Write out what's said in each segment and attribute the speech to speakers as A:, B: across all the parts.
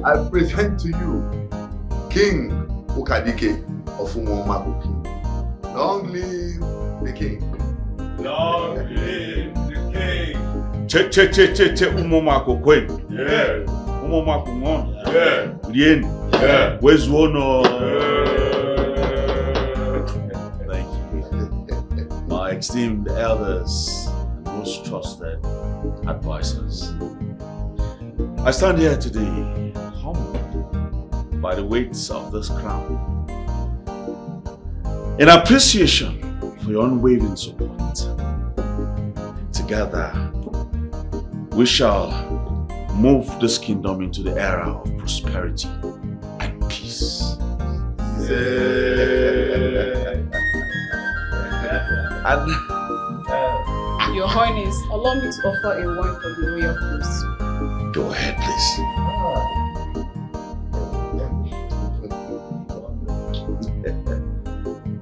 A: I present to you King Ukadike of Umomakuki. Long live the king.
B: Long live the king.
C: Che Umomakukwen.
B: Yeah.
C: Umomakumon.
B: Yeah.
C: Rien.
B: Yeah.
C: Where's one? Thank you. My esteemed elders and most trusted advisors. I stand here today humbled by the weight of this crown. In appreciation for your unwavering support. Together, we shall move this kingdom into the era of prosperity and peace. And
D: Your Highness, allow me to offer a wine for the royal priest.
C: go ahead, please.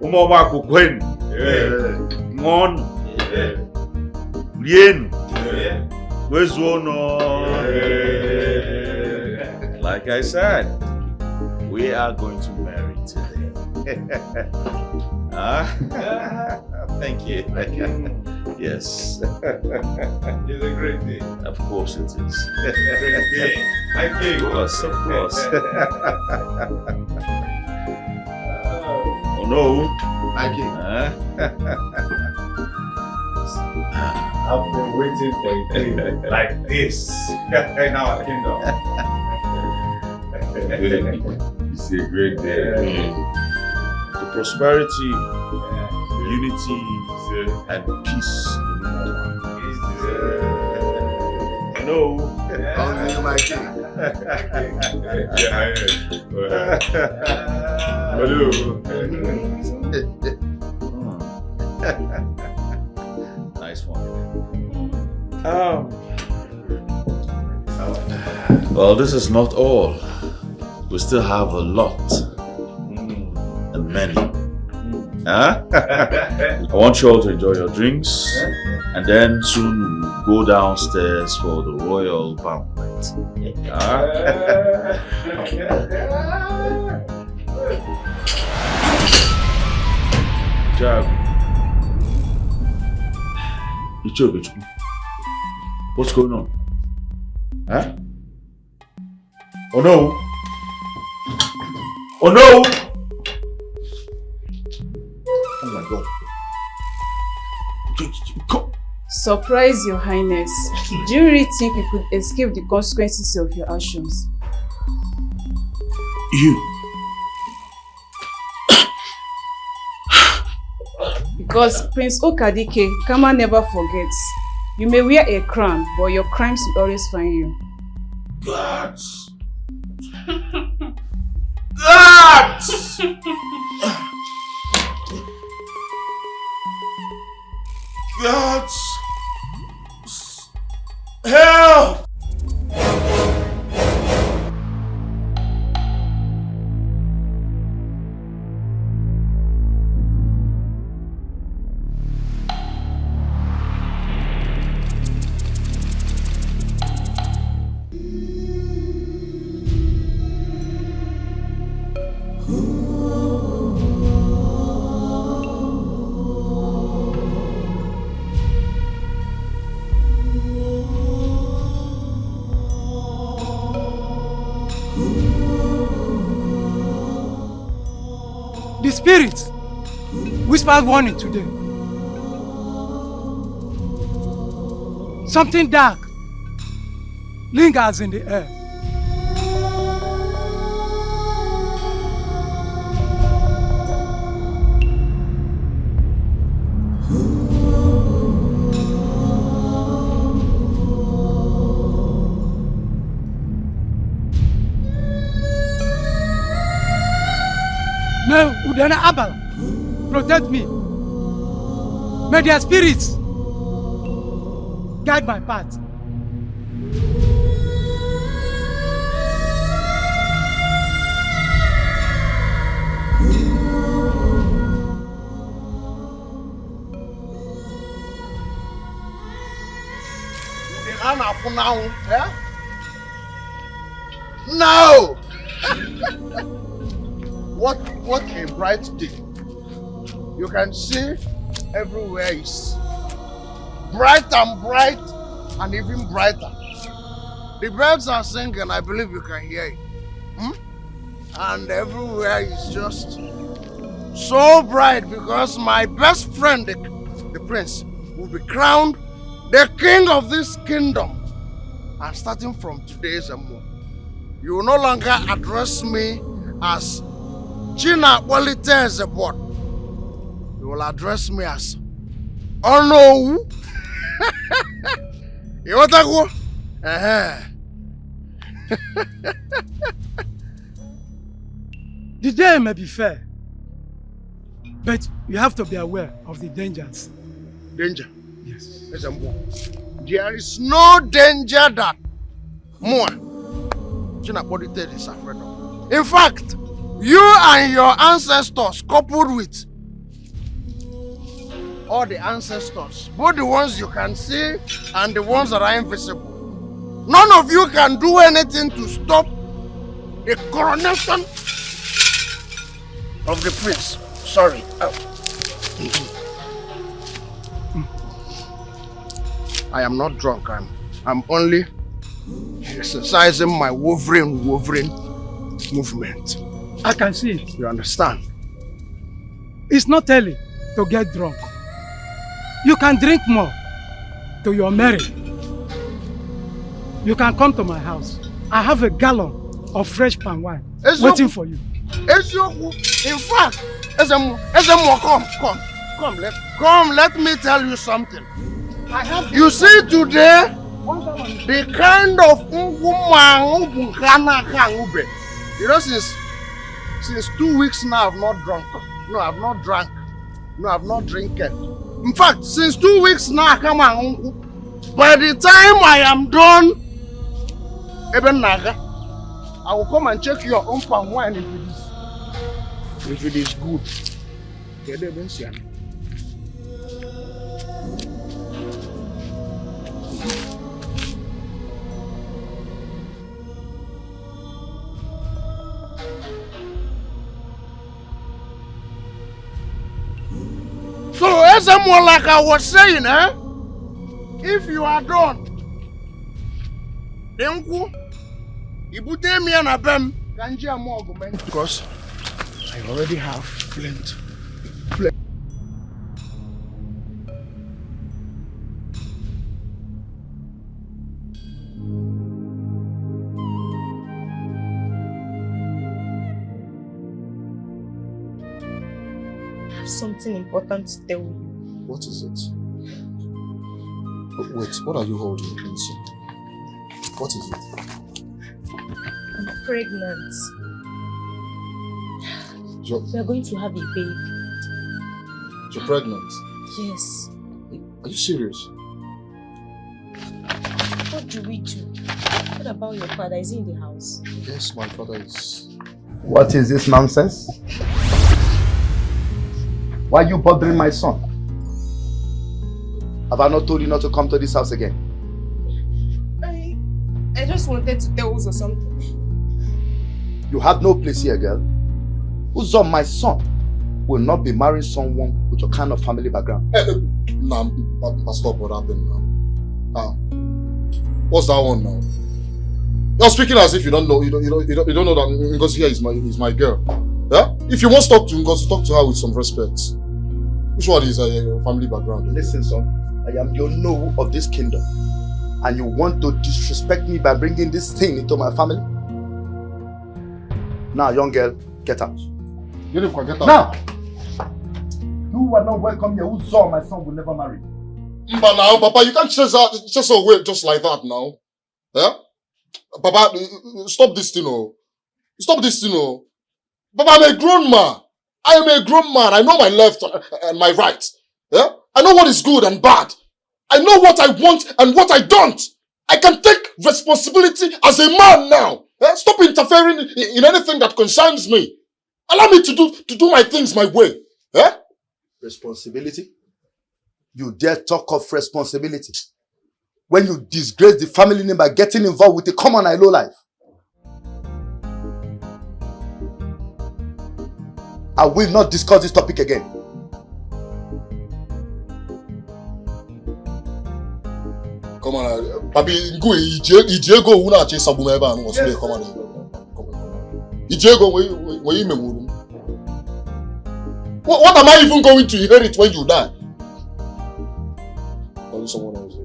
C: Umoma kukwen, ngon, rien, wezono. Like I said, we are going to marry today. Thank you. Yes.
B: It's a great day.
C: Of course it is.
B: Great day. Thank you.
C: Of course. Oh no.
A: My king.
B: I've been waiting for a day like this in our kingdom. It's a great day.
C: The prosperity, unity, and peace in the world. No.
A: Long live my king.
C: Nice one. Well, this is not all. We still have a lot and many. I want you all to enjoy your drinks, and then soon we'll go downstairs for the royal banquet. Jab. What's going on? Huh? Oh no! Oh no! Oh my God.
D: Surprise, Your Highness. Do you really think you could escape the consequences of your actions?
C: You?
D: Because Prince Okadike, Kama never forgets. You may wear a crown, but your crimes will always find you.
C: Guts! Guts! Guts! Help!
E: The spirits whispered warning today. Something dark lingers in the air. Now, Udana Abal, protect me. May their spirits guide my path.
F: No! What a bright day. You can see everywhere is bright and even brighter. The birds are singing, I believe you can hear it. And everywhere is just so bright because my best friend, the prince, will be crowned the king of this kingdom. And starting from today's morning, you will no longer address me as China Quality as a board. You will address me as Ono. You want to go?
E: The day may be fair, but you have to be aware of the dangers.
F: Danger?
E: Yes.
F: There is no danger that more China Quality is afraid of. In fact, you and your ancestors, coupled with all the ancestors, both the ones you can see and the ones that are invisible, none of you can do anything to stop the coronation of the prince. Sorry. I am not drunk. I'm only exercising my wolverine movement.
E: I can see it.
F: You understand?
E: It's not early to get drunk. You can drink more till you're married. You can come to my house. I have a gallon of fresh palm wine waiting for you.
F: In fact, come, let me tell you something. You see today, the kind of you know, since 2 weeks now I've not drunk. No, I've not drank. No, I've not drinking. In fact, since 2 weeks now, come on. By the time I am done, Eben Naga, I will come and check your own palm wine if it is good. So, as someone like I was saying, if you are done, then go. You put me on a bem, can't you more argument? Because I already have plenty.
G: Something important to tell you.
H: What is it? Wait, what are you holding, Lindsay? What is it?
G: I'm pregnant. We are going to have a baby.
H: You're pregnant?
G: Yes.
H: Are you serious?
G: What do we do? What about your father? Is he in the house?
H: Yes, my father is.
A: What is this nonsense? Why are you bothering my son? Have I not told you not to come to this house again?
G: I just wanted to tell Uzo something.
H: You have no place here, girl. Uzo, my son, will not be marrying someone with your kind of family background.
I: Nah, stop what happened now. What's that one now? You're speaking as if you don't know. You don't know that Ngozi here is my girl. Yeah? If you want to talk to Ngozi, talk to her with some respect. Which one is your family background?
H: Listen, son. I am your no of this kingdom. And you want to disrespect me by bringing this thing into my family? Now, young girl, get out.
I: Get out.
H: Now! You are not welcome here. Who saw my son will never marry?
I: But now, Papa, you can't chase away just like that now. Yeah? Papa, stop this thing, oh. Stop this thing, oh. Papa, I'm a grown man. I am a grown man. I know my left and my right. Yeah? I know what is good and bad. I know what I want and what I don't. I can take responsibility as a man now. Yeah? Stop interfering in anything that concerns me. Allow me to do my things my way. Yeah?
H: Responsibility? You dare talk of responsibility when you disgrace the family name by getting involved with a common low life? I will not discuss this topic again.
I: Come on, Papi, go. Ijego una che sabumeba and was there. Come on. Ijego, where you mean? What am I even going to inherit when you die? Or someone else?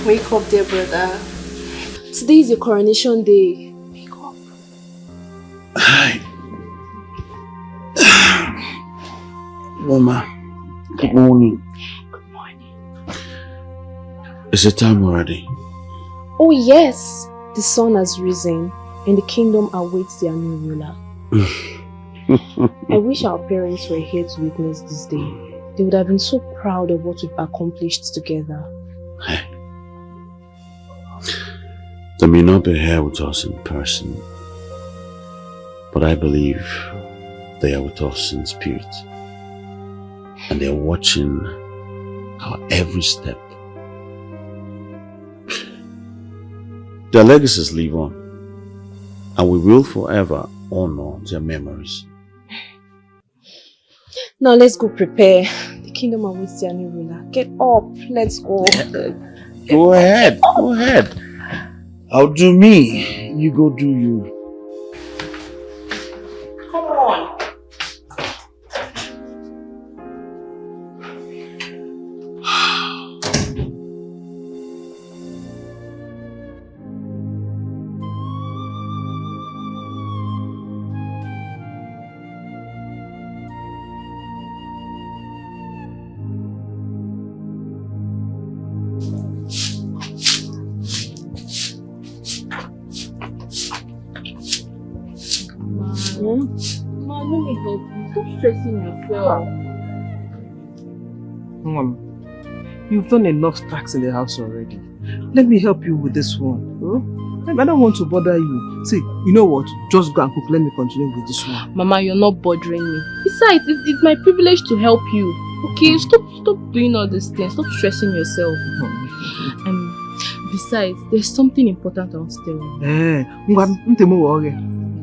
G: Wake up, dear brother. Today is your coronation day. Wake up.
C: Hi. Mama, good morning.
G: Good morning.
C: Is it time already?
G: Oh yes, the sun has risen and the kingdom awaits their new ruler. I wish our parents were here to witness this day. They would have been so proud of what we've accomplished together.
C: They may not be here with us in person, but I believe they are with us in spirit. And they are watching our every step. Their legacies live on, and we will forever honor their memories.
G: Now let's go prepare. The kingdom awaits their new ruler. Get up, let's go.
C: Go ahead, go ahead. I'll do me, you go do you.
G: Come on. Ma, let me help you. Stop stressing yourself.
E: Mom, you've done enough stacks in the house already. Let me help you with this one. Huh? I don't want to bother you. See, you know what? Just go and cook. Let me continue with this one.
G: Mama, you're not bothering me. Besides, it's my privilege to help you. Okay, stop doing all these things. Stop stressing yourself. Besides, there's something important I want to tell you.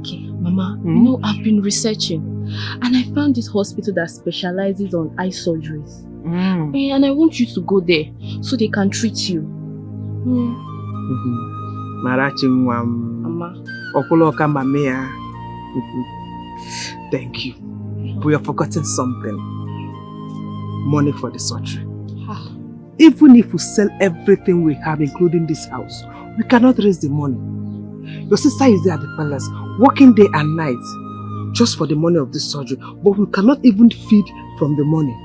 G: Okay, Mama, you know, I've been researching and I found this hospital that specializes on eye surgeries. And I want you to go there so they can treat you. Mama.
E: Thank you. We have forgotten something. Money for the surgery. Even if we sell everything we have, including this house, we cannot raise the money. Your sister is there at the palace, working day and night, just for the money of this surgery. But we cannot even feed from the money.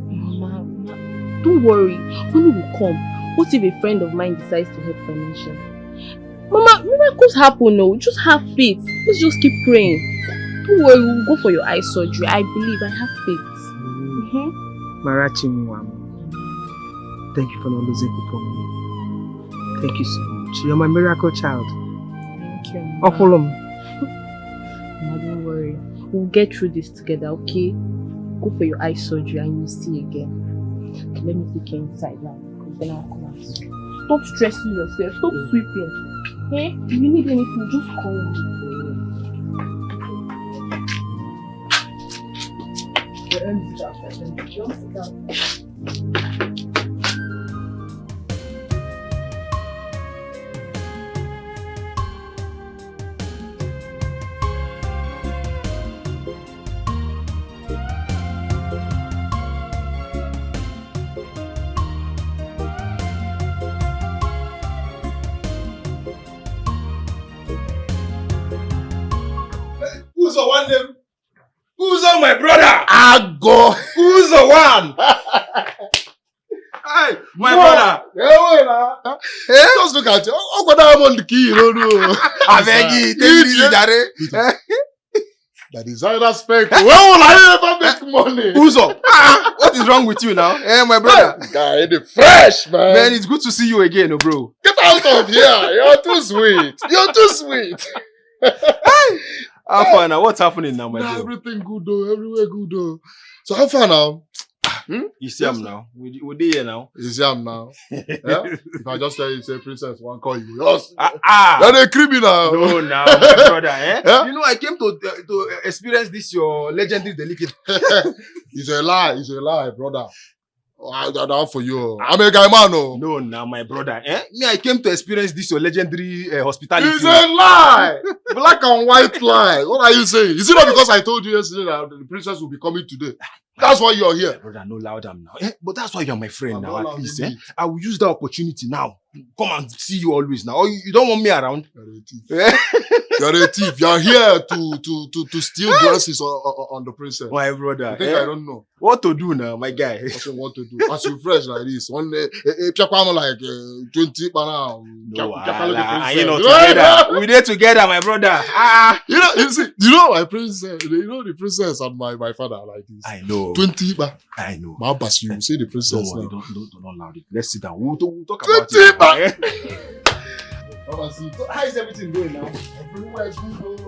G: Mama, don't worry. Money will come. What if a friend of mine decides to help financially? Mama, miracles happen, no? Just have faith. Let's just keep praying. Don't worry, we'll go for your eye surgery. I believe, I have faith.
E: Marachi Mwam, thank you for not losing hope on me. Thank you so much. You're my miracle child.
G: Thank you, Mama.
E: Okulum.
G: Mama, don't worry. We'll get through this together, okay? Go for your eye surgery and you'll see again. Okay, let me take you inside now. Then I'll come out. Stop stressing yourself. Stop sweeping. Okay? If you need anything, just call me.
B: Who's the one name? Who's on my brother?
H: Ago.
B: Who's the one? Hey, my brother.
I: Just look at you. Oh, God, I'm on the key. No.
H: I beg you, take it easy, Daddy.
I: The designer spec. Where will I ever make money?
J: Uzo, what is wrong with you now? Eh, my brother.
I: This guy, the fresh, man.
J: Man, it's good to see you again, oh, bro.
I: Get out of here. You're too sweet. You're too sweet.
J: How far now? What's happening now, my bro?
I: Everything good though. Everywhere good though. So how far now?
J: You see him now. We here now.
I: You see him now. Yeah? If I just tell you, say princess, one call you. Yes. You're a criminal.
J: No, now, my brother. Eh?
I: Yeah?
J: You know, I came to experience this your legendary delicate.
I: It's a lie, brother. I'm down for you. I'm a guy man, no.
J: No, now, my brother. Eh? Me, I came to experience this your legendary hospitality.
I: It's a lie. Black and white lie. What are you saying? Is it not because I told you yesterday that the princess will be coming today? That's why you're here.
J: Brother, no louder now. Eh? But that's why you're my friend now, at least. Eh? I will use that opportunity now. Come and see you always now. Or you don't want me around?
I: You're a thief. You're a thief. You're here to steal glasses on the princess.
J: My brother.
I: I think I don't know.
J: What to do now, my guy?
I: What to do? As you fresh like this. One day, like 20 now.
J: No, and you know together. We there together, my brother.
I: You know my princess. You know the princess and my father like this.
J: I know.
I: 20 ba.
J: I know.
I: My pass you say the princess.
J: Don't worry, don't allow it. Let's sit down. We'll talk
I: 20
J: about it.
I: ba.
J: So how is everything going now?
I: Everywhere is good.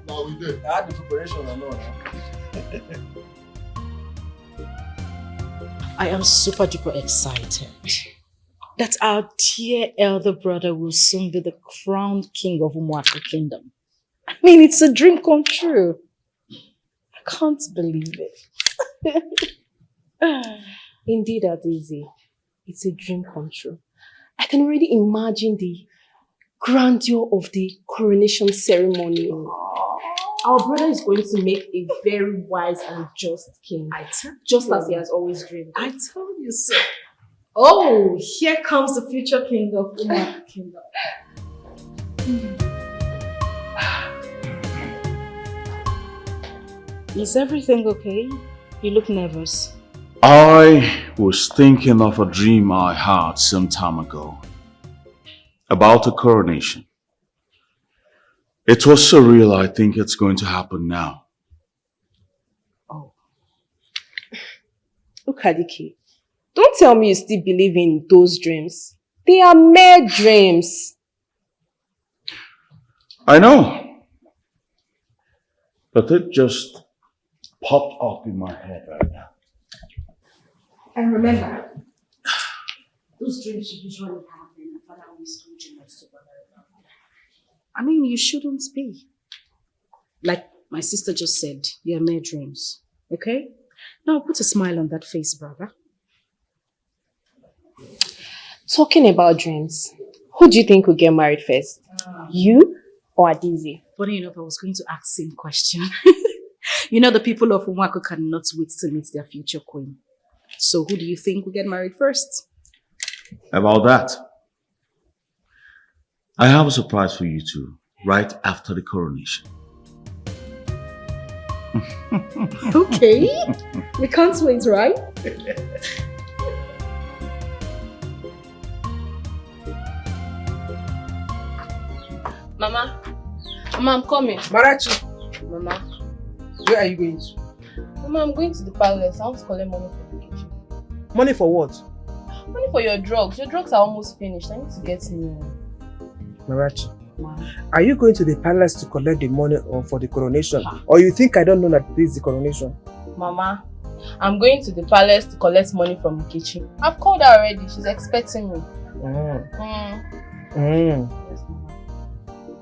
I: Now we did.
J: I had the preparation and all now.
K: I am super duper excited that our dear elder brother will soon be the crowned king of Umuaku Kingdom. I mean, it's a dream come true. I can't believe it.
G: Indeed, Adezi, it's a dream come true. I can already imagine the grandeur of the coronation ceremony. Our brother is going to make a very wise and just king, just as he has always dreamed.
K: I told you so. Oh, here comes the future king of Umuaku Kingdom. Is everything okay? You look nervous.
C: I was thinking of a dream I had some time ago about a coronation. It was surreal. I think it's going to happen now.
G: Oh. Ukadiki, don't tell me you still believe in those dreams. They are mere dreams.
C: I know. But it just popped up in my head right now.
K: And remember, those dreams you usually have when your father always told you not to bother about them. I mean, you shouldn't be. Like my sister just said, you're mere dreams. Okay? Now put a smile on that face, brother.
G: Talking about dreams, who do you think will get married first? You or Adizi?
K: Funny enough, I was going to ask the same question. You know, the people of Umuaku cannot wait to meet their future queen. So who do you think will get married first?
C: About that, I have a surprise for you two right after the coronation.
K: Okay. We can't wait, right?
G: Mama, I'm coming.
E: Marachi,
G: Mama,
E: where are you going to?
G: Mama, I'm going to the palace. I want to collect money for the kitchen.
E: Money for what?
G: Money for your drugs. Your drugs are almost finished. I need to get new.
E: Marachi, are you going to the palace to collect the money for the coronation? Or you think I don't know that this is the coronation?
G: Mama, I'm going to the palace to collect money from the kitchen. I've called her already. She's expecting me.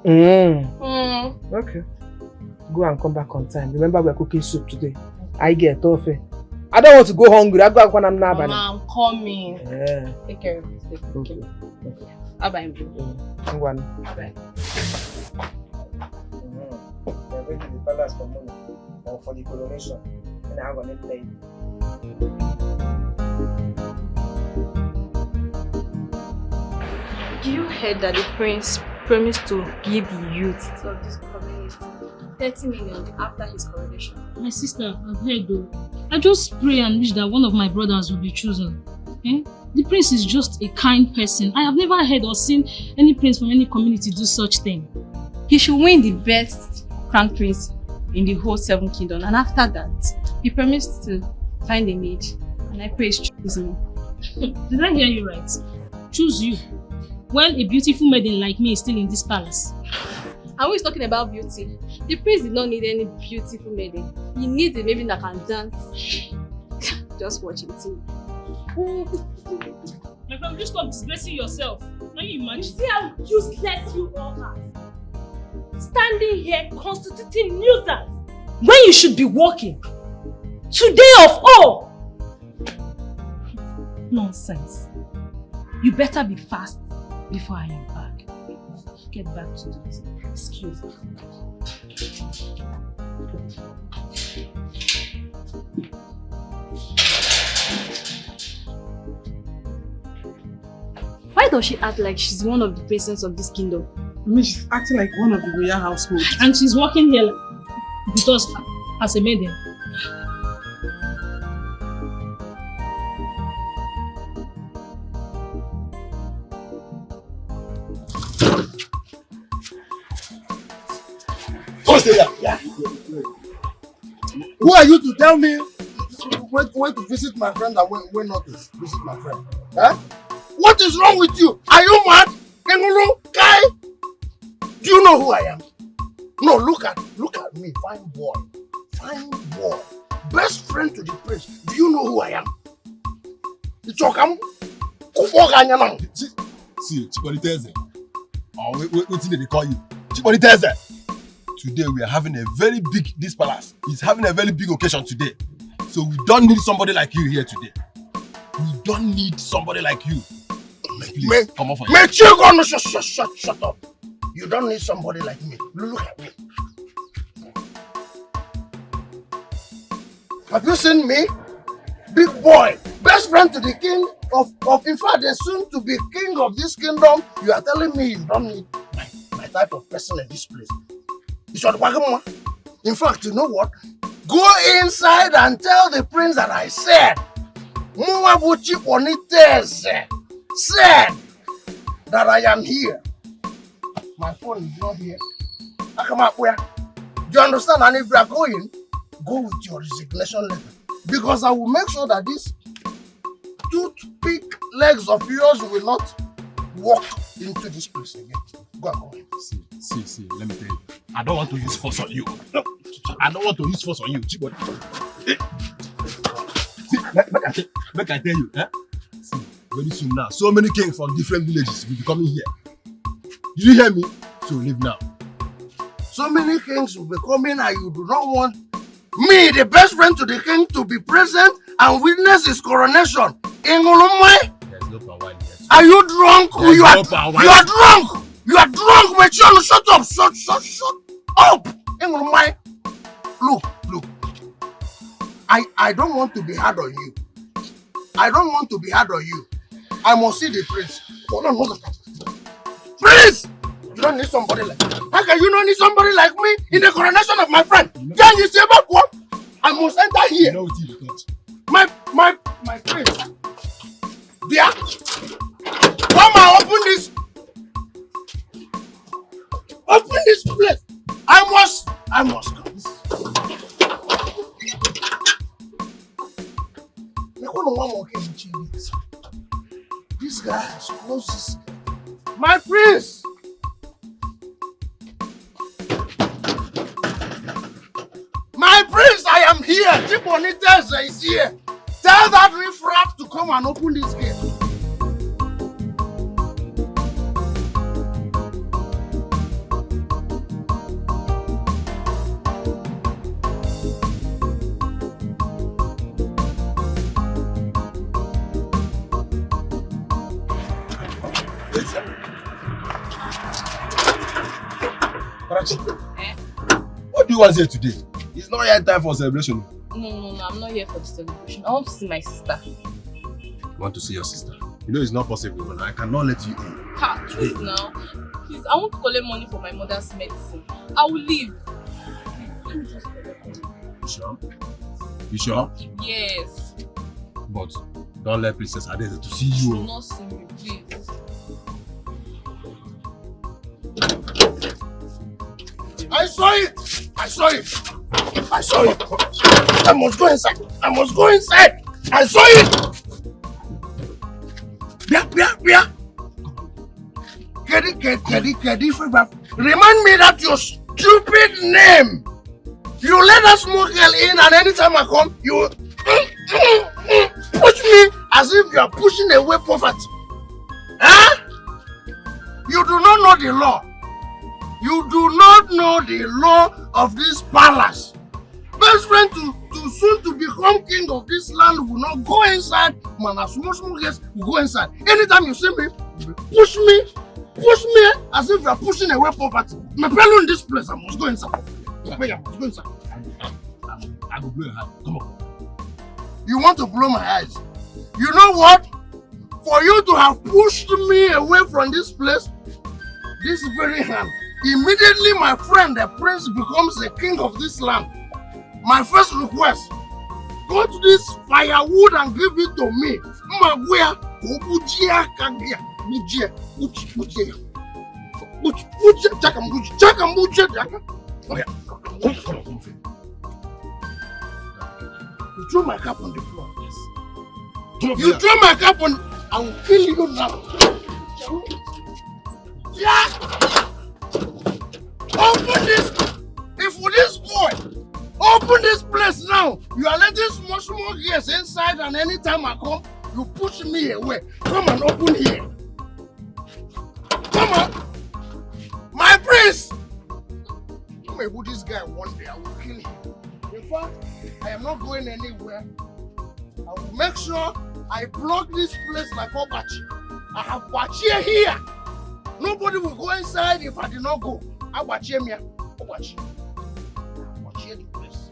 G: Yes, Mama.
E: Okay. Go and come back on time. Remember, we're cooking soup today. I get toffee. I don't want to go hungry. I go when I'm not.
G: Mama, I'm coming.
E: Yeah.
G: Take care of this.
E: Okay.
G: Bye-bye.
E: Bye.
G: Bye.
E: We're going to the palace for money or for the coronation. And I'm going to play.
G: You heard that the prince promised to give the youth of this community 30 million after his coronation.
L: My sister, I've heard though. I just pray and wish that one of my brothers will be chosen. Eh? The prince is just a kind person. I have never heard or seen any prince from any community do such thing.
G: He should win the best crown prince
M: in the whole 7 kingdoms. And after that, he promised to find a maid. And I pray he chooses me.
L: Did I hear you right? Choose you. When a beautiful maiden like me is still in this palace.
G: And who is talking about beauty? The prince did not need any beautiful maiden. He needs a maiden that can dance. Just watch him too.
L: My friend, just stop disgracing yourself. Now you imagine.
N: You see how useless you all are? Standing here constituting nuisance when you should be working. Today of all! Nonsense. You better be fast before I am back. Get back to duty. Excuse me.
G: Why does she act like she's one of the princesses of this kingdom?
E: I mean, she's acting like one of the royal household.
L: And she's working here with us as a maiden.
F: Yeah. Who are you to tell me when to visit my friend and when not to visit my friend? Huh? What is wrong with you? Are you mad? Engulu, Kai? Do you know who I am? No, look at me, fine boy. Fine boy. Best friend to the prince. Do you know who I am? Ichokam?
J: See, Chipoliteze. Oh, what did they call you? Chipoliteze. Today we are having a very big, this palace is having a very big occasion today. So we don't need somebody like you here today. We don't need somebody like you. Please, come on for you.
F: Shut up. You don't need somebody like me. Look at me. Have you seen me? Big boy, best friend to the king of in fact, the soon to be king of this kingdom. You are telling me you don't need my type of person in this place. In fact, you know what? Go inside and tell the prince that I said Muwabuchi Oniteze said that I am here. My phone is not here. I come up where? Do you understand? And if you are going, go with your resignation letter. Because I will make sure that these toothpick legs of yours will not walk into this place again. Go on.
J: See, let me tell you. I don't want to use force on you. No, I don't want to use force on you. See, make I tell you, eh? See, very soon now, so many kings from different villages will be coming here. Did you hear me? So leave now.
F: So many kings will be coming and you do not want me, the best friend to the king, to be present and witness his coronation. In Ulumwe?
J: There's no power here.
F: Are you drunk? You are drunk! You are drunk, my child! Shut up! Shut up! In Ulumwe? Look. I don't want to be hard on you. I must see the prince. Prince! You don't need somebody like me. How can you not need somebody like me in the coronation of my friend? Can you say about what? I must enter here.
J: You know what you got.
F: My prince. There. Come and open this. Open this place. I must come. This guy has closed this. My prince. My prince, I am here. Chiponiteze is here. Tell that riffraff to come and open this gate.
J: What do you want to say today? It's not yet time for celebration.
G: No, I'm not here for the celebration. I want to see my sister.
J: You want to see your sister? You know it's not possible, but I cannot let you in.
G: Ha, please now. Please, I want to collect money for my mother's medicine. I will leave.
J: You sure? You sure?
G: Yes.
J: But don't let Princess Adeze to see you.
G: Do not see me, please.
F: I saw it. I saw it. I must go inside. I must go inside. I saw it. Where? Kedi, remind me that your stupid name. You let that small girl in, and anytime I come, you push me as if you are pushing away poverty. Huh? You do not know the law. You do not know the law of this palace. Best friend to soon to become king of this land will not go inside. Man, as small girls will go inside. Anytime you see me, push me as if you are pushing away poverty. Me fellow in this place, I must go inside. I must go inside.
J: I will blow your hand. Come on.
F: You want to blow my eyes? You know what? For you to have pushed me away from this place, this very hand, immediately my friend, the prince, becomes the king of this land. My first request, go to this firewood and give it to me. You throw my cap on the floor. Yes. You throw my cap on, I will kill you now. Yeah. Open this. If for this boy, open this place now. You are letting small girls inside, and anytime I come, you push me away. Come and open here. Come on. My prince. You may put this guy one day, I will kill him. In fact, I am not going anywhere. I will make sure I block this place like Obachi. I have Bachie here. Nobody will go inside if I did not go. I Bachie me. Obachi. Bachie the place.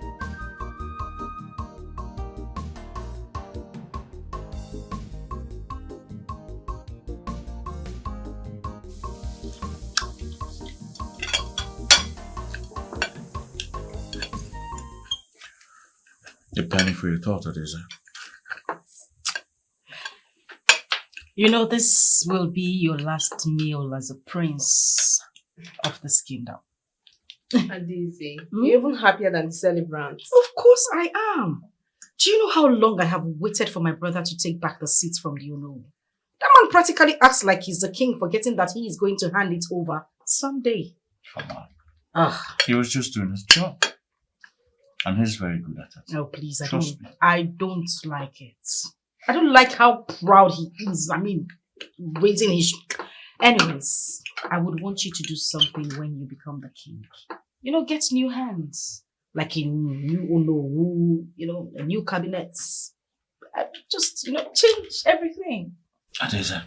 C: A penny for your thought, Adisa.
K: You know, this will be your last meal as a prince of this kingdom.
G: Adise, you're even happier than the celebrants.
K: Of course I am. Do you know how long I have waited for my brother to take back the seat from the Uno? That man practically acts like he's the king, forgetting that he is going to hand it over someday.
C: Come on. He was just doing his job. And he's very good at it.
K: Oh, please,
C: Trust me.
K: I don't like it. I don't like how proud he is. I mean, raising his... Anyways, I would want you to do something when you become the king. You know, get new hands. Like a new Uno, you know, a new cabinet. Just, you know, change everything.
C: Adisa,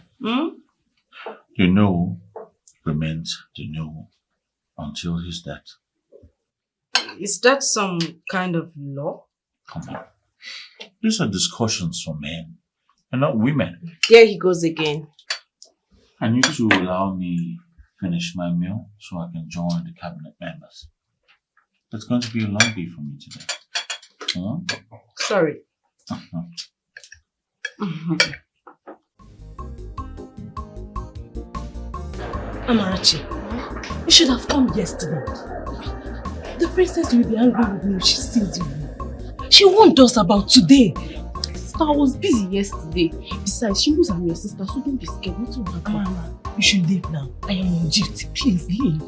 C: you know remains the know until his death.
K: Is that some kind of law?
C: Come on. These are discussions for men and not women.
G: Here he goes again.
C: I need to allow me finish my meal so I can join the cabinet members. It's going to be a long day for me today. Huh?
K: Sorry.
N: Amarachi, you should have come yesterday. The princess will be angry with me if she sees you. She warned us about today. Sister, I was busy yesterday. Besides, she knows I'm your sister, so don't be scared. What will happen? Mama, you should leave now. I am on duty. Please leave.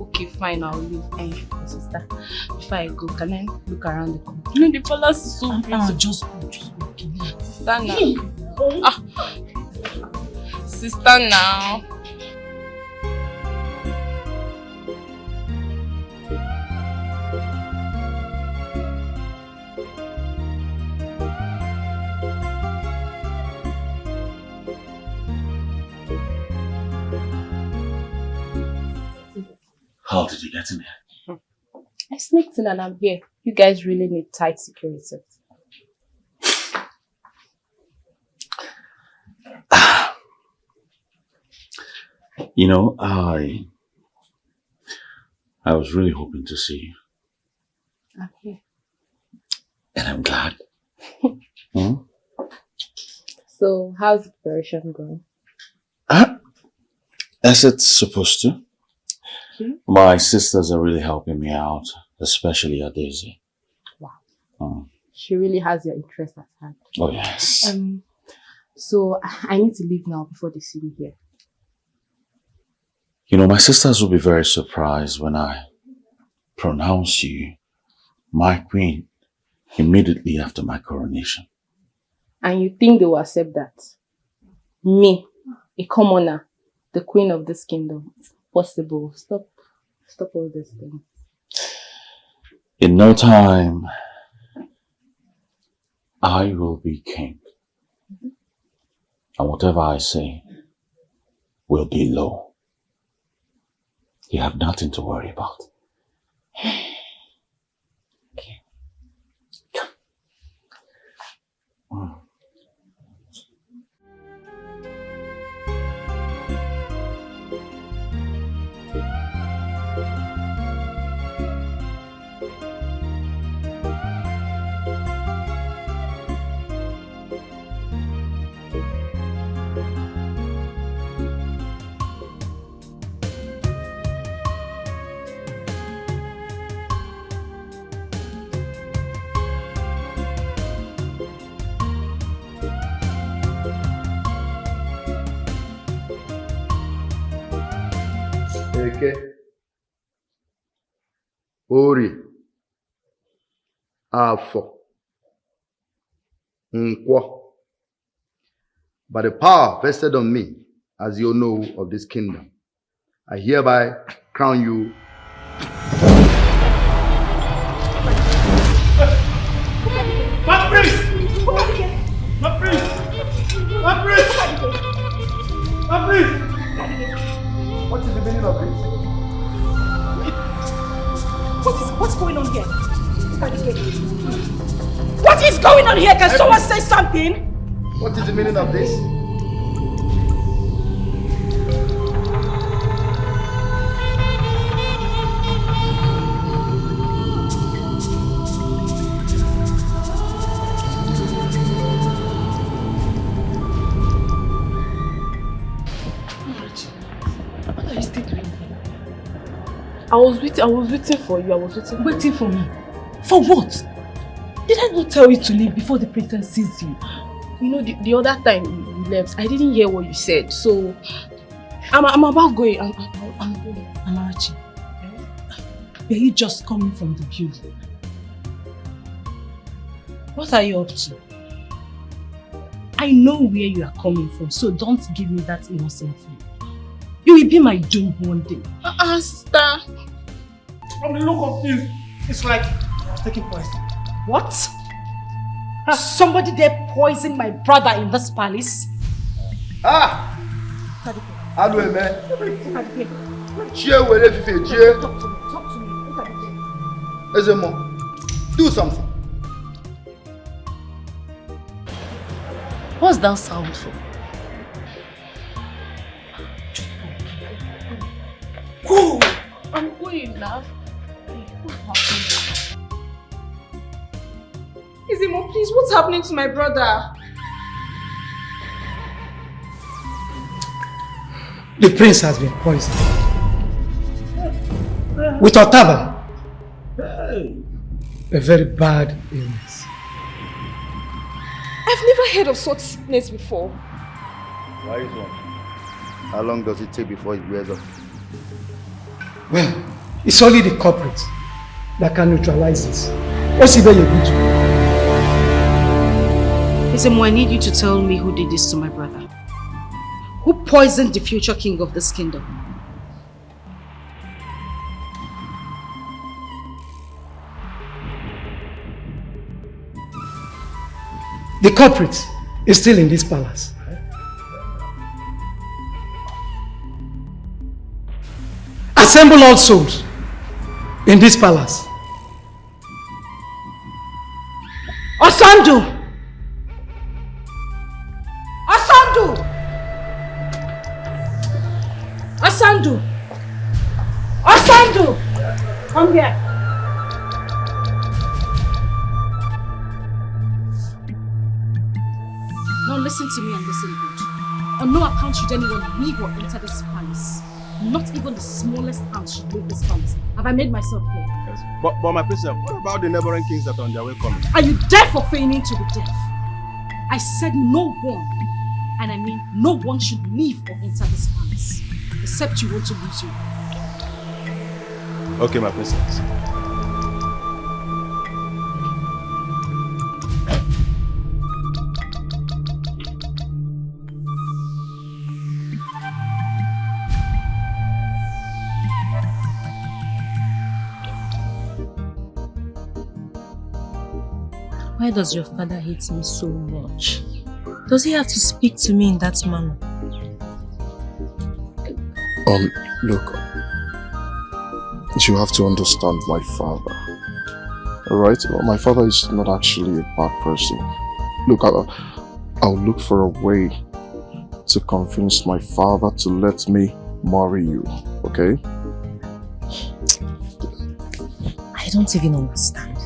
G: Okay, fine, I'll leave. Sister, before I go, can I look around the company? You know, the palace is so beautiful.
N: Just go.
G: Sister now. Sister now.
C: How did you get in here?
G: I sneaked in and I'm here. You guys really need tight security.
C: You know, I was really hoping to see you.
G: I'm here.
C: And I'm glad.
G: So, how's the preparation going?
C: As it's supposed to. My sisters are really helping me out. especially your Daisy.
G: Wow. She really has your interest at heart.
C: Oh, yes.
G: So I need to leave now before they see me here.
C: You know, my sisters will be very surprised when I pronounce you my queen immediately after my coronation.
G: And you think they will accept that? Me, a commoner, the queen of this kingdom. Possible. Stop all this thing.
C: In no time, I will be king. And whatever I say will be law. You have nothing to worry about. Okay. Come.
H: Eke, Ori, Afo, Nkwo. By the power vested on me as you know of this kingdom, I hereby crown you.
B: My priest! My priest! My priest! My priest!
H: What is the meaning of this?
K: What's going on here? What is going on here? Can someone say something?
H: What is the meaning of this?
G: I was waiting for you.
N: Waiting for me? For what? Did I not tell you to leave before the princess sees you?
G: You know, the other time you left, I didn't hear what you said, so
N: I'm about going. I'm going. Amarachi, were you just coming from the building? What are you up to? I know where you are coming from, so don't give me that innocent view. You will be my doom one day.
G: Star.
B: From the look of things, it's like I was taking poison.
K: What? Somebody there poisoned my brother in this palace?
H: Ah! How do I man? Cheer with everything, cheer.
K: Talk to me. Look at it.
H: Ezemo, do something.
N: What's that sound for?
G: Go! I'm going now. Ezemo, please, what's happening to my brother?
O: The prince has been poisoned. With Otaba. A very bad illness.
G: I've never heard of such sickness before.
H: Why is one? How long does it take before it wears off?
O: Well, it's only the culprit that can neutralize this. What's it that you do?
K: Ezemo, I need you to tell me who did this to my brother. Who poisoned the future king of this kingdom?
O: The culprit is still in this palace. Assemble all souls in this palace.
K: Osandu! Osandu! Osandu! Osandu! Come here. Now listen to me and listen good. On no account should anyone leave or enter this palace. Not even the smallest ant should leave this palace. Have I made myself clear?
J: Yes. But my princess, what about the neighboring kings that are on their way coming?
K: Are you deaf or feigning to be deaf? I said no one, and I mean no one should leave or enter this palace, except you want to lose you.
J: Okay, my princess.
N: Why does your father hate me so much? Does he have to speak to me in that manner?
I: Look, you have to understand my father. Alright? My father is not actually a bad person. Look, I'll look for a way to convince my father to let me marry you, okay?
N: I don't even understand.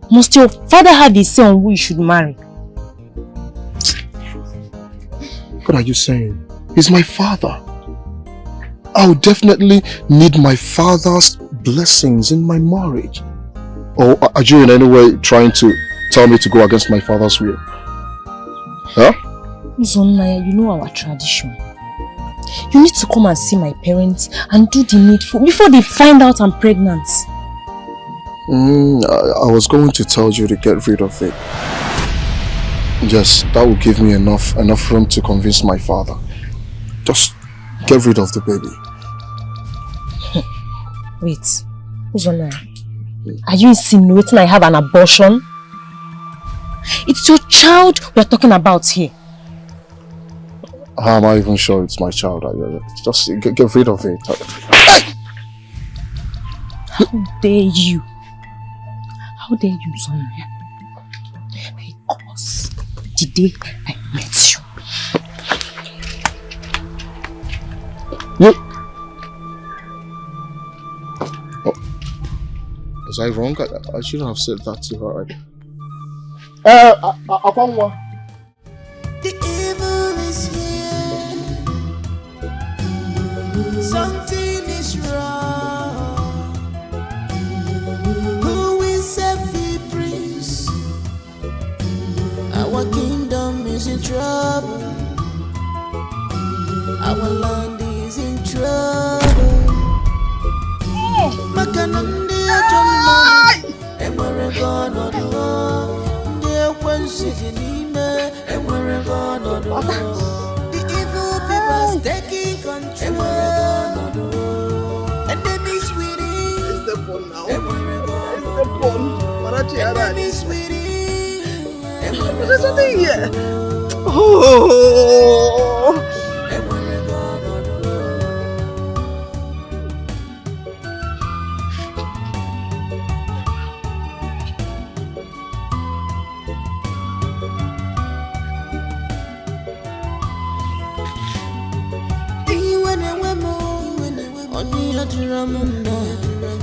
N: Must your father have a say on who you should marry?
I: What are you saying? He's my father. I'll definitely need my father's blessings in my marriage. Or are you in any way trying to tell me to go against my father's will? Huh?
N: Zonaya, you know our tradition. You need to come and see my parents and do the needful before they find out I'm pregnant.
I: I was going to tell you to get rid of it. Yes, that will give me enough room to convince my father. Just get rid of the baby.
N: Wait, Uzonaya, are you insinuating I have an abortion? It's your child we're talking about here.
I: How am I even sure it's my child? Just get rid of it.
N: How dare you? How dare you, Uzonaya? Because the day I met you.
I: Was I wrong? I shouldn't have said that to her.
P: The evil is here. Something is wrong. Who is every prince? Our kingdom is in trouble. Our land is in trouble. Makanandi ajamma, emere gono do. Nde kwensi jinime, emere gono do. The evil people are taking control. Emere gono do. Enemies within.
E: It's the phone now.
P: Emere gono
E: do.
P: Enemies within.
E: There's something here. Oh.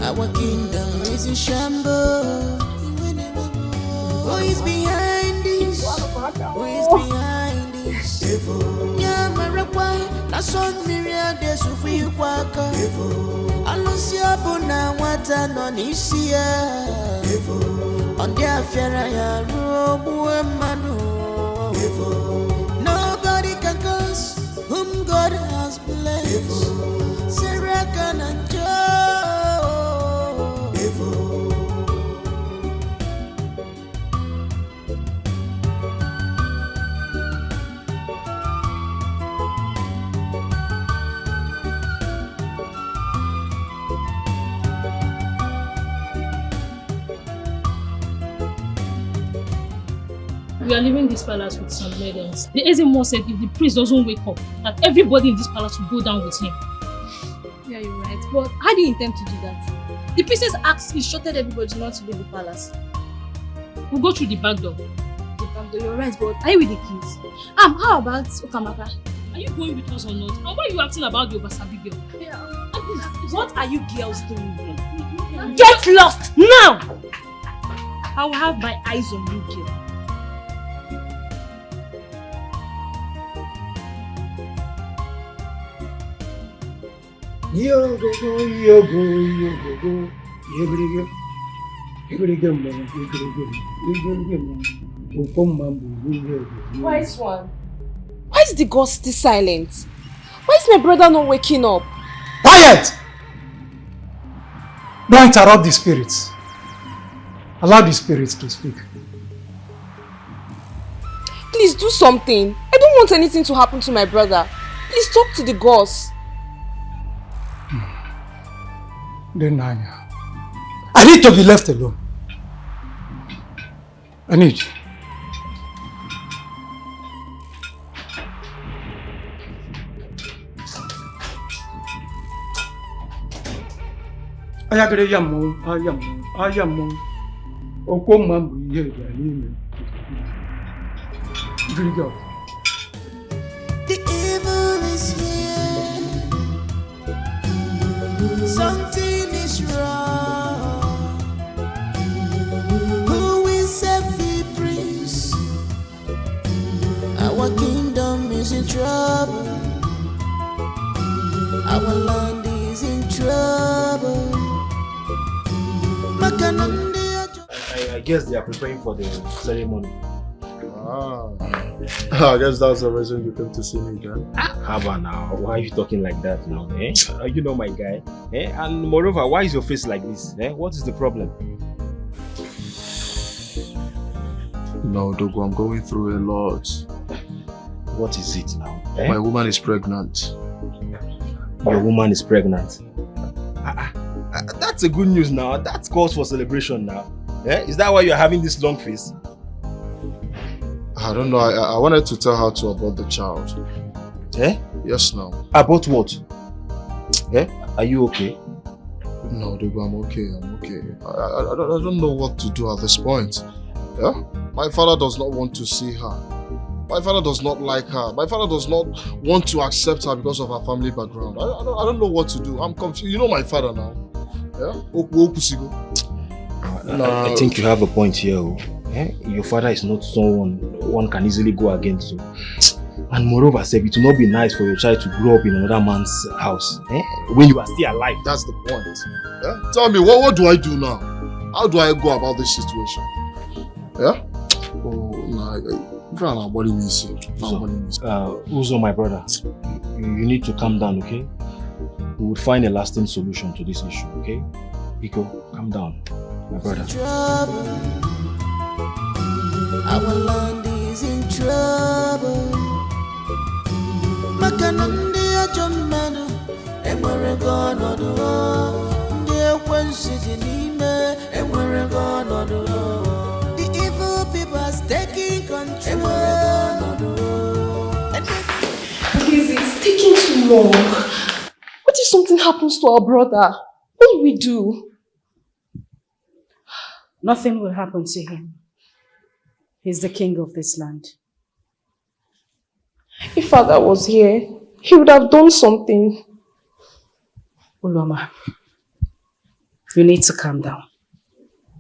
P: Our kingdom is in shambles. Who is behind this? Who is behind this? Nyamarakwa, that's on myriad days of you waka. Alusia bona wata non isia. On their feraya robu emanu. Nobody can curse whom God has blessed. Sarah can enjoy.
L: We are leaving this palace with some maidens. The Ezemo said if the priest doesn't wake up, that everybody in this palace will go down with him.
M: Yeah, you're right. But how do you intend to do that? The princess instructed everybody not to leave the palace.
L: We'll go through the back door.
M: The back door, you're right, but are you with the kids? How about Okamaka?
L: Are you going with us or not? And why are you acting about the Obasabi girl?
M: Yeah.
K: What are you girls doing here?
N: Get lost now!
K: I will have my eyes on you, girl.
O: Yo go go, yo go, yo go go.
G: Wise one. Why is the ghost still silent? Why is my brother not waking up?
O: Quiet! Don't interrupt the spirits. Allow the spirits to speak.
G: Please do something. I don't want anything to happen to my brother. Please talk to the ghost.
O: Then I need to be left alone. I need you.
P: The evil is here. Something is wrong. Who is set the prince? Our kingdom is in trouble. Our land is in trouble.
B: I guess they are preparing for the ceremony.
J: I guess that's the reason you came to see me then.
B: Haba now, why are you talking like that now? You know my guy. And moreover, why is your face like this? What is the problem?
J: No, Dogo, I'm going through a lot.
B: What is it now?
J: My woman is pregnant.
B: Your woman is pregnant? That's a good news now. That's cause for celebration now. Is that why you're having this long face?
J: I don't know. I wanted to tell her to abort the child. Yes, now.
B: Abort what? Are you okay?
J: No, Dogo, I'm okay. I'm okay. I don't know what to do at this point. My father does not want to see her. My father does not like her. My father does not want to accept her because of her family background. I don't know what to do. I'm confused. You know my father now.
B: I think you have a point here. Your father is not someone one can easily go against. And moreover, it will not be nice for your child to grow up in another man's house when you are still alive.
J: That's the point. Tell me, what do I do now? How do I go about this situation?
B: Uzo, my brother, you need to calm down, okay? We will find a lasting solution to this issue, okay? Biko, calm down, my brother.
P: Our land is in trouble. Makanandi ajomanu, emwere gono do. Ndiye kwensi jinime, emwere gono do. The evil people are taking control.
G: Please, it's taking too long. What if something happens to our brother? What do we do?
D: Nothing will happen to him. He's the king of this land.
G: If father was here, he would have done something.
D: Uloma, you need to calm down.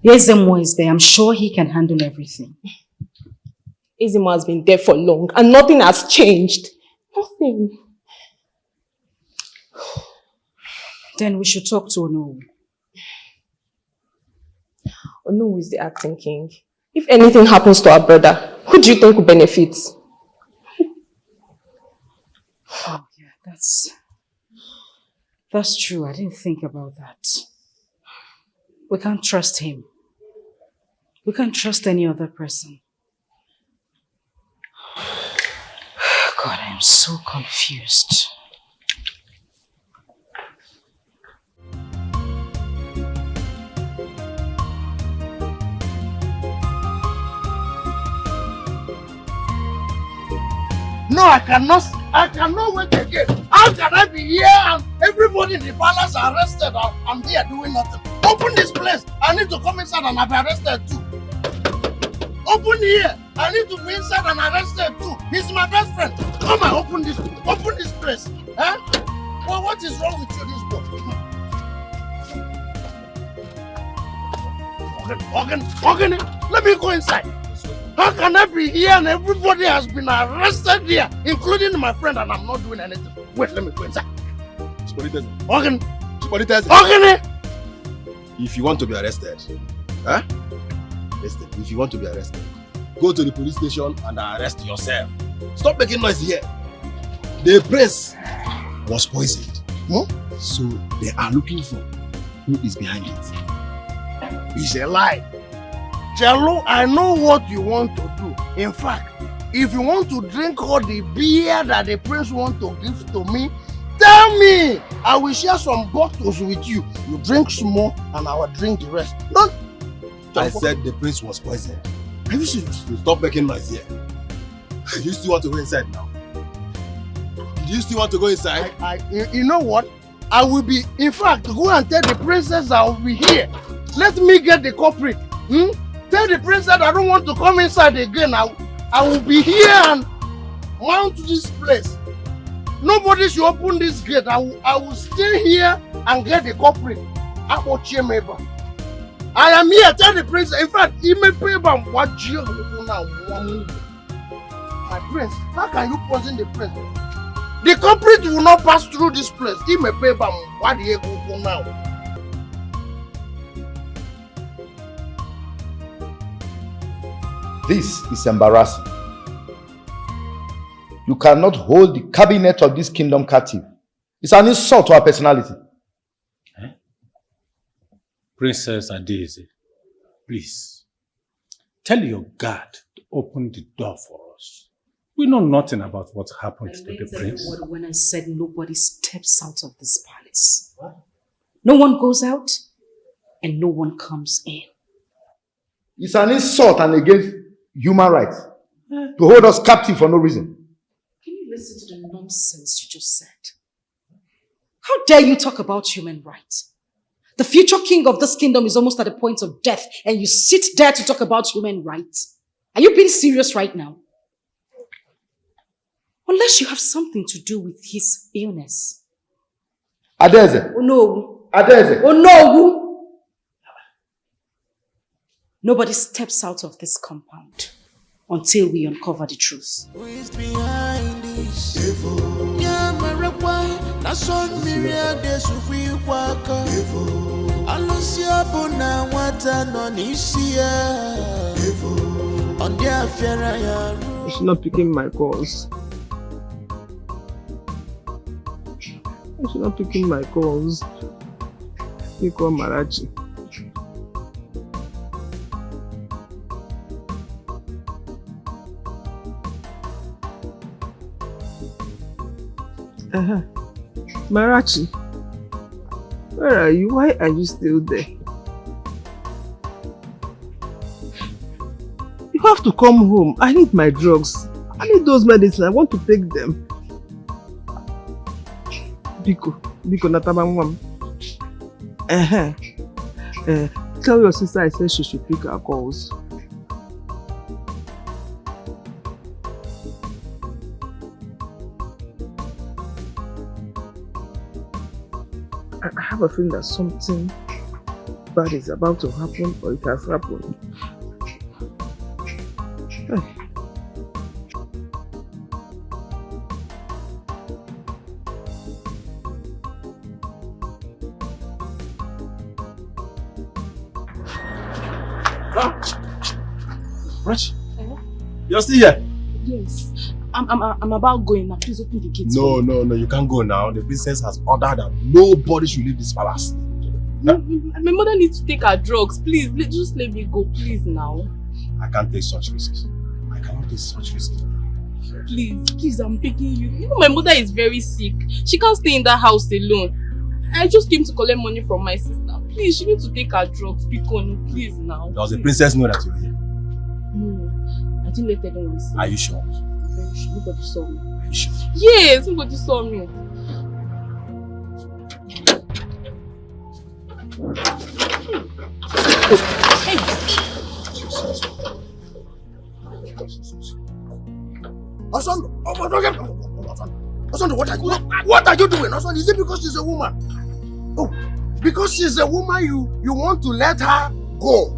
D: Ezemo is there. I'm sure he can handle everything.
G: Ezemo has been there for long and nothing has changed. Nothing.
D: Then we should talk to Onowu.
G: Onowu is the acting king. If anything happens to our brother, who do you think will benefit?
D: Oh yeah, that's true. I didn't think about that. We can't trust him. We can't trust any other person. God, I'm so confused.
F: No, I cannot wait again. How can I be here and everybody in the palace are arrested? I'm here doing nothing. Open this place. I need to come inside and I'll be arrested too. Open here. I need to be inside and arrested too. He's my best friend. Come and open this place. Huh? Well, what is wrong with you, this boy? Organ, let me go inside. How can I be here and everybody has been arrested here, including my friend, and I'm not doing anything? Wait, let me go inside. Organ.
J: if you want to be arrested, listen, if you want to be arrested, go to the police station and arrest yourself. Stop making noise here. The prince was poisoned. So they are looking for who is behind it.
F: It's a lie. Jello, I know what you want to do. In fact, if you want to drink all the beer that the prince wants to give to me, tell me. I will share some bottles with you. You drink small and I will drink the rest. Don't.
J: I said the prince was poisoned. Are you serious? Stop making noise here. You still want to go inside now? Do you still want to go inside?
F: You know what? I will be, in fact, go and tell the princess I will be here. Let me get the culprit. Tell the princess I don't want to come inside again. I will be here and mount this place. Nobody should open this gate. I will stay here and get the culprit. I am here. Tell the princess. In fact, he may pay back what you now. My prince, how can you poison the prince? The culprit will not pass through this place. He may pay back what he go now.
H: This is embarrassing. You cannot hold the cabinet of this kingdom captive. It's an insult to our personality.
Q: Princess Adeze, please, tell your guard to open the door for us. We know nothing about what happened to the prince.
D: When I said nobody steps out of this palace. What? No one goes out and no one comes in.
H: It's an insult and against human rights to hold us captive for no reason.
D: Can you listen to the nonsense you just said? How dare you talk about human rights? The future king of this kingdom is almost at the point of death and you sit there to talk about human rights. Are you being serious right now? Unless you have something to do with his illness.
H: Adeze.
D: Oh no.
H: Adeze.
D: Oh no. Nobody steps out of this compound until we uncover the truth.
P: Who is behind this? Yeah, that's on Miria de Sufi Waka. Alusia Bona Wata Nonisia. On their Ferraya.
E: She's not picking my calls. She's not picking my calls. You call Marachi. Marachi, where are you? Why are you still there? You have to come home. I need my drugs. I need those medicines. I want to take them. Biko natabamwam. Tell your sister I said she should pick her calls. I have a feeling that something bad is about to happen, or it has happened.
J: Rich, you're still here?
G: Yes. I'm about going now. Please open the gate.
J: No, you can't go now. The princess has ordered that nobody should leave this palace.
G: My mother needs to take her drugs. Please, just let me go, please now.
J: I can't take such risks. I cannot take such risks.
G: Please, I'm begging you. You know my mother is very sick. She can't stay in that house alone. I just came to collect money from my sister. Please, she needs to take her drugs. Please now.
J: Does the princess know that you're here?
G: No, I didn't let anyone see.
J: Are you sure?
G: Very sure. Nobody saw me.
J: Are you sure?
G: Yes, nobody saw me. Hey.
F: Osondo, what are you doing? Osondo, is it because she's a woman? Oh, because she's a woman, you want to let her go?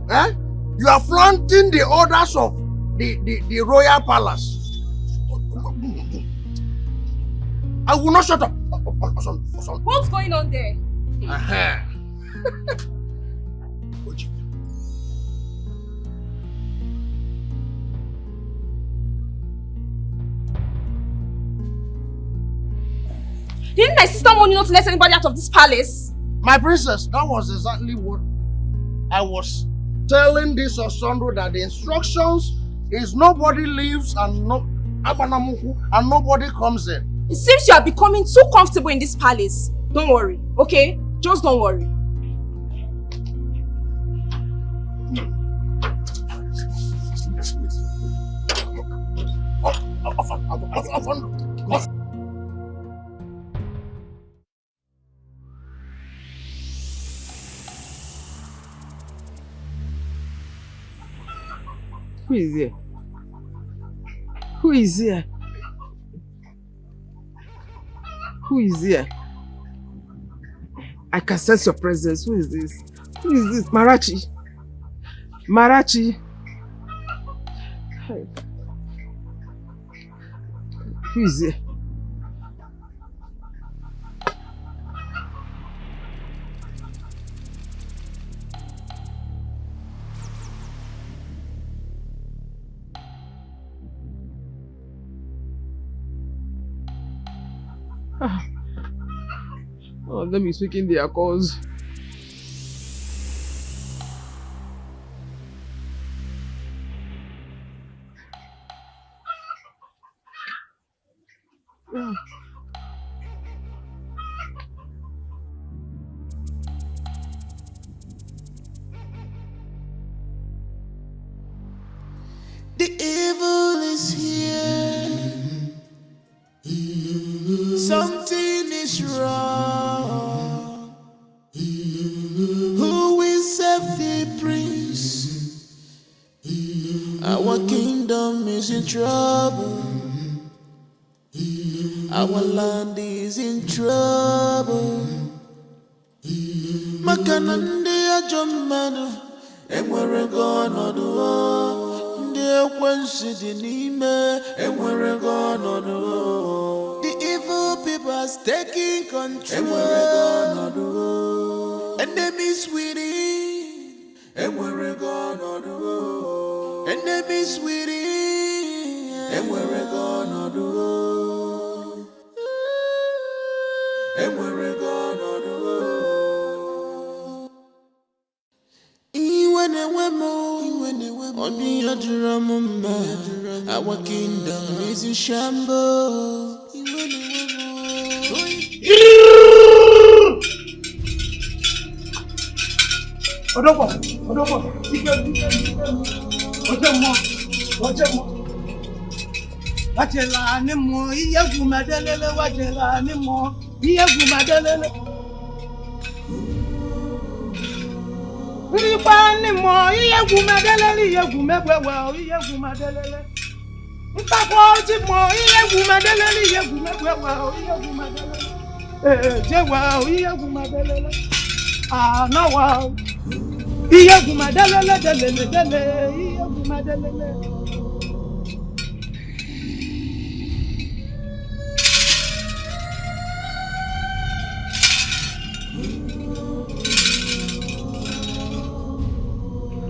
F: Eh? You are flaunting the orders of the royal palace. I will not shut up.
M: What's going on there? Didn't my sister warn you not to let anybody out of this palace?
F: My princess, that was exactly what I was telling this Osandro, that the instructions is nobody leaves and nobody comes in.
M: It seems you are becoming too comfortable in this palace. Don't worry, okay? Just don't worry.
E: Who is here? Who is here? Who is here? I can sense your presence. Who is this? Who is this? Marachi. Marachi. Hey. Who is here? All of them is speaking their cause.
P: The evil is here. Something is wrong. Who will save the prince? Our kingdom is in trouble. Our land is in trouble. Makanande ajomanu enwere gonodo. The evil people are taking control. Enemies within. Enemies within. And we're gonna do. And we're gonna do. Our kingdom is in shambles.
O: Wajela ni mo iye gumadelele wajela ni mo iye gumadelele. Ipa ni mo iye gumadelele iye gumegwewa iye gumadelele. Ipako ti mo iye gumadelele iye gumegwewa iye gumadelele. Jewa iye gumadelele. Ah na wa. Iye gumadelele delele iye gumadelele.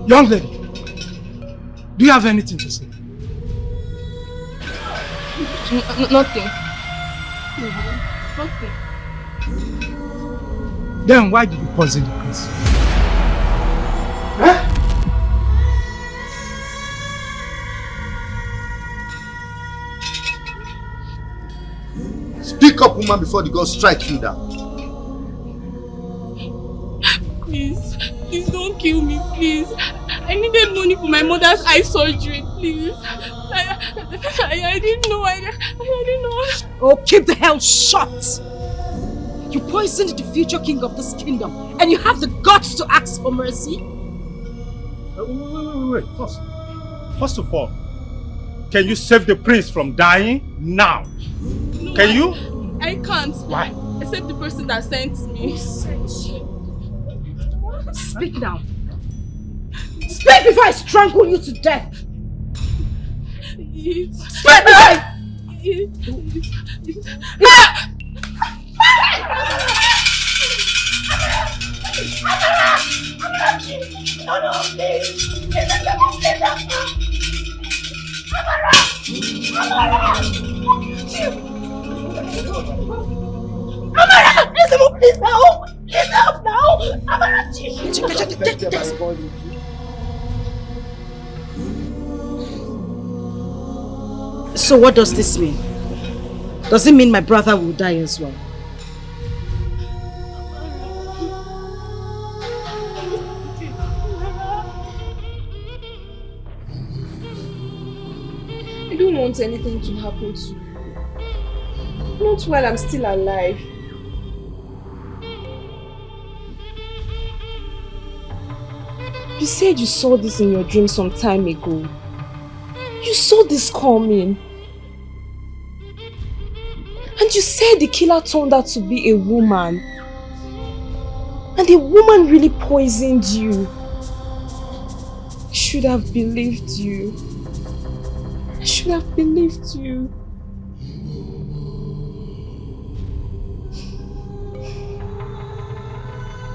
O: Young lady, do you have anything to say?
G: Nothing.
O: Nothing. Then why did you poison the prince? Huh?
H: Speak up, woman, before the gods strike you down.
G: Please don't kill me, please. I needed money for my mother's eye surgery, please. I didn't know. I didn't know.
D: Oh, keep the hell shut! You poisoned the future king of this kingdom, and you have the guts to ask for mercy?
Q: Wait. First of all, can you save the prince from dying now?
G: No,
Q: Can you?
G: I can't.
Q: Why?
G: Except the person that sent me.
D: Speak now. Speak before I strangle you to death. Speak before
O: No, please. Please, Amara! Please help! Please help now! Amara!
D: So what does this mean? Does it mean my brother will die as well?
G: I don't want anything to happen to you. Not while I'm still alive. You said you saw this in your dream some time ago. You saw this coming. And you said the killer turned out to be a woman. And the woman really poisoned you. I should have believed you. I should have believed you.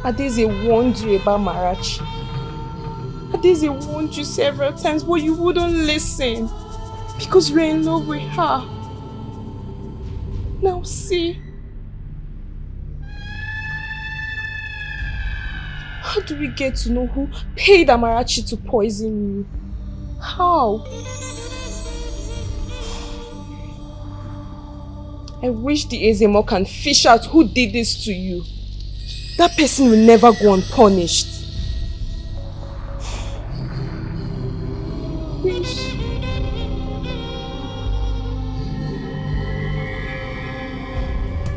G: Adeze warned you about Marachi. Adeze warned you several times, but you wouldn't listen. Because we're in love with her. Now see. How do we get to know who paid Amarachi to poison you? How? I wish the Ezemo can fish out who did this to you. That person will never go unpunished. Wish.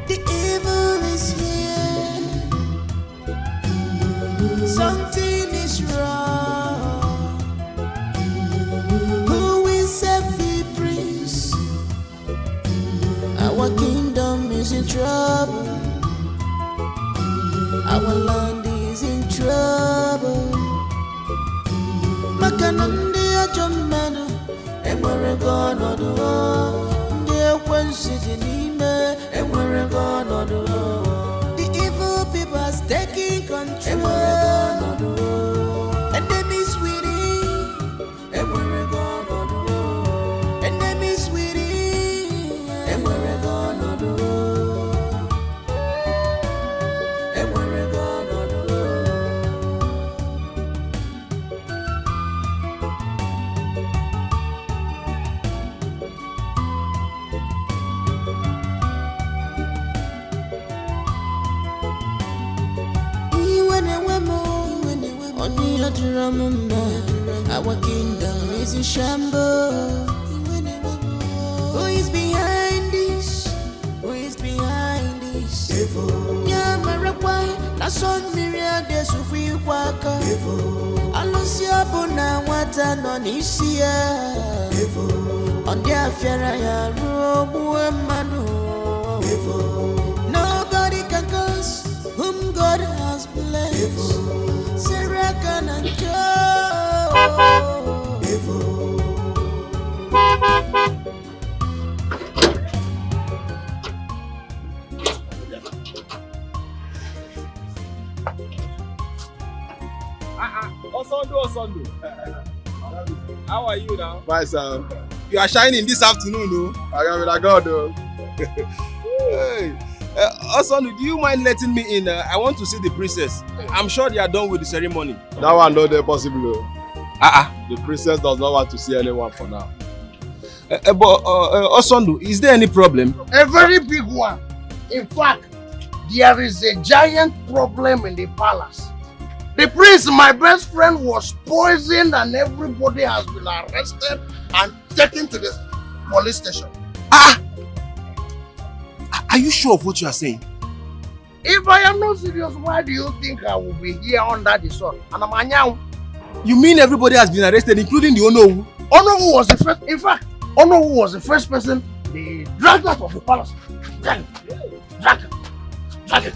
P: The evil is here. Something is wrong. Who is every prince? Our kingdom is in trouble. Our land is in trouble. Makanandi ajomena, emwere gono do. Ndiye kwensi jinime, emwere gono do. The evil people are taking control. Enemies within, emwere gono do. Enemies within, emwere gono do. Our kingdom is in shambles. Who is behind this? Who is behind this? Nyamarakwa, na son myriad de sufi waka. Alusia bona wata no nisia. On their fiera ya robu emanu. Nobody can curse whom God has blessed. Serakan and Joe.
J: Osondo. How are you now?
I: Fine, sir.
J: You are shining this afternoon, no?
I: I got with a god, though.
J: Hey. Osondo, do you mind letting me in? I want to see the princess. I'm sure they are done with the ceremony.
I: That one not possible, though.
J: The
I: princess does not want to see anyone for now.
J: But Osondo, is there any problem?
F: A very big one. In fact, there is a giant problem in the palace. The prince, my best friend, was poisoned and everybody has been arrested and taken to the police station.
J: Are you sure of what you are saying?
F: If I am not serious, why do you think I will be here under the sun? And I'm anyang.
J: You mean everybody has been arrested, including the Onowu?
F: Onowu was the first, in fact, Onowu was the first person they dragged out of the palace. Drag it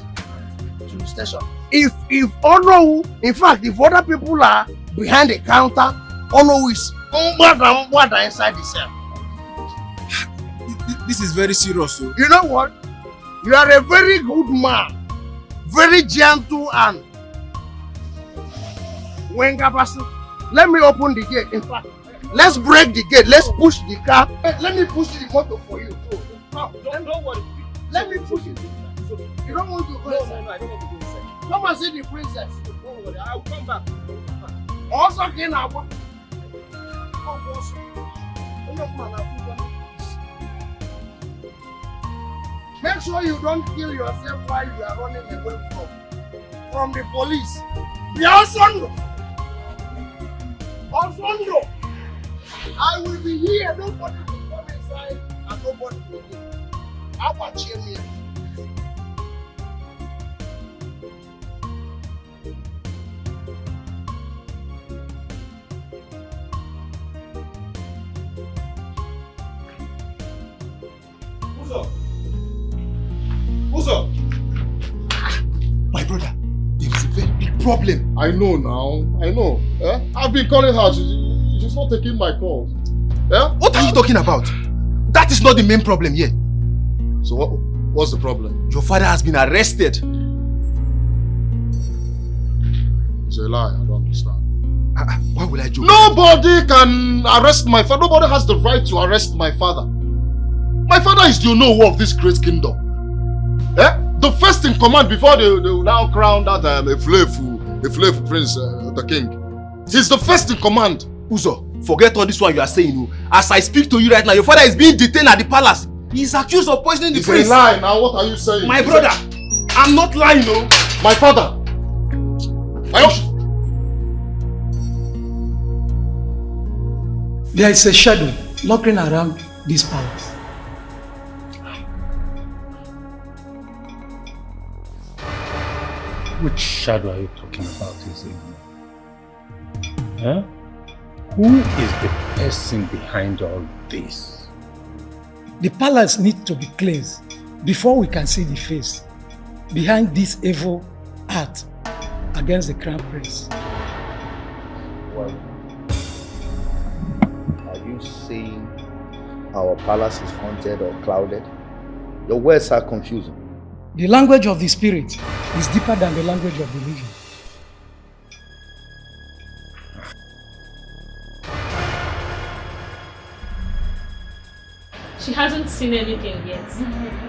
F: to the station. If Onowu, in fact, if other people are behind the counter, Onowu is inside the cell.
J: This is very serious. So.
F: You know what? You are a very good man, very gentle and Let me open the gate. In fact, let's break the gate. Let's push the car. Let me push the motor for you. Don't worry. Let me push it. You don't want to go inside? No, I don't want to go inside. Come and see the princess. Don't worry, I'll come back. Also, again, I want. Make sure you don't kill yourself while you are running away from the police. Be also. Also, I will be here. Nobody will come inside and nobody will leave. How about you here?
I: Uzo!
J: My brother, there is a very big problem.
I: I know now. I know. I've been calling her. She's not taking my calls.
J: What are you talking about? That is not the main problem here.
I: So what's the problem?
J: Your father has been arrested.
I: It's a lie. I don't understand.
J: Why will I joke?
I: Nobody can arrest my father. Nobody has the right to arrest my father. My father is the owner of this great kingdom. The first in command before they will now crown that a slave prince, the king. He's the first in command.
J: Uzo, forget all this one you are saying. As I speak to you right now, your father is being detained at the palace. He is accused of poisoning the prince.
I: It's a lie now. What are you saying?
J: My brother, I'm not lying, no.
I: My father.
O: There is a shadow lurking around this palace.
Q: Which shadow are you talking about, Huh? Who is the person behind all this?
O: The palace needs to be cleansed before we can see the face behind this evil act against the crown prince.
H: Well, are you saying our palace is haunted or clouded? Your words are confusing.
O: The language of the spirit is deeper than the language of the living.
L: She hasn't seen anything yet.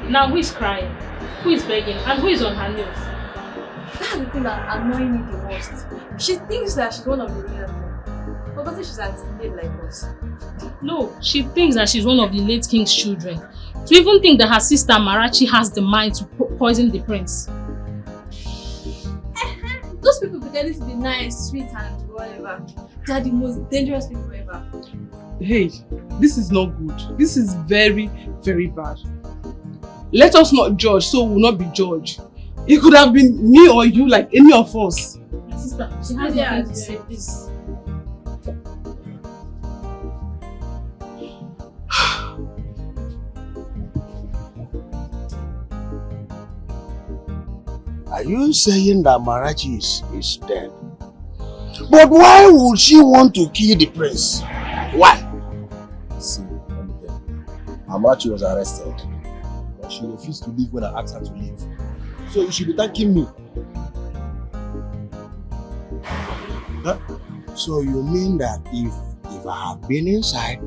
L: Now who is crying? Who is begging? And who is on her knees?
M: That's the thing that annoys me the most. She thinks that she's one of the real people. But what if she's anticipated like us?
L: No, she thinks that she's one of the late king's children. To even think that her sister Marachi has the mind to poison the prince.
M: Those people pretending to be nice, sweet and whatever. They are the most dangerous people ever.
E: Hey, this is not good. This is very, very bad. Let us not judge, so we will not be judged. It could have been me or you, like any of us.
L: My sister, she has nothing to say, please.
F: Are you saying that Marachi is dead? But why would she want to kill the prince? Why?
J: See, let me tell you. Marachi was arrested, but she refused to leave when I asked her to leave. So you should be thanking me.
F: Huh? So you mean that if I had been inside,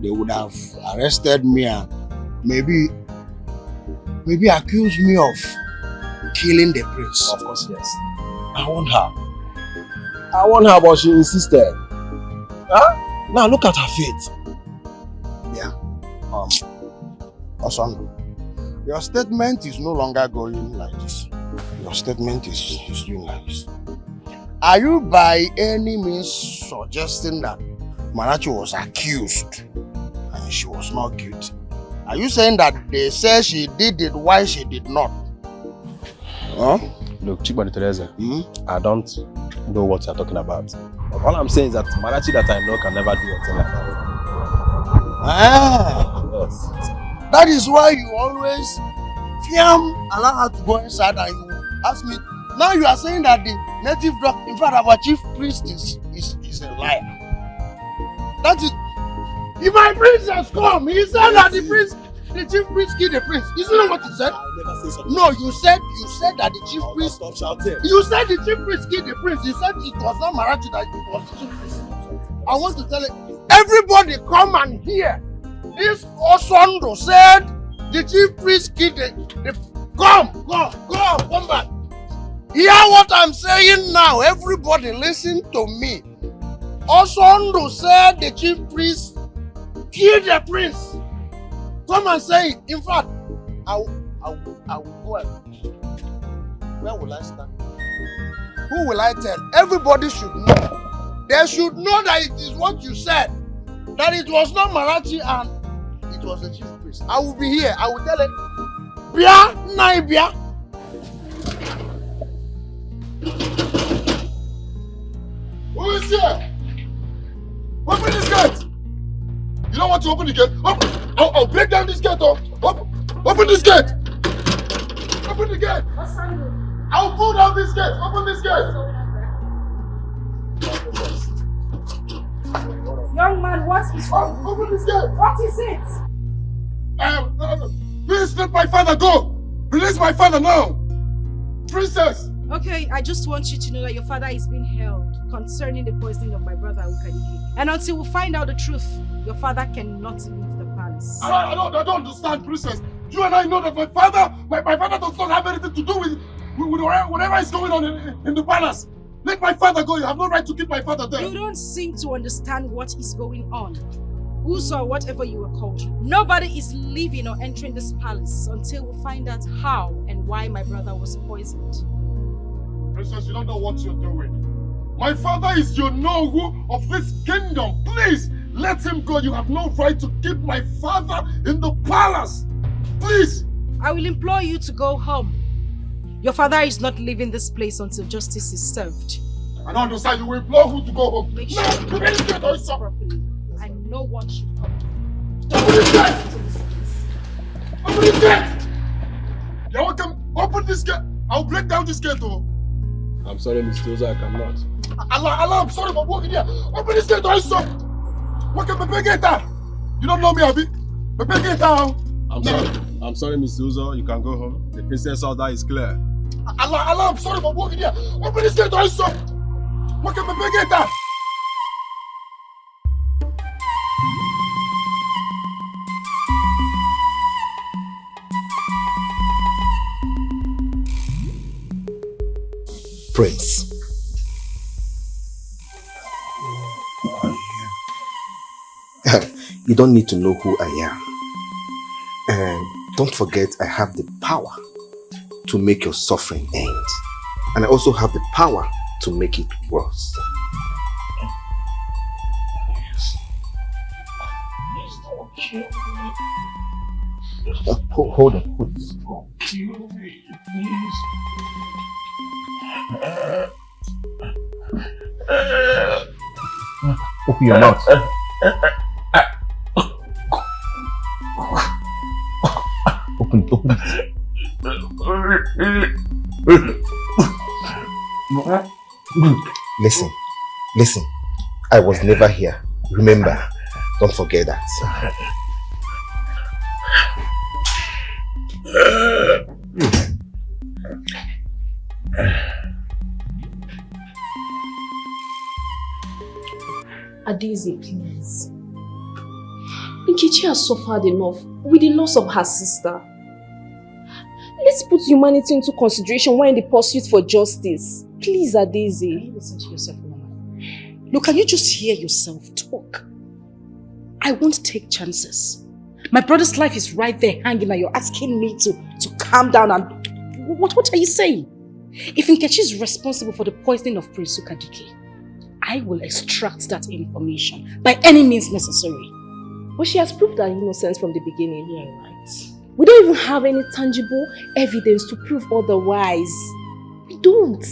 F: they would have arrested me and maybe accused me of killing the prince?
J: Of course, yes. I want her, but she insisted. Huh? Now look at her fate.
F: Yeah. Osando, your statement is no longer going like this. Your statement is doing like this. Are you by any means suggesting that Marachi was accused and she was not guilty? Are you saying that they said she did it while she did not? Huh?
J: Look, Chibani Teresa, I don't know what you're talking about. But all I'm saying is that Marachi that I know can never do anything like that.
F: Yes. That is why you always allow her to go inside and you ask me. Now you are saying that the native doctor, in fact our chief priest is a liar. That is, if my prince has come, he said that the prince the chief priest killed the prince. Isn't that what you said?
J: I never say something.
F: No, you said that the chief priest.
J: Stop shouting.
F: You said the chief priest killed the prince. You said it was not Marachi that it was the chief priest. I want to tell you, everybody come and hear. This Osondo said the chief priest killed the come back. Hear what I'm saying now. Everybody listen to me. Osondo said the chief priest killed the prince. Come and say it. In fact, I will go and where will I stand? Who will I tell? Everybody should know. They should know that it is what you said. That it was not Marachi and it was the chief priest. I will be here. I will tell it. Bia, Naibia.
I: Who is here? Open this gate! You don't want to open the gate? I'll break down this gate. Open this gate! Open the gate! I'll pull down this gate! Open this gate!
K: Young man, what is wrong?
I: Open this gate!
K: What is it?
I: Please let my father go! Release my father now! Princess!
D: Okay, I just want you to know that your father is being held concerning the poisoning of my brother Ukadike. And until we find out the truth, your father cannot leave the palace.
I: I don't understand, Princess. You and I know that my father does not have anything to do with whatever is going on in the palace. Let my father go. You have no right to keep my father there.
D: You don't seem to understand what is going on. Uso, or whatever you were called. Nobody is leaving or entering this palace until we find out how and why my brother was poisoned.
I: Princess, you don't know what you're doing. My father is your Nohu of this kingdom. Please, let him go. You have no right to keep my father in the palace. Please.
D: I will implore you to go home. Your father is not leaving this place until justice is served.
I: I don't understand. You will implore who to go home.
D: Make sure you do this properly. I know what should come.
I: Open this gate! Open this gate! You're welcome. Open this gate. I'll break down this gate.
J: I'm sorry, Mr. Oza, I cannot.
I: Allah, I'm sorry for walking here. Open this gate also. What can Pepe get out? You don't know me, Abi? Pepe get out.
J: I'm sorry, Mr. Uzo. You can go home. The princess order is clear.
I: Allah, I'm sorry for walking here. Open this gate also. What can Pepe get out?
B: Prince. You don't need to know who I am. And don't forget, I have the power to make your suffering end. And I also have the power to make it worse. Hold on. Open your mouth. Open it. Listen. I was never here. Remember, don't forget that.
G: Adeze, please. Nkechi has suffered enough with the loss of her sister. Let's put humanity into consideration while in the pursuit for justice. Please, Adeze.
D: Can you listen to yourself, woman? Look, can you just hear yourself talk? I won't take chances. My brother's life is right there hanging and you're asking me to calm down and... What are you saying? If Nkechi is responsible for the poisoning of Prince Ukadike, I will extract that information by any means necessary.
G: But she has proved her innocence from the beginning. Yeah, right. We don't even have any tangible evidence to prove otherwise. We don't.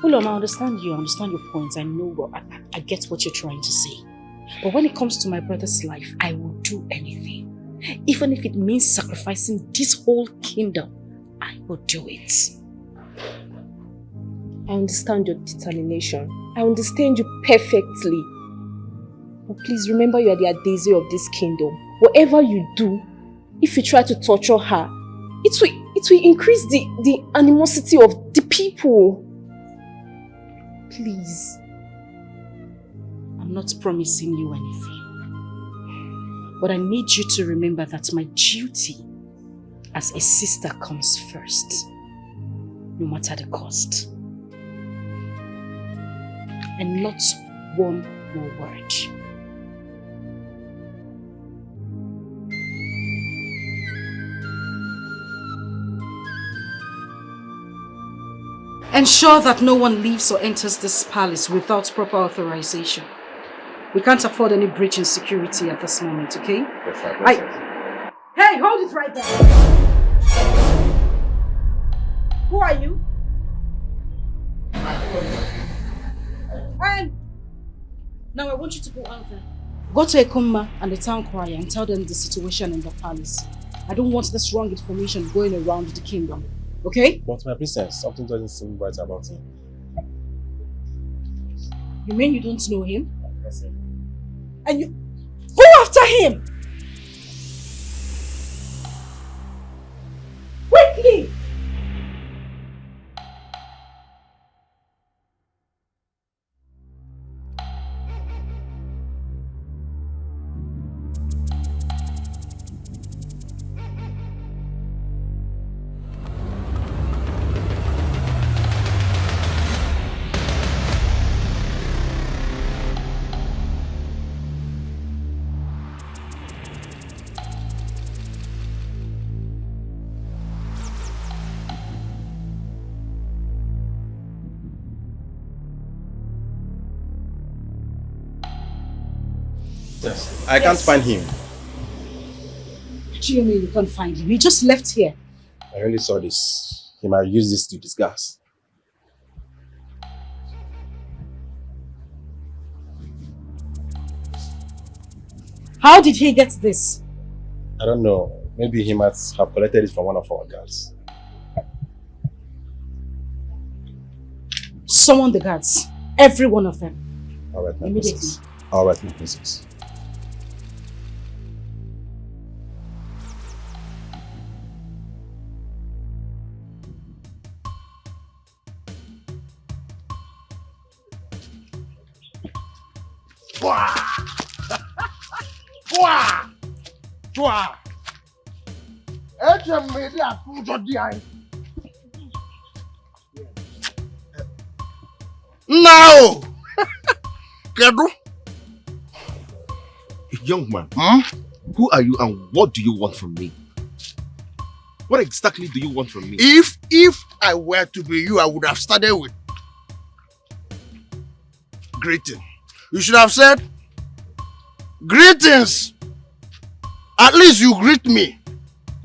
D: Hold on, I understand you. I understand your points. I know I get what you're trying to say. But when it comes to my brother's life, I will do anything. Even if it means sacrificing this whole kingdom, I will do it.
G: I understand your determination. I understand you perfectly. But please remember you are the Adeze of this kingdom. Whatever you do, if you try to torture her, it will increase the animosity of the people. Please.
D: I'm not promising you anything. But I need you to remember that my duty as a sister comes first, no matter the cost. And not one more word. Ensure that no one leaves or enters this palace without proper authorization. We can't afford any breach in security at this moment, okay?
B: Yes, sir.
D: Hey, hold it right there! Who are you? And now I want you to go out there. Go to Ekumma and the town crier and tell them the situation in the palace. I don't want this wrong information going around the kingdom, okay?
B: But my princess, something doesn't seem right about him.
D: You mean you don't know him?
B: Yes, sir.
D: And you go after him! Quickly!
B: Yes. I can't find him.
D: What do you mean you can't find him? He just left here.
B: I really saw this. He might use this to disguise.
D: How did he get this?
B: I don't know. Maybe he might have collected it from one of our guards.
D: Summon the guards. Every one of them.
B: Alright, my
D: Immediately.
B: princess. Alright, my princess.
F: Now, Kedu,
J: Young man, who are you and what do you want from me? What exactly do you want from me?
F: if I were to be you, I would have started with greeting. You should have said, greetings. At least you greet me.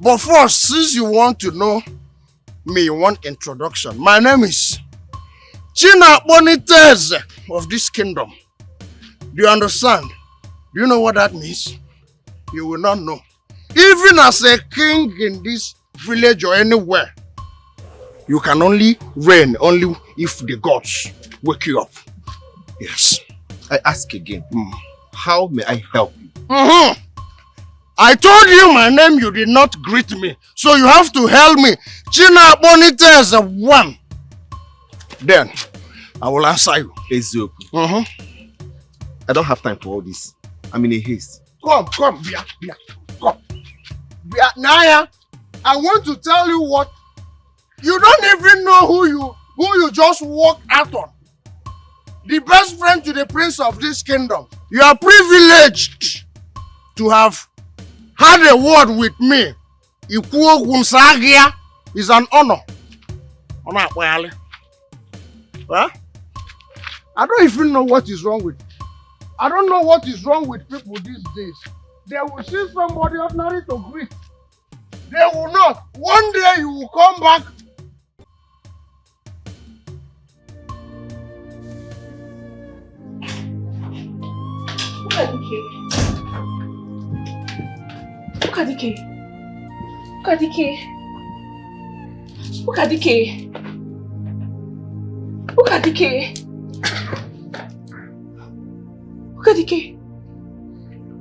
F: But first, since you want to know me, you want introduction. My name is China Bonites of this kingdom. Do you understand? Do you know what that means? You will not know. Even as a king in this village or anywhere, you can only reign only if the gods wake you up. Yes.
J: I ask again, how may I help you?
F: I told you my name, you did not greet me. So you have to help me. China Bonites one. Then, I will answer you.
J: Ezoku. I don't have time for all this. I'm in a haste.
F: Come, Bia, come. Bia, Naya, I want to tell you what. You don't even know who you just walked out on. The best friend to the prince of this kingdom. You are privileged to have had a word with me. Ikuo Gunsagia is an honor. Huh? I don't even know what is wrong with. I don't know what is wrong with people these days. They will see somebody ordinary to greet. They will not. One day you will come back.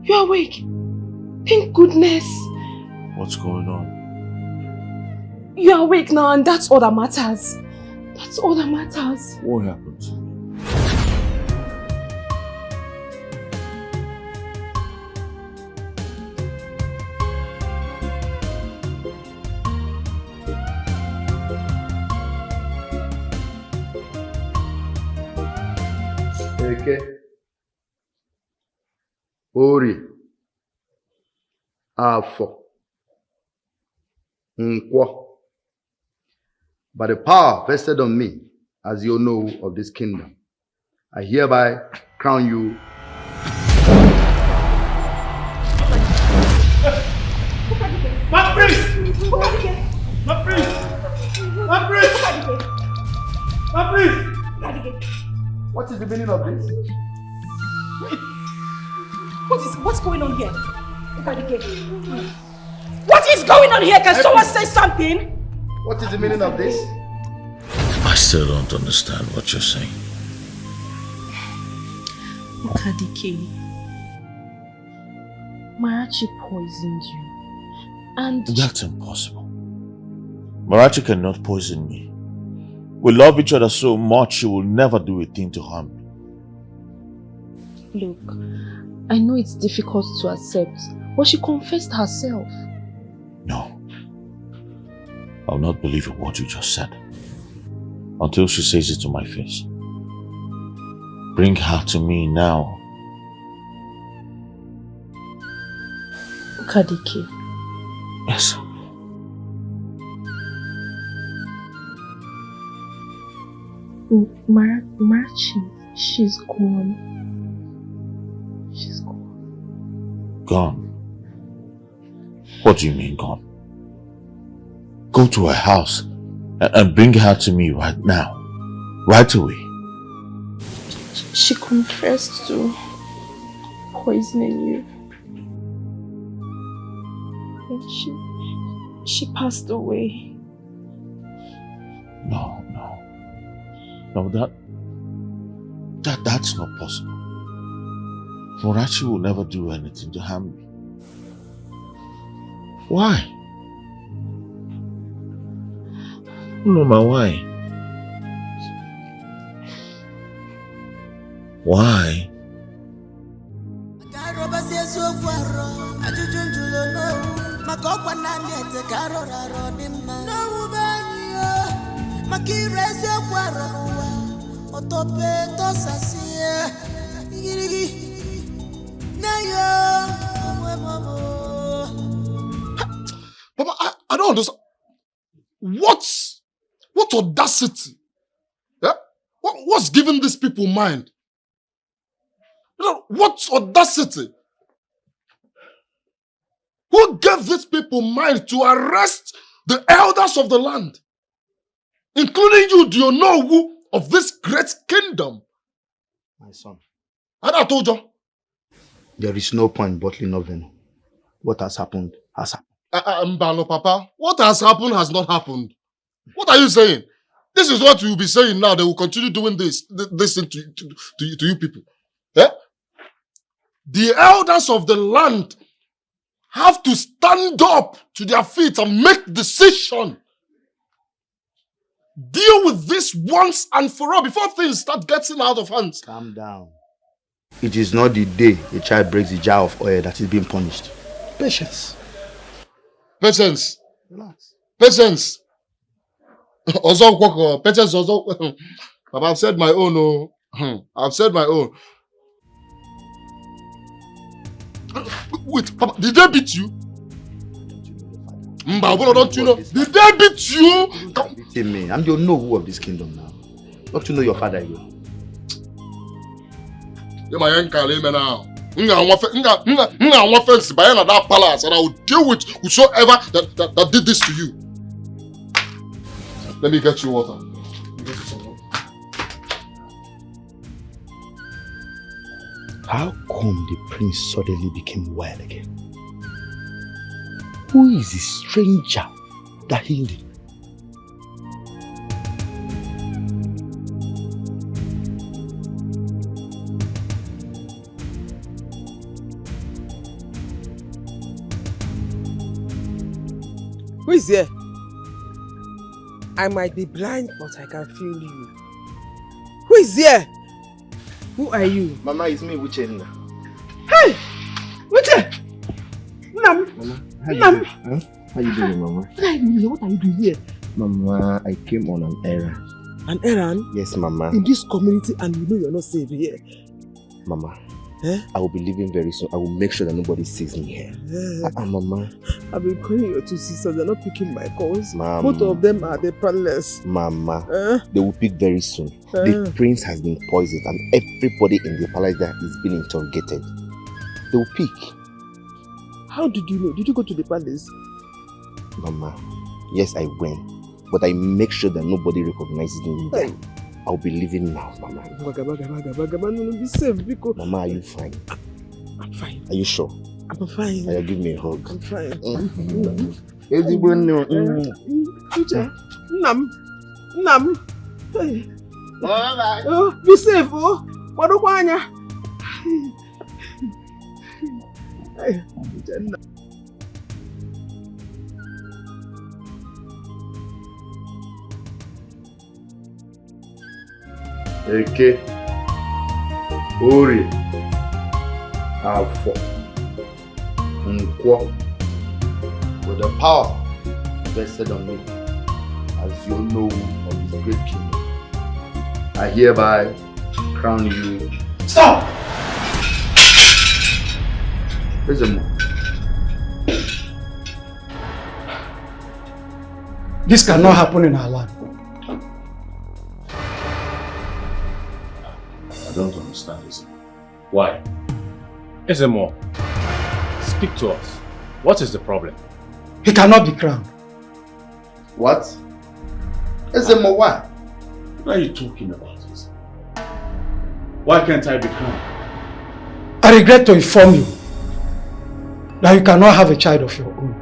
G: You're awake. Thank goodness.
C: What's going on?
G: You're awake now and that's all that matters. That's all that matters.
C: What happened?
H: Eke, Ori, Afo, Nkwo. By the power vested on me, as you know of this kingdom, I hereby crown you.
O: My priest! My priest! My priest! My priest!
H: What is the meaning of this?
D: What's going on here? What is going on here? Can someone say something?
H: What is the meaning of this?
C: I still don't understand what you're saying.
G: Ukadike, Marachi poisoned you. And
C: that's impossible. Marachi cannot poison me. We love each other so much she will never do a thing to harm me.
G: Look, I know it's difficult to accept, but she confessed herself.
C: No. I'll not believe a word you just said. Until she says it to my face. Bring her to me now.
G: Ukadike.
C: Yes.
G: Marachi, she's gone. She's gone.
C: Gone? What do you mean gone? Go to her house and bring her to me right now. Right away.
G: She confessed to poisoning you. And she passed away.
C: No, that's not possible. Marachi will never do anything to harm me. Why? Mama, why? Why?
I: Papa, I don't understand. What audacity? Yeah? What's giving these people mind? What audacity? Who gave these people mind to arrest the elders of the land? Including you, do you know who of this great kingdom?
H: My son.
I: And I told you.
H: There is no point bottling up venom. What has happened has happened.
I: Mbano, Papa, what has happened has not happened. What are you saying? This is what you will be saying now. They will continue doing this thing to you people. Yeah? The elders of the land have to stand up to their feet and make decision. Deal with this once and for all before things start getting out of hand.
H: Calm down. It is not the day a child breaks the jar of oil that is being punished. Patience.
I: Patience.
H: Relax.
I: Patience. Patience. Papa, I've said my own. Oh. I've said my own. Wait, Papa, did they beat you? Don't you know? Did they beat you?
H: Beating me. I'm the know-who of this kingdom now. Don't you know your father here?
I: You're my uncle now. I want fence by that palace and I will deal with whosoever that did this to you. Let me get you water.
H: How come the prince suddenly became well again? Who is the stranger that healed him?
E: Who is there? I might be blind, but I can feel you. Who is there? Who are you?
B: Mama, it's me, Uchenna.
E: Hey! Uche! Nam!
B: Mama,
E: Nam!
B: How you doing, Mama?
E: What are you doing here?
B: Mama, I came on an errand.
E: An errand?
B: Yes, Mama.
E: In this community, and you know you're not safe here.
B: Mama, I will be leaving very soon. I will make sure that nobody sees me here. Mama.
E: I've been calling your two sisters. They're not picking my calls.
B: Mama.
E: Both of them are the palace.
B: Mama, they will pick very soon. The prince has been poisoned and everybody in the palace there is being interrogated. They will pick.
E: How did you know? Did you go to the palace?
B: Mama, yes, I went. But I make sure that nobody recognizes me there. I'll be leaving now, Mama.
E: Be safe, because...
B: Mama, are you fine?
E: I'm fine.
B: Are you sure?
E: I'm fine.
B: Give me a hug.
E: I'm fine. Nam. Hey. Oh, be safe, oh.
H: Eke, Ori, Afo, Nkwo, with the power vested on me as your know of this great kingdom, I hereby crown you.
O: Stop!
H: Where's the moon?
O: This cannot happen in our land.
C: I don't understand this. Why?
Q: Ezemo, speak to us. What is the problem?
O: He cannot be crowned.
H: What? Ezemo, why?
C: What are you talking about? Why can't I be crowned?
O: I regret to inform you that you cannot have a child of your own.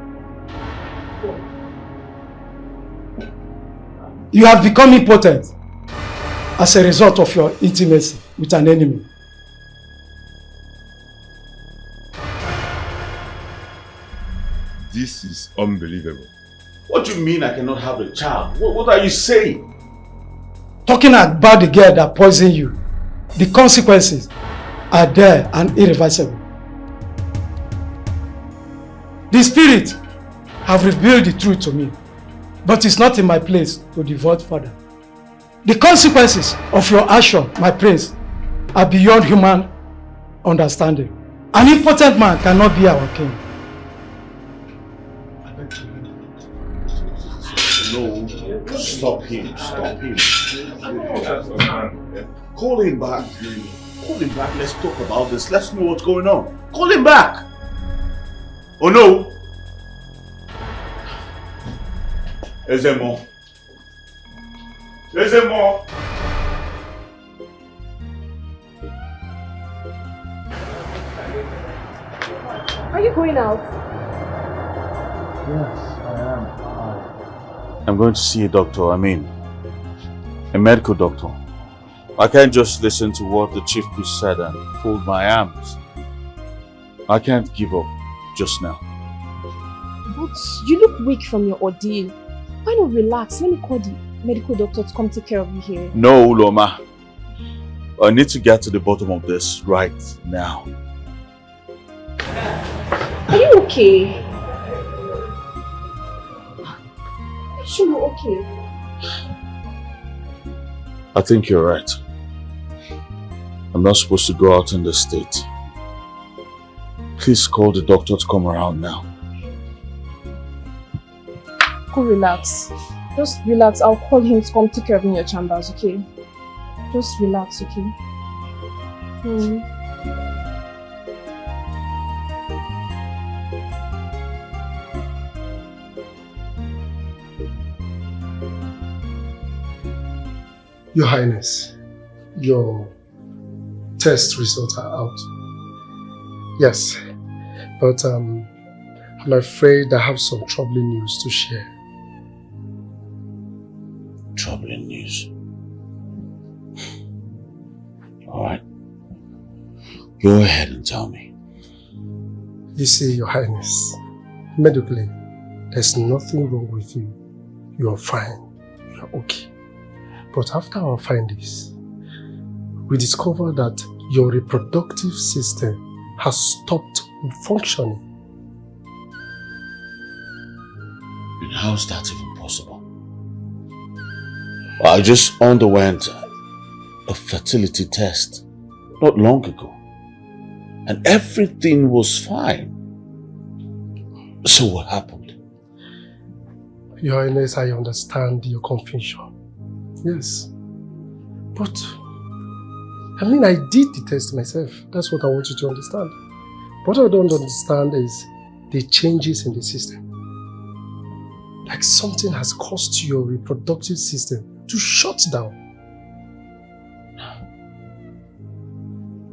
O: You have become impotent as a result of your intimacy with an enemy.
C: This is unbelievable. What do you mean I cannot have a child? What are you saying?
O: Talking about the girl that poisoned you, the consequences are there and irreversible. The spirit have revealed the truth to me, but it's not in my place to divulge further. The consequences of your action, my prince, are beyond human understanding. An impotent man cannot be our king.
C: No, stop him, stop him. Call him back. Call him back, let's talk about this. Let's know what's going on. Call him back. Oh no. Ezemo. Ezemo.
G: Are you going out?
C: Yes, I am. I'm going to see a doctor, a medical doctor. I can't just listen to what the chief priest said and fold my arms. I can't give up just now.
G: But you look weak from your ordeal. Why not relax? Let me call the medical doctor to come take care of you here.
C: No, Loma. I need to get to the bottom of this right now.
G: Are you okay? Are you sure you're okay?
C: I think you're right. I'm not supposed to go out in this state. Please call the doctor to come around now.
G: Go relax. Just relax. I'll call him to come take care of you in your chambers, okay? Just relax, okay?
O: Your Highness, your test results are out. Yes, but I'm afraid I have some troubling news to share.
C: Troubling news? Alright. Go ahead and tell me.
O: You see, Your Highness, medically, There's nothing wrong with you. You are fine. You are okay. But after our findings, we discovered that your reproductive system has stopped functioning.
C: And how's that even possible? I just underwent a fertility test not long ago, and everything was fine. So what happened?
O: Your Highness, I understand your confusion. Yes. But, I mean, I did the test myself. That's what I want you to understand. What I don't understand is the changes in the system. Like something has caused your reproductive system to shut down.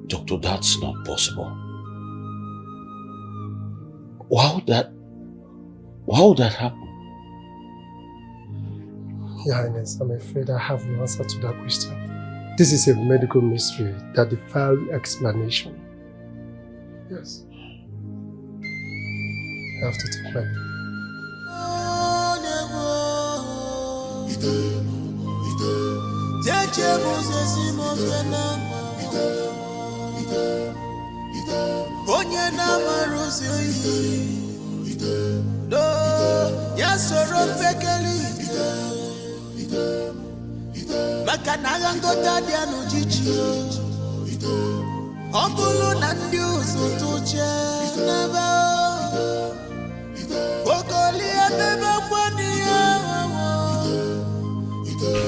C: Doctor, that's not possible. Why would that happen?
O: Your Highness, I'm afraid I have no answer to that question. This is a medical mystery that defies explanation. Yes. I have to take my leave.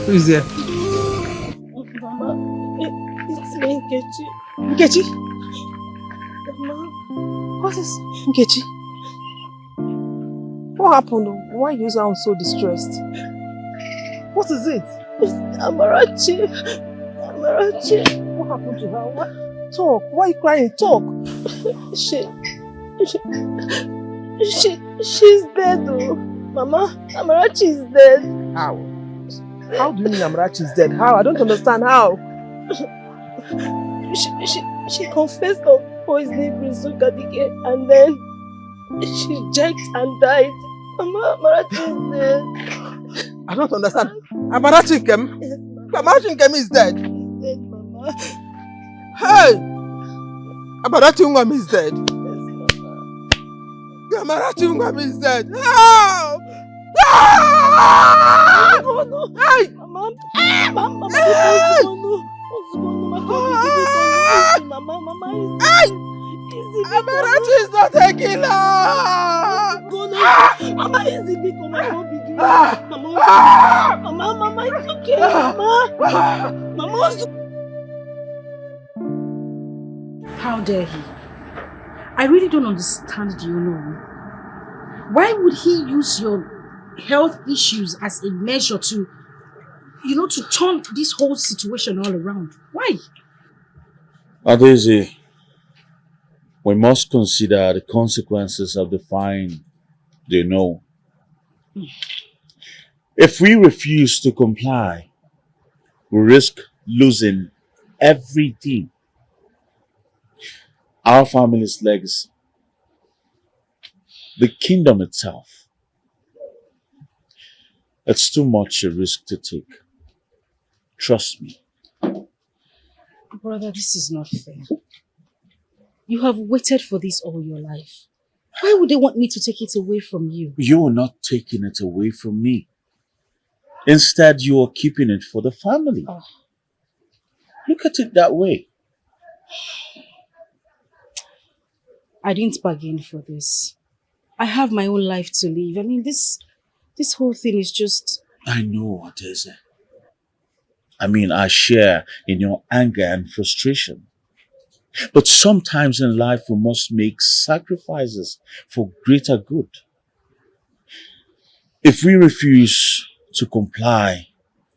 O: Who is there?
G: Mama, it's me, Nkechi.
O: Nkechi?
G: Mama,
O: What is Nkechi? What happened? Why you sound so distressed? What is it?
G: Amarachi.
O: What happened to her? What? Talk. Why are you crying? Talk.
G: She's dead, though. Mama, Amarachi is dead.
O: How? How do you mean Amarachi is dead? How? I don't understand how.
G: She confessed of poisoning Prince Ukadike and then she jacked and died. Mama, Amarachi is dead.
O: I don't understand. Amarachi Nkem?
G: Yes,
O: Amarachi Nkem is dead.
G: He's dead, Mama.
O: Hey! Amarachi Ngam is dead.
G: Yes, Mama.
O: Amarachi Ngam is dead. Help!
G: Oh no!
O: Hey!
G: Mama! Mama! Mama!
O: Amarachi is not a killer!
G: Mama, easy, big Mama, it's okay, Mama.
D: How dare he? I really don't understand, do you know? Why would he use your health issues as a measure to, to turn this whole situation all around? Why?
C: Adeze, we must consider the consequences of defying the no. If we refuse to comply, we risk losing everything. Our family's legacy, the kingdom itself. It's too much a risk to take. Trust me.
D: Brother, this is not fair. You have waited for this all your life. Why would they want me to take it away from you?
C: You are not taking it away from me. Instead, you are keeping it for the family.
D: Oh.
C: Look at it that way.
D: I didn't bargain for this. I have my own life to live. I mean, this whole thing is just...
C: I know what is it. I share in your anger and frustration. But sometimes in life we must make sacrifices for greater good. If we refuse to comply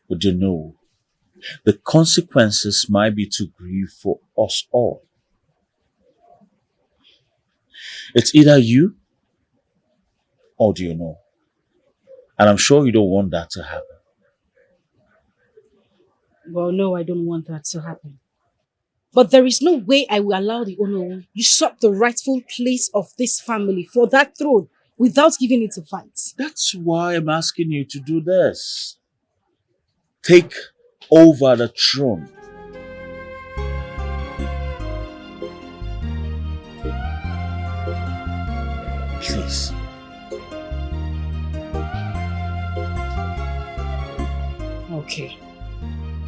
C: with the no, the consequences might be too grave for us all. It's either you or do you know? And I'm sure you don't want that to happen.
D: Well, no, I don't want that to happen. But there is no way I will allow the Ono usurp the rightful place of this family for that throne. without giving it a fight.
C: That's why I'm asking you to do this. Take over the throne. Please.
D: Okay.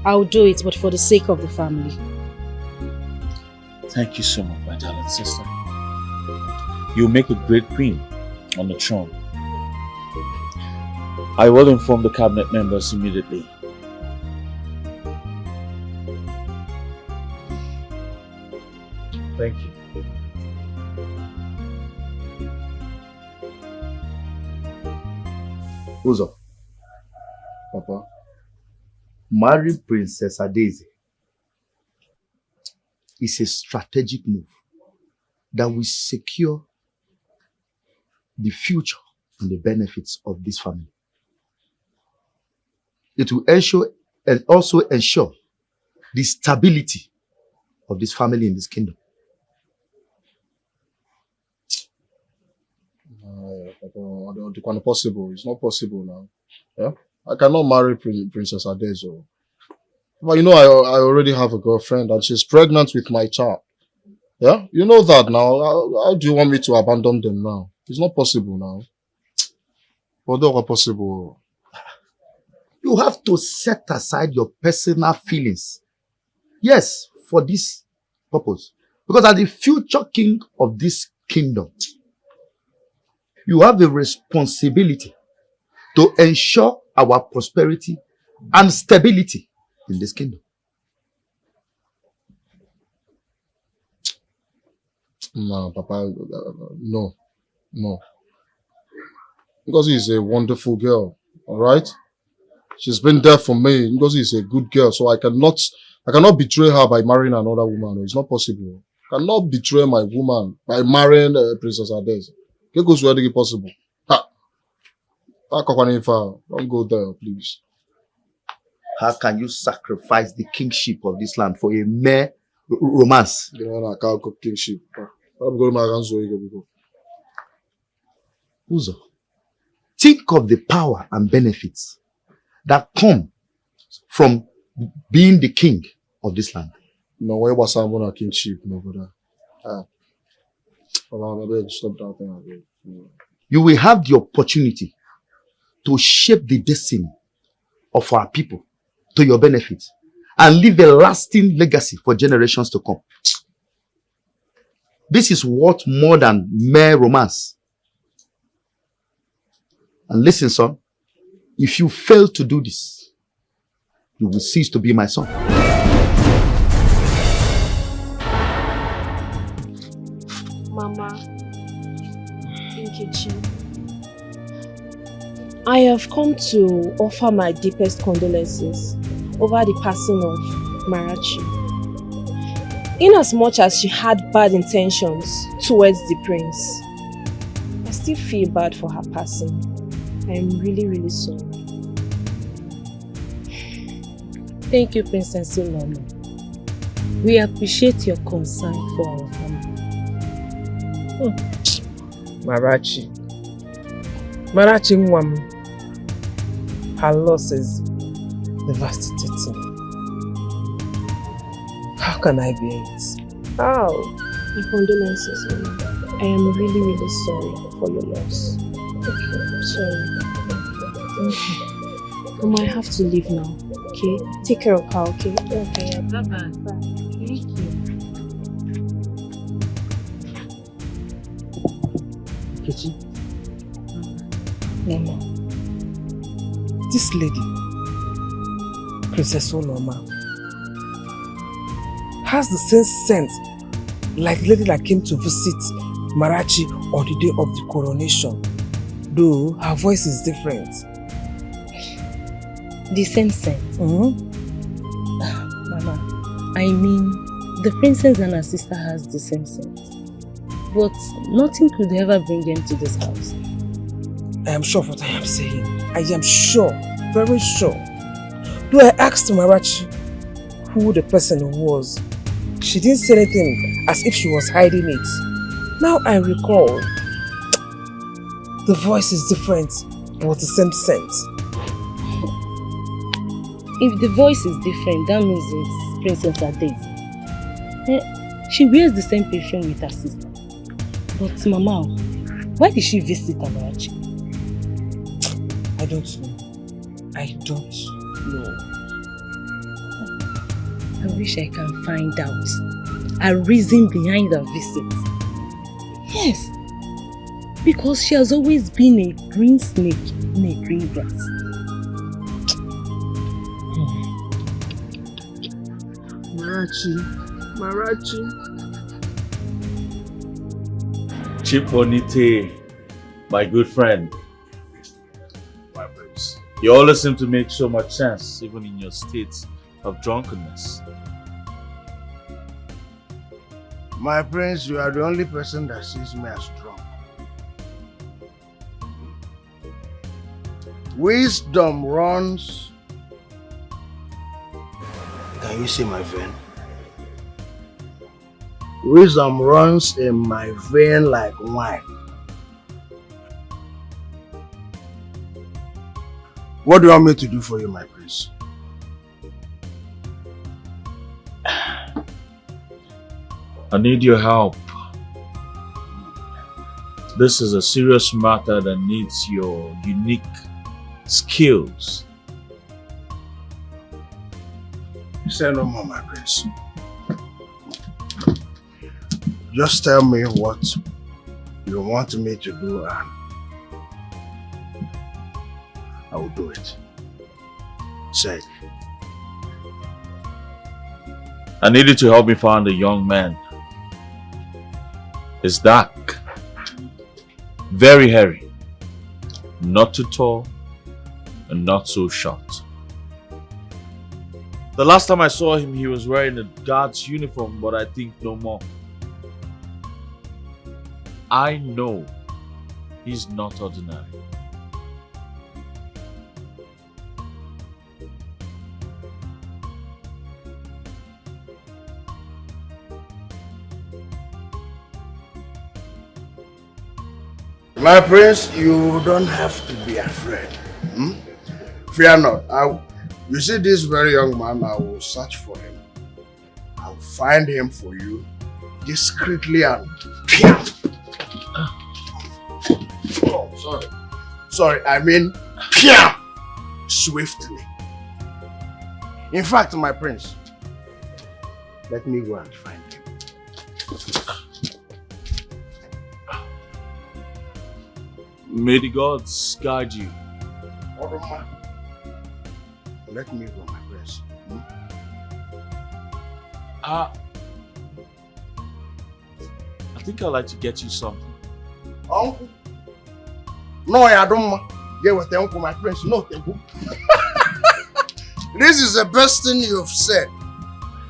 D: I'll do it, but for the sake of the family.
C: Thank you so much, my darling sister. You'll make a great queen on the throne. I will inform the cabinet members immediately. Thank you.
H: Uzo, Papa, marry Princess Adaeze is a strategic move that will secure the future and the benefits of this family. It will ensure and also ensure the stability of this family in this kingdom.
I: It's not possible. It's not possible now. Yeah? I cannot marry Princess Adaeze. But you know, I already have a girlfriend and she's pregnant with my child. Yeah? You know that now. How do you want me to abandon them now? It's not possible now. But not possible.
H: You have to set aside your personal feelings. Yes, for this purpose. Because as the future king of this kingdom, you have a responsibility to ensure our prosperity and stability in this kingdom.
I: No, Papa, no. Ngozi is a wonderful girl, all right? She's been there for me. Ngozi is a good girl, so I cannot betray her by marrying another woman. It's not possible. I cannot betray my woman by marrying Princess Adaeze. It goes where it possible. Don't go there, please.
H: How can you sacrifice the kingship of this land for a mere romance?
I: I can't cook kingship.
H: Uzo, think of the power and benefits that come from being the king of this land.
I: No, why was someone a kingship? No, brother. Stop that thing.
H: You will have the opportunity to shape the destiny of our people to your benefit and leave a lasting legacy for generations to come. This is worth more than mere romance. And listen, son, if you fail to do this, you will cease to be my son.
G: Mama, Nkechi, I have come to offer my deepest condolences over the passing of Marachi. Inasmuch as she had bad intentions towards the prince, I still feel bad for her passing. I am really, really sorry.
N: Thank you, Princess Solomon. We appreciate your concern for our family.
E: Marachi Mwam, her loss is devastating. How can I bear it?
G: How? My condolences, Mama. I am really, really sorry for your loss. Okay, I'm sorry. Okay. Mama, I have to leave now. Okay? Take care of her, okay? Okay, bye-bye. Bye. Thank you.
E: Kechi. Mama. This lady, Princess Oloma, has the same sense like the lady that came to visit Marachi on the day of the coronation, though her voice is different.
N: The same sense? Mama, I mean, the princess and her sister has the same sense. But nothing could ever bring them to this house.
E: I am sure of what I am saying. I am sure, very sure. Though I asked Marachi who the person was, she didn't say anything as if she was hiding it. Now I recall, The voice is different, but the same scent.
G: If the voice is different, that means it's Princess Adaeze. She wears the same perfume with her sister. But Mama, why did she visit Amarachi?
E: I don't know. I don't know.
G: I wish I can find out a reason behind her visit. Yes, because she has always been a green snake in a green grass.
E: Marachi.
C: Chiponite, my good friend. My prince. You always seem to make so much sense, even in your state of drunkenness.
F: My prince, you are the only person that sees me as drunk. Wisdom runs. Can you see my vein? Wisdom runs in my vein like wine. What do you want me to do for you, my prince?
C: I need your help. This is a serious matter that needs your unique skills.
F: Say no more, my prince. Just tell me what you want me to do and I will do it. Say.
C: I need you to help me find a young man. It's dark, very hairy, not too tall, and not so short. The last time I saw him, he was wearing a guard's uniform, but I think no more. I know he's not ordinary.
F: My prince, you don't have to be afraid. Fear not. You see this very young man, I will search for him. I'll find him for you discreetly and oh, sorry. Sorry, I mean swiftly. In fact, my prince, let me go and find him.
C: May the gods guide you.
F: Let me go, my prince.
C: I think I'd like to get you something.
F: Uncle? No, I don't. Get with the uncle, my prince. No, thank you. This is the best thing you have said.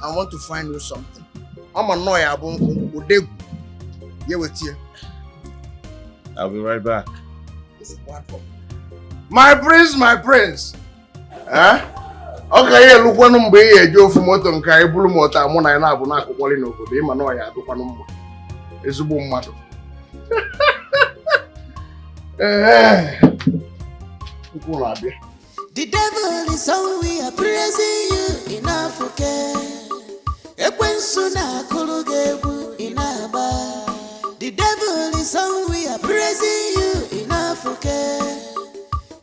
F: I want to find you something. I'm a noya uncle. Get with you.
C: I'll be right back.
F: My prince, my prince. Huh? Okay, yeah, look one number here, Joe from Moton Kai, Blue Mota, Mona, and Abu Naku Polino, the Manoya, the Panum. It's a boom matter.
P: The devil is how we are praising you in Africa. Ekwensuna kulugebu in Aba. The devil is how we are praising you in Africa.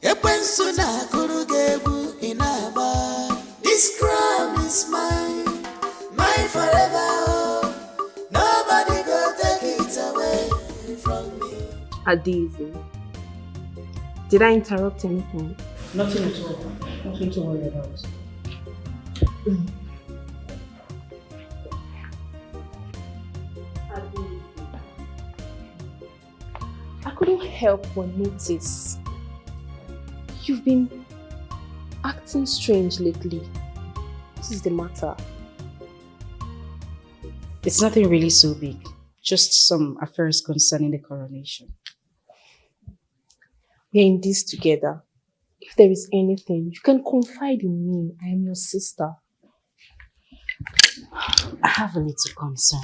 P: Ekwensuna kulugebu in Aba. This crown is mine, mine forever. Nobody go take it away from me.
G: Adaeze, did I interrupt anything?
D: Nothing at all. Nothing to worry about.
G: I couldn't help but notice you've been acting strange lately. What is the matter?
D: It's nothing really so big. Just some affairs concerning the coronation.
G: We're in this together. If there is anything, you can confide in me. I am your sister.
D: I have a little concern.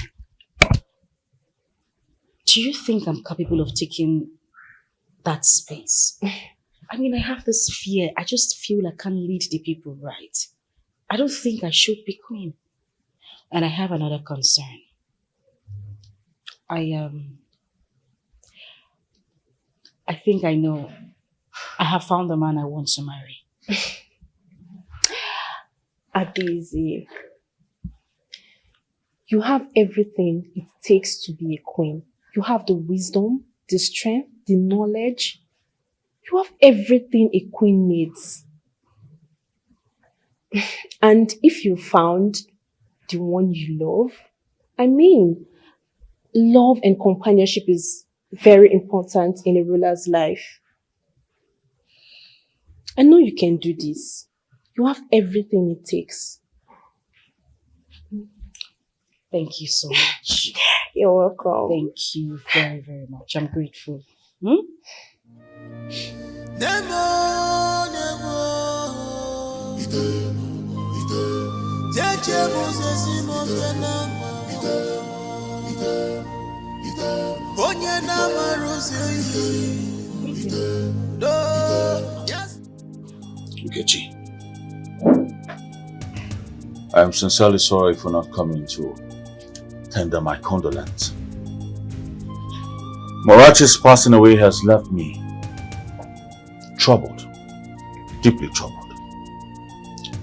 D: Do you think I'm capable of taking that space. I mean, I have this fear. I just feel I can't lead the people right. I don't think I should be queen. And I have another concern. I think I know. I have found the man I want to marry.
G: Adeze, you have everything it takes to be a queen. You have the wisdom, the strength, the knowledge. You have everything a queen needs. And if you found the one you love, I mean, love and companionship is very important in a ruler's life. I know you can do this. You have everything it takes.
D: Thank you so much.
G: You're welcome.
D: Thank you very, very much. I'm grateful.
C: Ukechi, I am sincerely sorry for not coming to tender my condolence. Morachi's passing away has left me troubled, deeply troubled.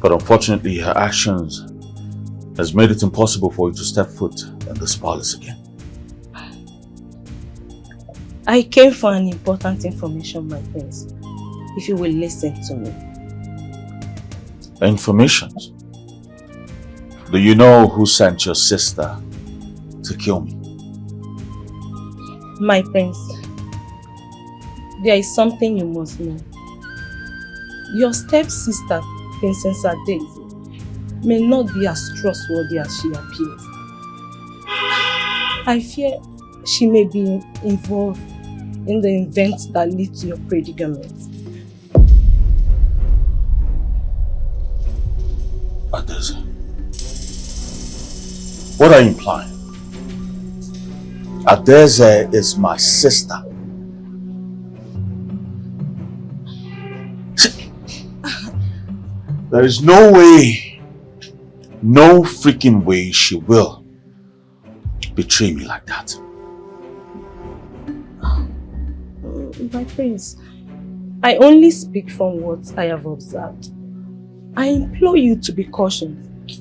C: But unfortunately, her actions has made it impossible for you to step foot in this palace again.
G: I came for an important information, my prince. If you will listen to me.
C: Informations? Do you know who sent your sister to kill me?
G: My prince, there is something you must know. Your stepsister, Princess Adeze, may not be as trustworthy as she appears. I fear she may be involved in the events that lead to your predicament.
C: Adeze, what are you implying? Adeze is my sister. There is no way, no freaking way she will betray me like that.
G: My prince, I only speak from what I have observed. I implore you to be cautious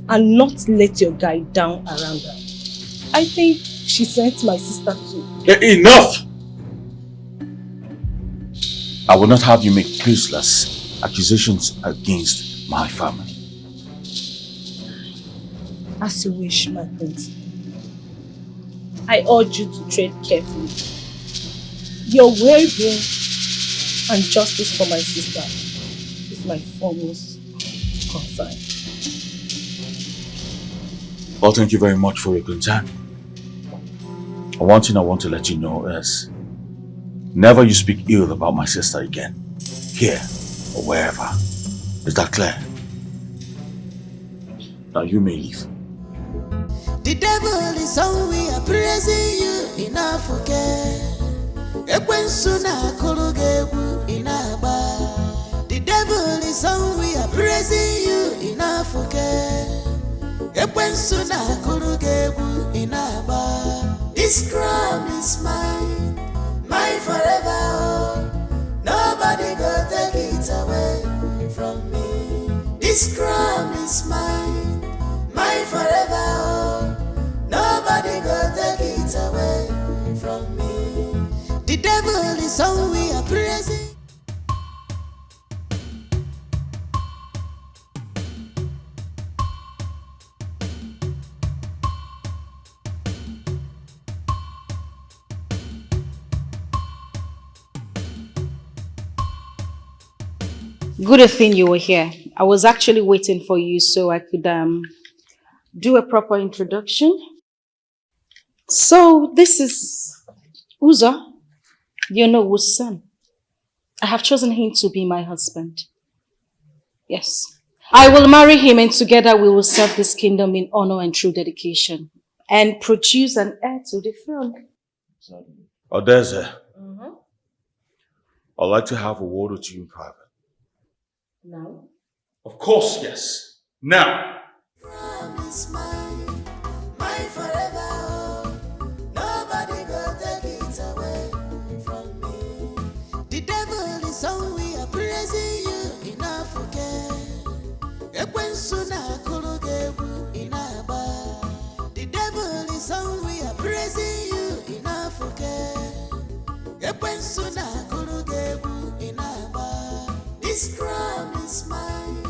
G: and not let your guard down around her. I think she sent my sister too.
C: Enough! I will not have you make baseless accusations against my family.
G: As you wish, my prince. I urge you to tread carefully. Your well-being and justice for my sister is my foremost concern.
C: Well, thank you very much for your concern. One thing I want to let you know is never you speak ill about my sister again, here or wherever. Is that clear? Now you may leave.
P: The devil is always praising you in Africa. The devil is always praising you in Africa. This crown is mine, mine forever. Oh. Nobody go take it away from me. This crown is mine, mine forever. Oh. Nobody go take it away from me. The devil is always praising.
D: Good thing you were here. I was actually waiting for you so I could do a proper introduction. So this is Uzo, you know whose son. I have chosen him to be my husband. Yes. I will marry him and together we will serve this kingdom in honor and true dedication and produce an heir to the throne.
C: Adeze, I'd like to have a word or two in private.
D: Now?
C: Of course, yes. Now!
P: Promise mine forever. Nobody go take it away from me. The devil is on, we are praising you enough again. The devil is on, we are praising you enough again. This crown is mine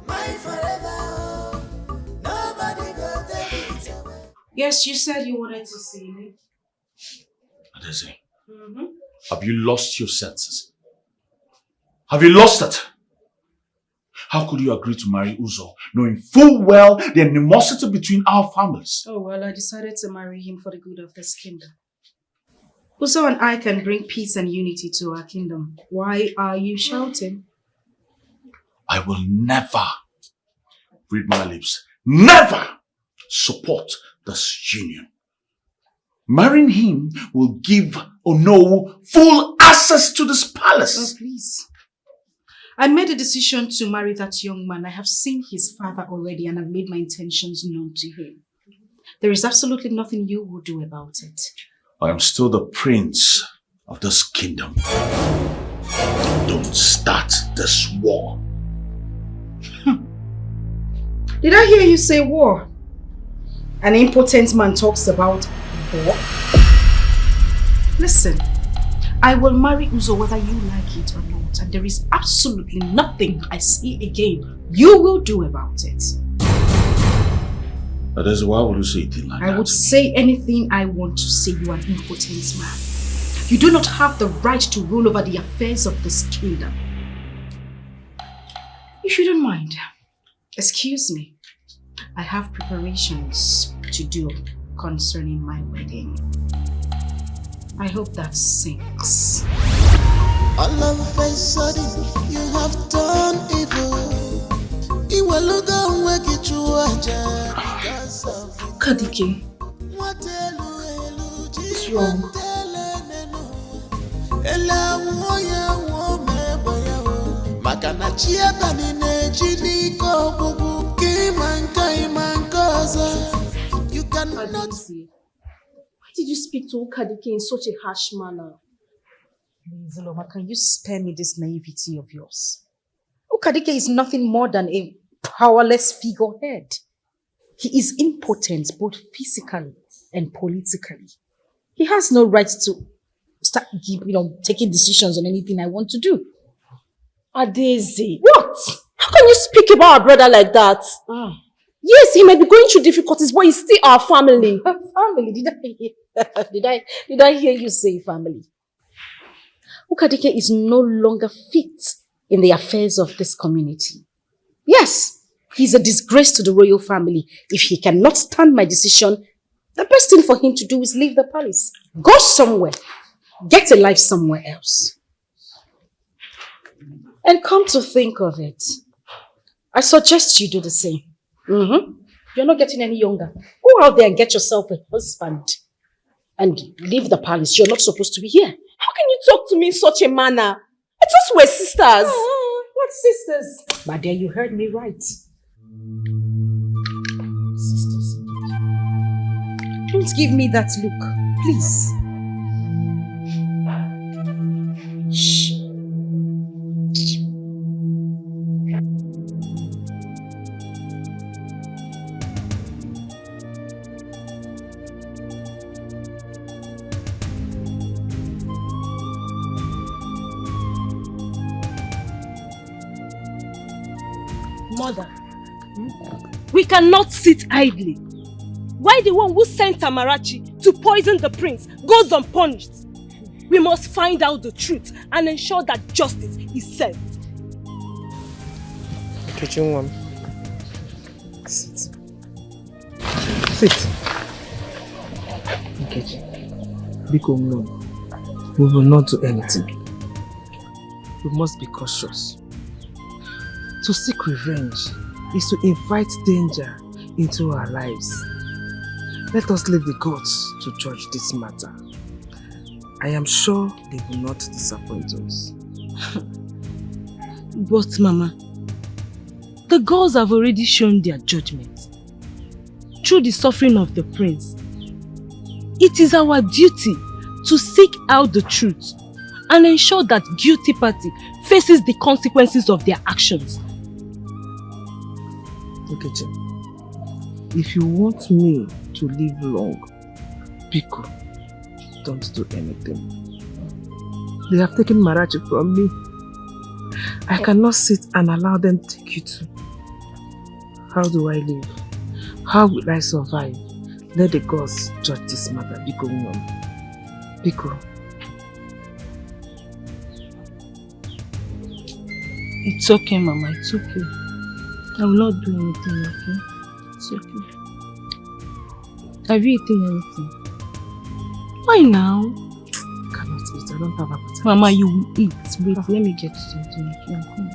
P: forever. Nobody go take it away.
D: Yes, you said you wanted to see me.
C: Adeze, have you lost your senses? Have you lost it? How could you agree to marry Uzo, knowing full well the animosity between our families?
D: Oh, well, I decided to marry him for the good of this kingdom. Uzo and I can bring peace and unity to our kingdom. Why are you shouting?
C: I will never, read my lips, never support this union. Marrying him will give Ono full access to this palace.
D: Oh, please. I made a decision to marry that young man. I have seen his father already and I've made my intentions known to him. There is absolutely nothing you will do about it.
C: I am still the prince of this kingdom. Don't start this war.
D: Did I hear you say war? An impotent man talks about war? Listen, I will marry Uzo whether you like it or not, and there is absolutely nothing I see again you will do about it.
C: That is why would you say it like that?
D: I would say anything I want to say. You are an impotent man. You do not have the right to rule over the affairs of this kingdom. If you don't mind, excuse me. I have preparations to do concerning my wedding. I hope that sinks.
P: All of a sudden, you have done evil.
N: Kadike, what's wrong?
P: You cannot.
N: Why did you speak to Kadike in such a harsh manner?
D: Please, Loma, can you spare me this naivety of yours? Okadike is nothing more than a powerless figurehead. He is impotent both physically and politically. He has no right to start taking decisions on anything I want to do.
N: Adeze, what? How can you speak about our brother like that? Yes, he might be going through difficulties, but he's still our family.
D: Family? Did I hear you say family? Okadike is no longer fit in the affairs of this community. Yes, he's a disgrace to the royal family. If he cannot stand my decision, the best thing for him to do is leave the palace. Go somewhere. Get a life somewhere else. And come to think of it, I suggest you do the same. You're not getting any younger. Go out there and get yourself a husband and leave the palace. You're not supposed to be here.
N: How can you talk to me in such a manner? I thought we were sisters.
D: What sisters? My dear, you heard me right. Sisters. Don't give me that look, please. Shh.
N: Mother, we cannot sit idly. Why the one who sent Tamarachi to poison the prince goes unpunished? We must find out the truth and ensure that justice is served.
E: Kitchen one. Sit. Sit. Nkechi, Biko no. We will not do anything. We must be cautious. To seek revenge is to invite danger into our lives. Let us leave the gods to judge this matter. I am sure they will not disappoint us.
N: But Mama, the girls have already shown their judgment. Through the suffering of the prince, it is our duty to seek out the truth and ensure that guilty party faces the consequences of their actions.
E: Nkechi, if you want me to live long, Biko, don't do anything. They have taken Marachi from me. I cannot sit and allow them to take you too. How do I live? How will I survive? Let the gods judge this matter. Biko, Biko.
N: It's okay, Mama. It's okay. I will not do anything, okay? It's okay. Have you eaten anything? Why now?
E: I cannot eat. I don't have appetite.
N: Mama, you will eat. Wait, let me get you something. Okay, come.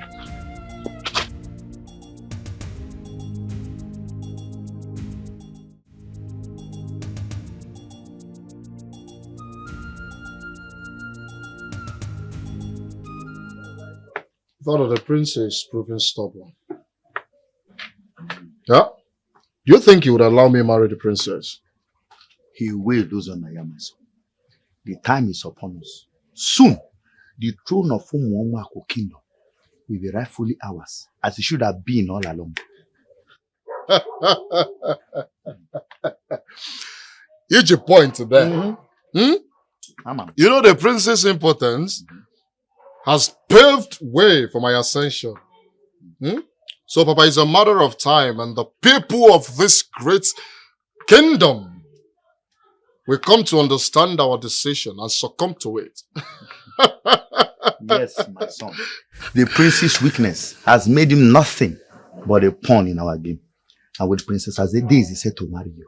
I: Thought that the prince is proving stubborn. Yeah? Do you think he would allow me to marry the princess?
H: He will, Uzonaya, my son. The time is upon us. Soon, the throne of Umuomako kingdom will be rightfully ours, as it should have been all along.
I: Here's your point there. You know, the prince's importance has paved way for my ascension. So, Papa, it's a matter of time, and the people of this great kingdom will come to understand our decision and succumb to it.
H: Yes, my son. The prince's weakness has made him nothing but a pawn in our game. And with Princess Azede is set to marry you.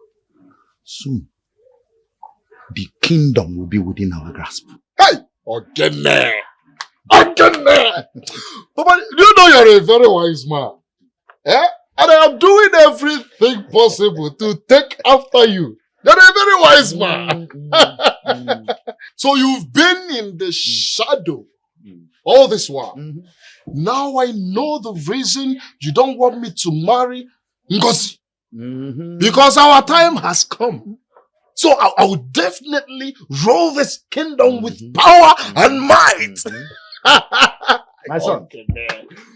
H: Soon, the kingdom will be within our grasp.
I: Hey! Again there! Again there! Papa, you know you're a very wise man. Eh? And I am doing everything possible to take after you. You're a very wise man. So you've been in the shadow all this while. Now I know the reason you don't want me to marry Ngozi. Because our time has come. So I will definitely rule this kingdom with power and might.
H: My son,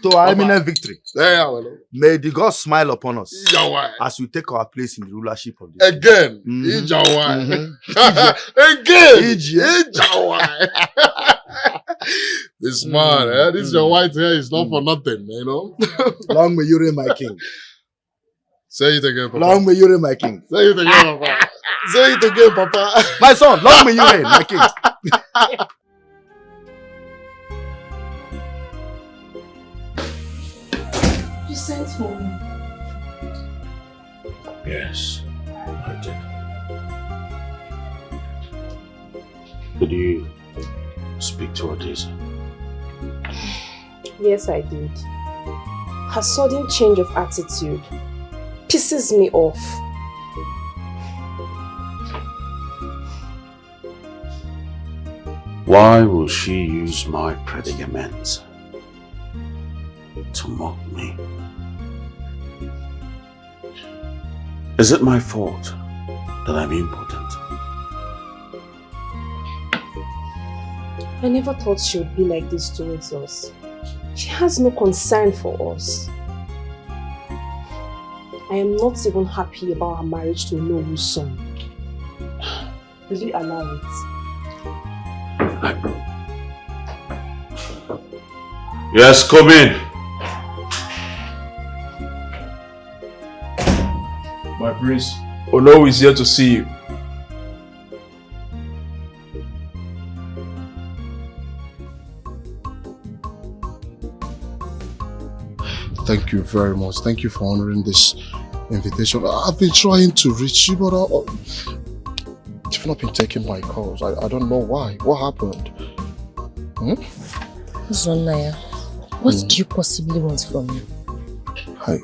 H: to our imminent victory, may the gods smile upon us as we take our place in the rulership of this.
I: Again, This man, this your white hair is not for nothing, you know.
H: Long may you reign, my king.
I: Say it again, Papa.
H: Long may you reign, my king.
I: Say it again, Papa. Say it again, Papa.
H: My son, long may you reign, my king.
G: You sent for me.
Q: Yes, I did. Did you speak to Odessa?
G: Yes, I did. Her sudden change of attitude pisses me off.
Q: Why will she use my predicament to mock me? Is it my fault that I'm impotent?
G: I never thought she would be like this towards us. She has no concern for us. I am not even happy about her marriage to Nollywood's son. Will you allow it?
C: Yes, come in.
B: My prince, Ono is here to see you.
I: Thank you very much. Thank you for honoring this invitation. I've been trying to reach you, but you've not been taking my calls. I don't know why. What happened?
R: Zonaya, what do you possibly want from me?
I: Hi.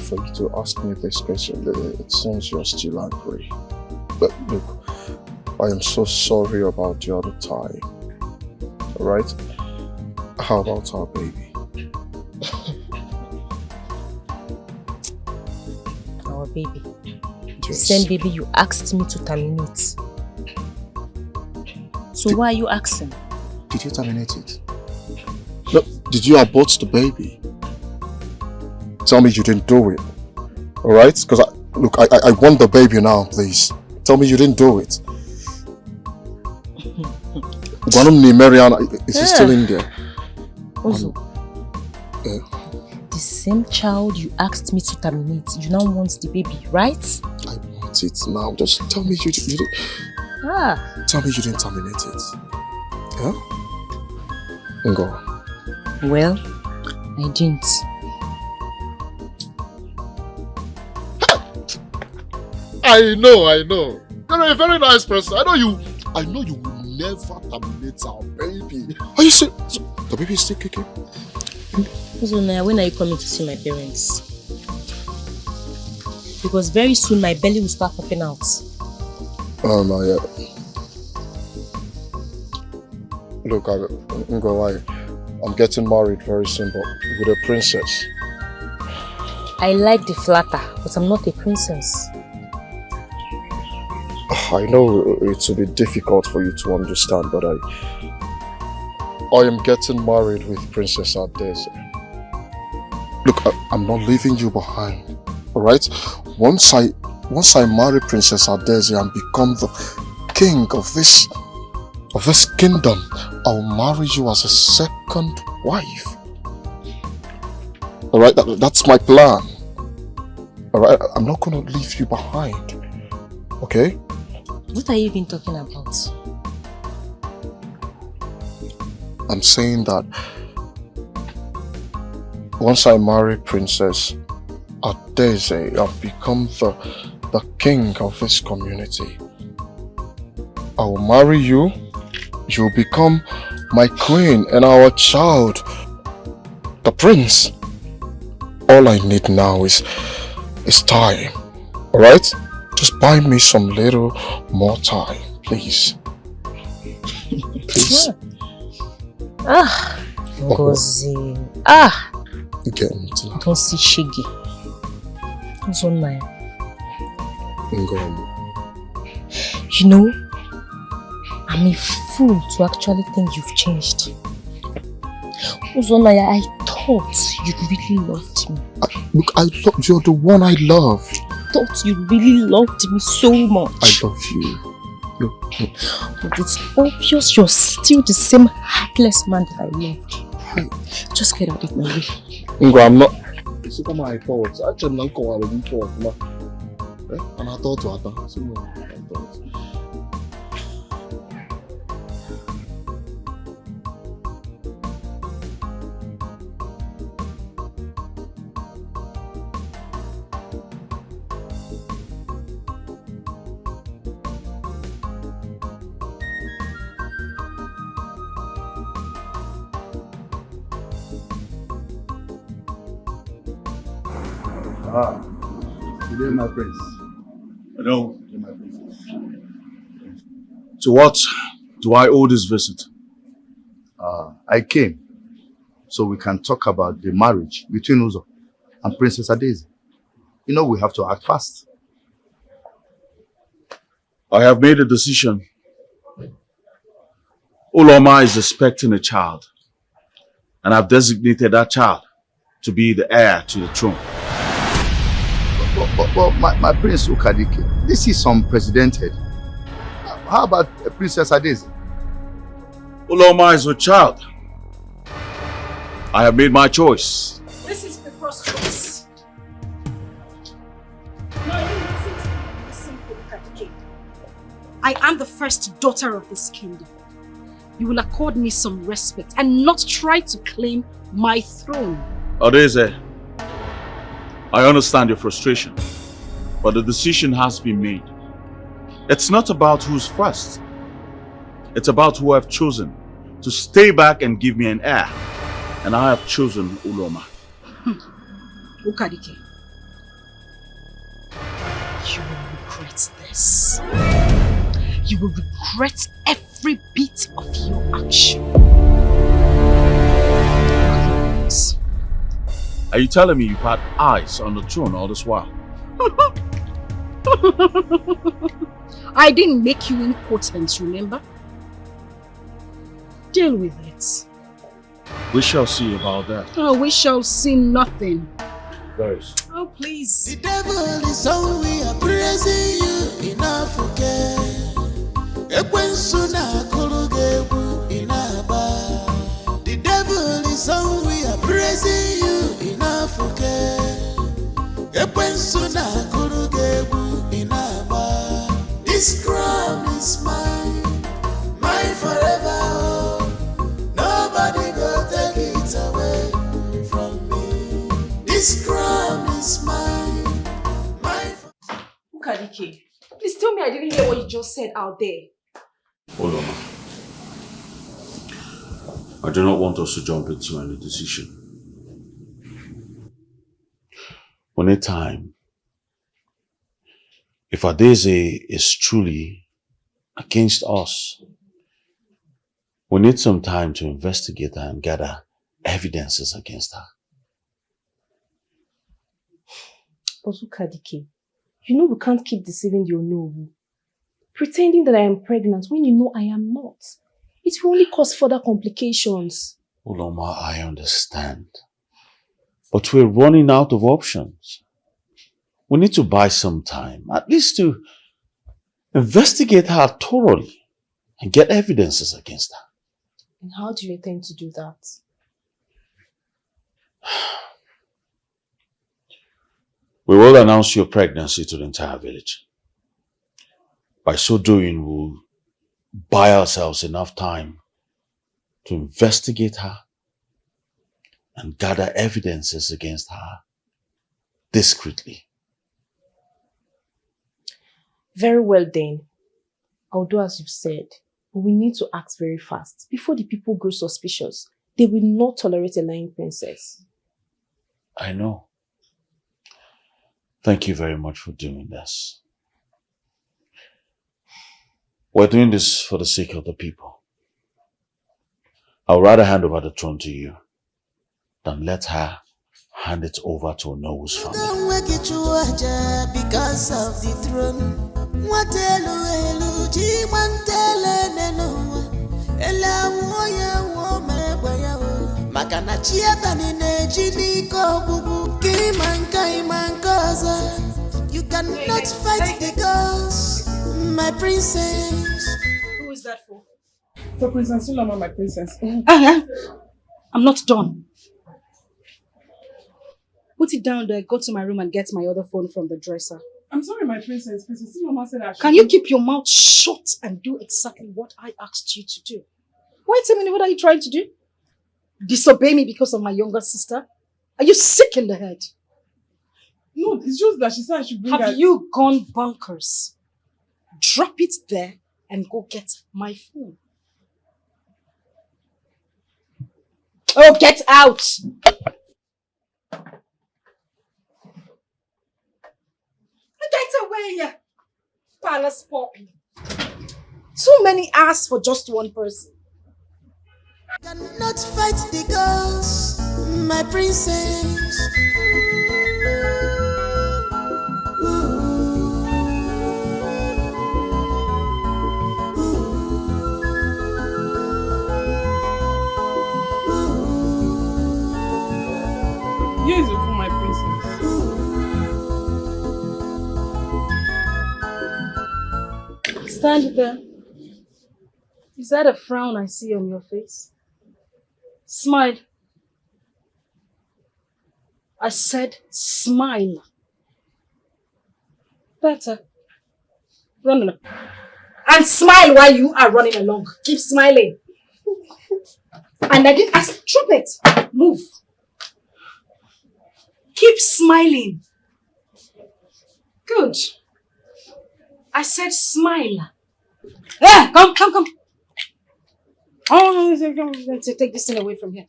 I: For you to ask me this question, it seems you're still angry. But look, I am so sorry about the other time. Alright? How about our baby?
R: Our baby. The
I: Yes.
R: same baby you asked me to terminate. So why are you asking?
I: Did you terminate it? No, did you abort the baby? Tell me you didn't do it. Alright? Because I want the baby now, please. Tell me you didn't do it. Mariana, is he still in there?
R: Also, the same child you asked me to terminate, you now want the baby, right?
I: I want it now. Just tell me you didn't. Tell me you didn't terminate it. Yeah? Go.
R: Well, I didn't.
I: I know. You're a very nice person. I know you will never terminate our baby. Are you serious? The baby is still kicking?
R: So now, when are you coming to see my parents? Because very soon my belly will start popping out.
I: Oh no, yeah. Look, I'm getting married very soon, but with a princess.
R: I like the flatter, but I'm not a princess.
I: I know it will be difficult for you to understand, but I am getting married with Princess Adese. Look, I'm not leaving you behind, alright? Once I marry Princess Adese and become the king of this kingdom, I'll marry you as a second wife. Alright, that's my plan. Alright, I'm not gonna leave you behind. Okay?
R: What are you even talking about?
I: I'm saying that once I marry Princess Adese, I've become the king of this community. I will marry you, you'll become my queen, and our child, the prince. All I need now is time, alright? Just buy me some little more time, please. Please.
R: Ngozi.
I: Again,
R: don't see Shiggy. What's on my? You know, I'm a fool to actually think you've changed. Uzonaya, I thought you really loved me.
I: Look, you're the one I love.
R: I thought you really loved me so much.
I: I love you.
R: But it's obvious you're still the same heartless man that I loved. Just get out of my way.
I: I'm not. It's not my fault. Actually, I'm not going to fault. And I thought to her.
C: Today, my prince. Hello. My prince. To what do I owe this visit?
A: I came so we can talk about the marriage between Uzo and Princess Adese. You know we have to act fast.
C: I have made a decision. Uloma is expecting a child, and I've designated that child to be the heir to the throne.
A: But my Prince Ukadike, this is unprecedented. How about Princess Adese?
C: Uloma is a child. I have made my choice.
D: This is preposterous. Now you listen to me, simple Ukadike. I am the first daughter of this kingdom. You will accord me some respect and not try to claim my throne.
C: Adese, I understand your frustration, but the decision has been made. It's not about who's first. It's about who I've chosen to stay back and give me an heir. And I have chosen Uloma.
D: Ukadike, you will regret this. you will regret every bit of your action.
C: Are you telling me you've had eyes on the throne all this while?
D: I didn't make you impotent, remember? Deal with it.
C: We shall see about that.
D: Oh, we shall see nothing.
C: Very.
D: Oh, please.
P: The devil is all we are praising you enough again. The devil is all we are praising you enough again. This crown is mine, mine forever. Nobody go take it away from me. This crown is mine, mine.
K: Ukadike, please tell me I didn't hear what you just said out there.
C: Hold on. I do not want us to jump into any decision. We need time. If Adeze is truly against us, we need some time to investigate her and gather evidences against her.
G: But Ukadike, you know we can't keep deceiving the Onowu. Pretending that I am pregnant when you know I am not. It will only cause further complications.
C: Uloma, I understand. But we're running out of options. We need to buy some time, at least to investigate her thoroughly and get evidences against her.
G: And how do you intend to do that?
C: We will announce your pregnancy to the entire village. By so doing, we'll buy ourselves enough time to investigate her and gather evidences against her discreetly.
G: Very well then. I'll do as you've said. But we need to act very fast. Before the people grow suspicious, they will not tolerate a lying princess.
C: I know. Thank you very much for doing this. We're doing this for the sake of the people. I'll rather hand over the throne to you than let her hand it over to Onowu's family.
P: Don't wake it to because of the throne. What elu ji mantele nenu ela woya wo mebaya wo makana chieta ni neji ni ko bubu ki mankaza. You cannot fight the ghost, my princess.
K: Who is that for?
E: For Princess Uloma, my princess.
D: I'm not done. Put it down there, go to my room and get my other phone from the dresser.
E: I'm sorry, my princess. Princess Uloma said I should.
D: Can you keep your mouth shut and do exactly what I asked you to do? Wait a minute, what are you trying to do? Disobey me because of my younger sister? Are you sick in the head?
E: No, it's just that she said I should bring her.
D: Have you gone bonkers? Drop it there and go get my phone. Oh, get out! Get away, palace poppy. Too many asks for just one person.
P: Cannot fight the ghost, my princess.
E: Here is it for my princess.
D: Stand there. Is that a frown I see on your face? Smile. I said smile. Better. Run along. And smile while you are running along. Keep smiling. And I didn't ask. Drop it. Move. Keep smiling. Good. I said smile. Yeah, come. Oh, take this thing away from here.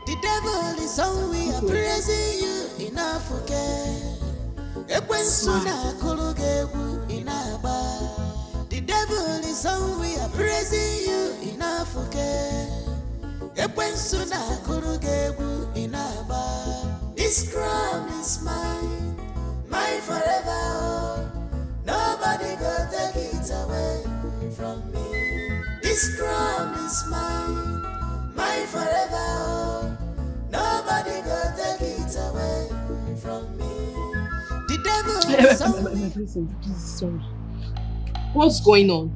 P: The devil is on we are praising you enough again. Smile. song we are praising you enough, okay? This crown is mine, mine forever. Oh. Nobody go take it away from me. This crown is mine, mine forever. Oh. Nobody go take it away from me. The devil is
G: Please, sorry. What's going on?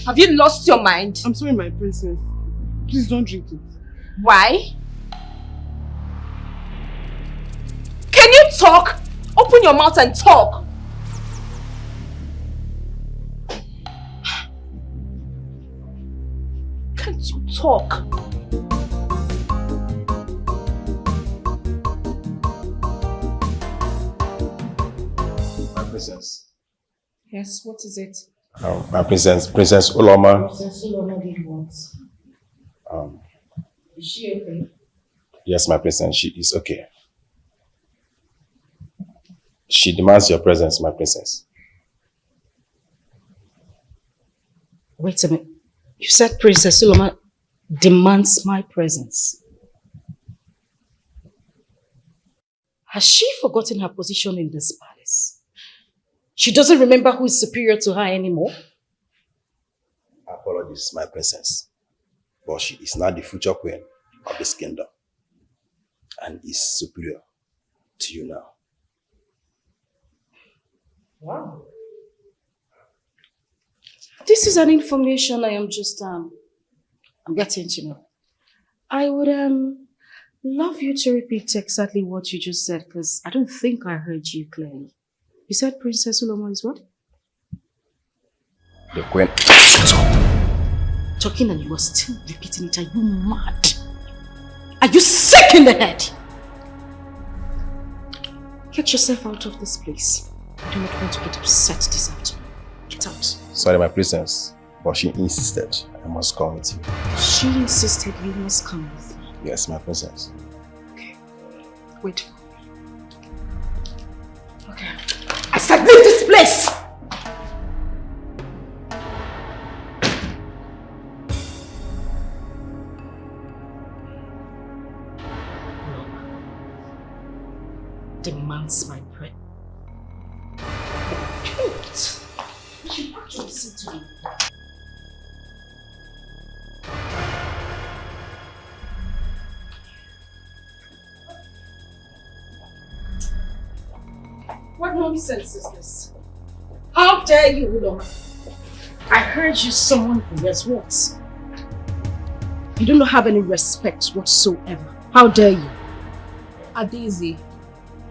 G: Have you lost your mind?
E: I'm sorry, my princess. Please don't drink it.
G: Why? Can you talk? Open your mouth and talk. Can't you talk?
B: My princess.
D: Yes, what is it?
B: My princess, Princess Uloma.
D: Princess Uloma did what? Is she okay?
B: Yes, my princess, she is okay. She demands your presence, my princess.
D: Wait a minute. You said Princess Uloma demands my presence. Has she forgotten her position in this palace? She doesn't remember who is superior to her anymore?
B: Apologies, my princess. But she is now the future queen of this kingdom and is superior to you now.
D: Wow. This is an information I am just I'm getting to know. I would love you to repeat exactly what you just said, because I don't think I heard you clearly. You said Princess Uloma is what?
B: The queen.
D: Shut up! Talking and you are still repeating it. Are you mad? Are you sick in the head? Get yourself out of this place. I do not want to get upset this afternoon. Get out.
B: Sorry, my princess, but she insisted I must come with you.
D: She insisted you must come with me.
B: Yes, my princess.
D: Okay. Wait for me. Okay. I said leave this place! Demands my bread. You should actually listen to me. What nonsense is this? How dare you, Uloma? I heard you someone who wears what? You do not have any respect whatsoever. How dare you?
G: Adeze,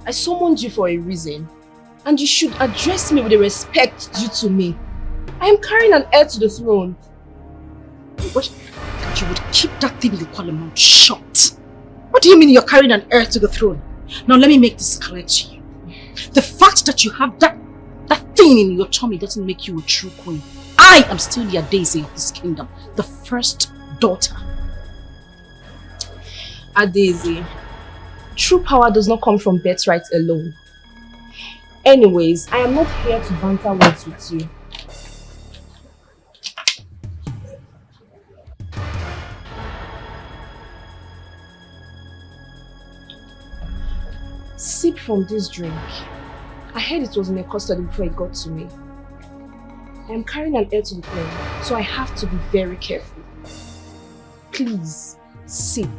G: I summoned you for a reason, and you should address me with the respect due to me. I am carrying an heir to the throne.
D: What? That you would keep that thing you call a mouth shut. What do you mean you're carrying an heir to the throne? Now let me make this clear to you. The fact that you have that thing in your tummy doesn't make you a true queen. I am still the Adeze of this kingdom, the first daughter.
G: Adeze, true power does not come from birthright alone. Anyways, I am not here to banter words with you. Sip from this drink. I heard it was in a custody before it got to me. I am carrying an heir to the throne, so I have to be very careful. Please, sip.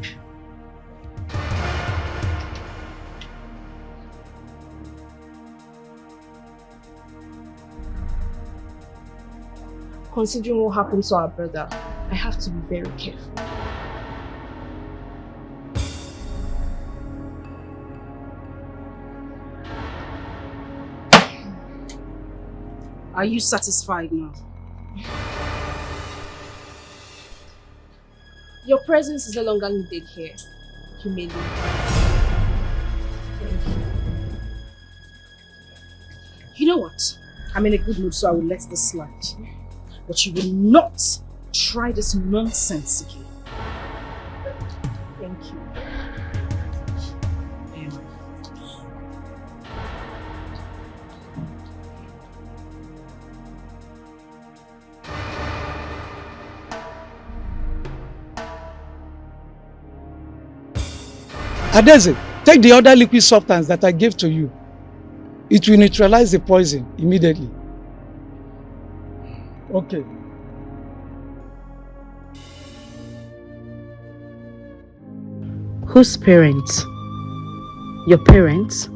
G: Considering what happened to our brother, I have to be very careful.
D: Are you satisfied now?
G: Your presence is no longer needed here. You may leave. Thank you.
D: You know what? I'm in a good mood, so I will let this slide. But you will not try this nonsense again.
G: Thank you.
O: Adeze, take the other liquid substance that I gave to you. It will neutralize the poison immediately. Okay.
D: Whose parents? Your parents?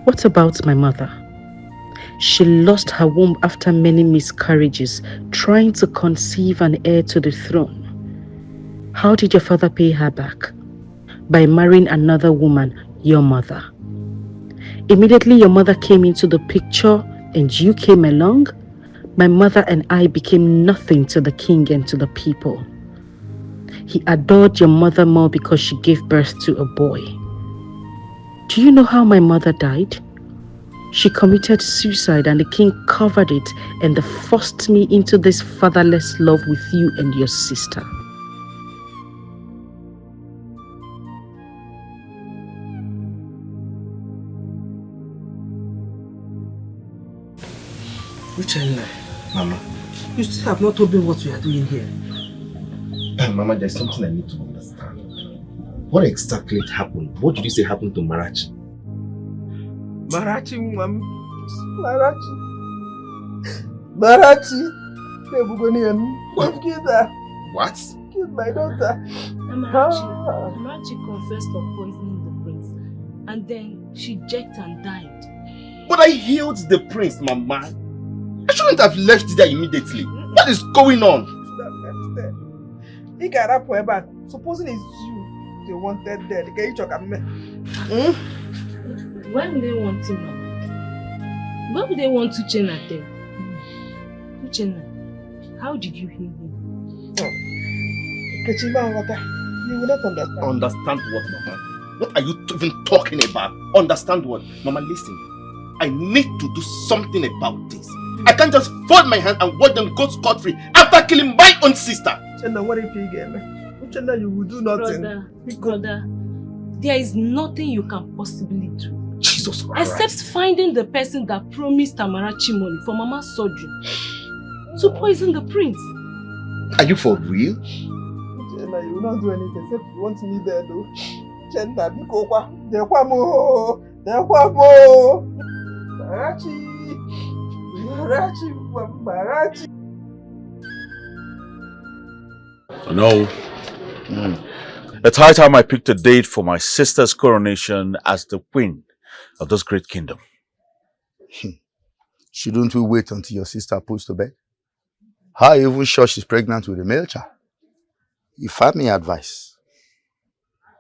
D: What about my mother? She lost her womb after many miscarriages, trying to conceive an heir to the throne. How did your father pay her back? By marrying another woman, your mother. Immediately your mother came into the picture and you came along, my mother and I became nothing to the king and to the people. He adored your mother more because she gave birth to a boy. Do you know how my mother died? She committed suicide and the king covered it and forced me into this fatherless love with you and your sister.
B: Uchenna, Mama,
E: you still have not told me what we are doing here.
B: Mama, there's something I need to understand. What exactly happened? What did you say happened to Marachi?
E: Marachi, Mom. Marachi.
B: What?
E: Killed my daughter.
G: Marachi confessed of poisoning the prince. And then she jacked and died.
B: But I healed the prince, Mama. I shouldn't have left there immediately. What is going on?
E: He got up back. Supposing it's you they wanted dead.
G: Why would they want him, Mama? Why would they want Uchenna dead? Uchenna, how did you heal him?
E: You will not understand.
B: Understand what, Mama? What are you even talking about? Understand what? Mama, listen. I need to do something about this. I can't just fold my hand and watch them go scot-free after killing my own sister.
E: Uchenna, what if you get me? Uchenna, you will do nothing.
G: Brother, there is nothing you can possibly do.
B: Jesus Christ.
G: Except finding the person that promised Amarachi money for Mama's surgery to poison the prince.
B: Are you for real?
E: Uchenna, you will not do anything except you want me there though. Uchenna, Marachi.
C: No. It's high time I picked a date for my sister's coronation as the queen of this great kingdom.
A: Shouldn't we wait until your sister puts to bed? How are you even sure she's pregnant with a male child? If I may advise,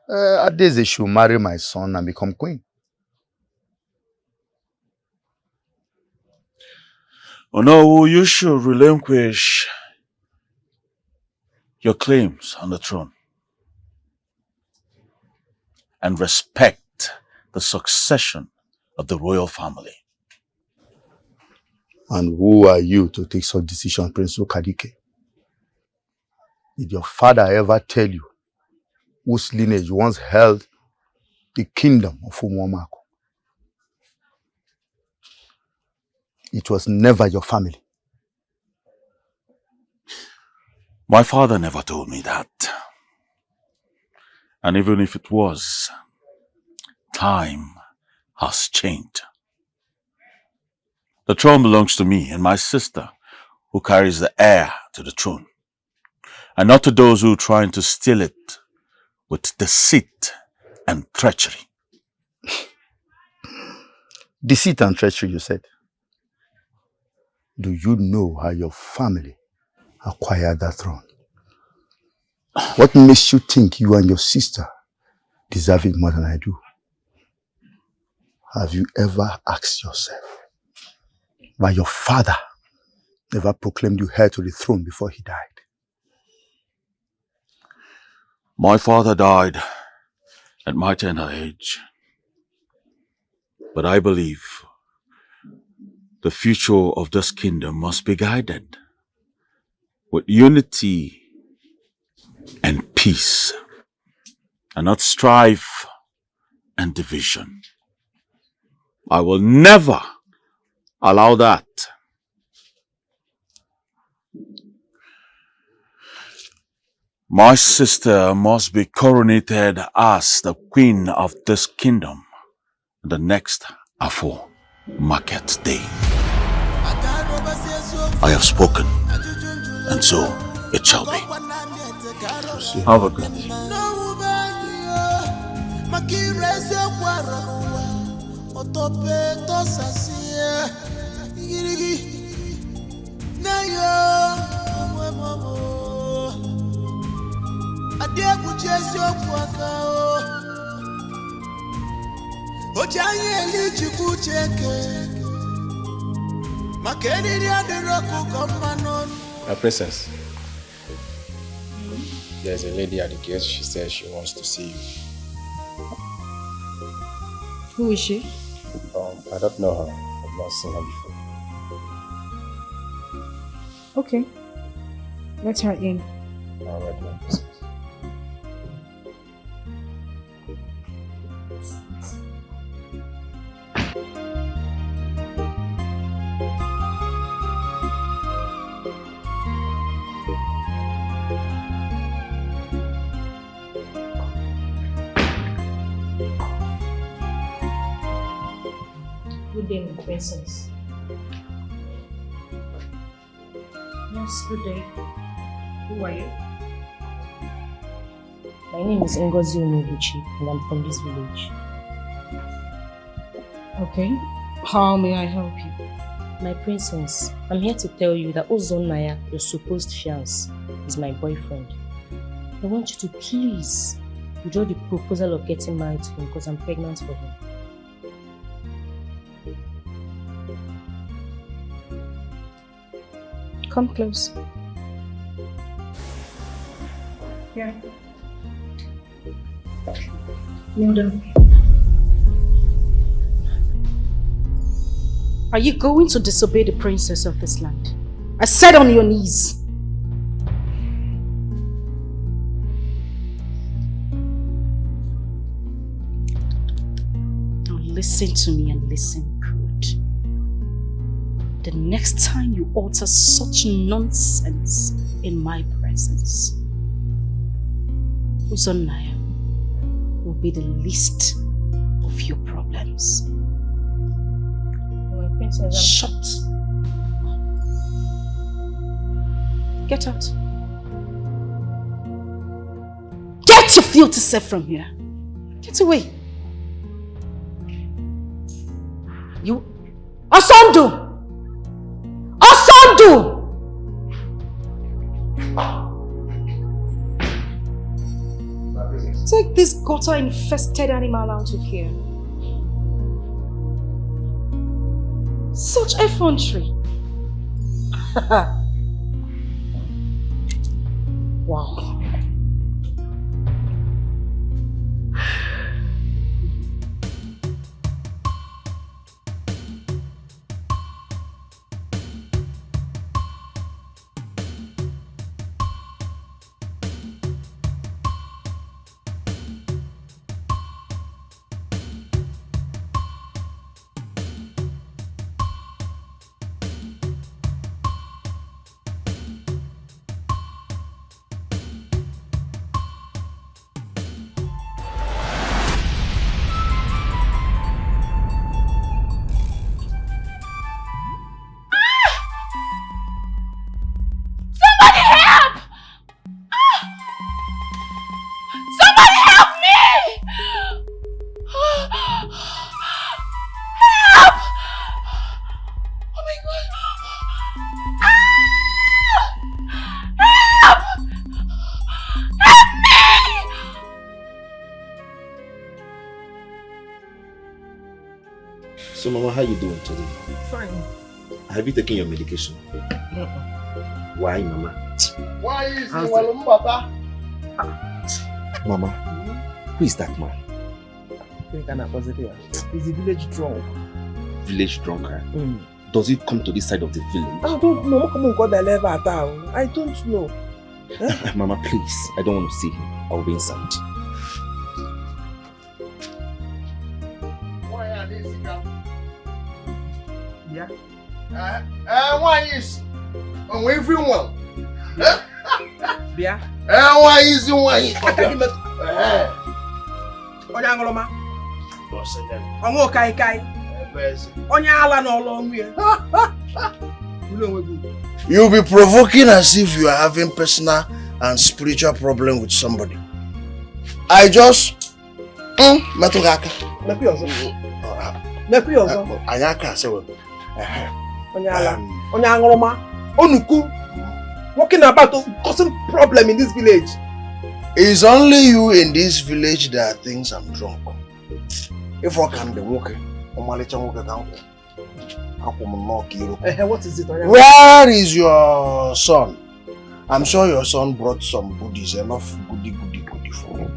A: Adeze should marry my son and become queen.
C: Oh no, you should relinquish your claims on the throne and respect the succession of the royal family.
A: And who are you to take such decision, Prince Okadike? Did your father ever tell you whose lineage once held the kingdom of Umuomako? It was never your family.
C: My father never told me that. And even if it was, time has changed. The throne belongs to me and my sister, who carries the heir to the throne, and not to those who are trying to steal it with deceit and treachery.
A: Deceit and treachery, you said. Do you know how your family acquired that throne? What makes you think you and your sister deserve it more than I do? Have you ever asked yourself why your father never proclaimed you heir to the throne before he died?
C: My father died at my tender age. But I believe the future of this kingdom must be guided with unity and peace, and not strife and division. I will never allow that. My sister must be coronated as the queen of this kingdom the next Afo market day. I have spoken, and so it shall be. Have a good day.
B: My princess, there's a lady at the gate. She says she wants to see you.
D: Who is she?
B: I don't know her. I've not seen her before.
D: Okay. Let her in.
B: All right, my princess.
R: Good day, my princess. Yes, good day. Who are you? My name is Ngozi Onoguchi and I'm from this village.
D: Okay. How may I help you?
R: My princess, I'm here to tell you that Ozonaya, your supposed fiancé, is my boyfriend. I want you to please withdraw the proposal of getting married to him because I'm pregnant for him.
D: Come close. Here. Kneel down. Are you going to disobey the princess of this land? I said on your knees. Now listen to me and listen good. The next time you utter such nonsense in my presence, Uzonaya will be the least of your problems.
R: My princess,
D: Shut. Get out. Get your filthy self from here. Get away. You... Asandu! Asandu! Take this gutter-infested animal out of here. Such effrontery. Wow.
B: So, Mama, how you doing today?
E: Fine.
B: Have you taken your medication? Why, Mama?
F: Why is he Walumbata?
B: Mama, who is that man?
E: He's a village drunk.
B: Village drunkard? Does he come to this side of the village?
E: I don't know. I don't know.
B: Mama, please. I don't want to see him. I'll be inside.
E: Yeah.
F: Why is everyone?
E: Bia.
F: Why is it why?
E: Onya ngoloma. Onwo kai kai. Onya ala no lo nwie.
F: You'll be provoking as if you are having personal and spiritual problem with somebody. I just Matugaka.
E: Mepi ozo.
F: Anyaka say we.
E: Onya ala. Onya ngoloma. Onuku. Walking about causing problem in this village.
F: It's only you in this village that thinks I'm drunk. If I can be walking, what
E: is it?
F: Where is your son? I'm sure your son brought some goodies, enough goody for him.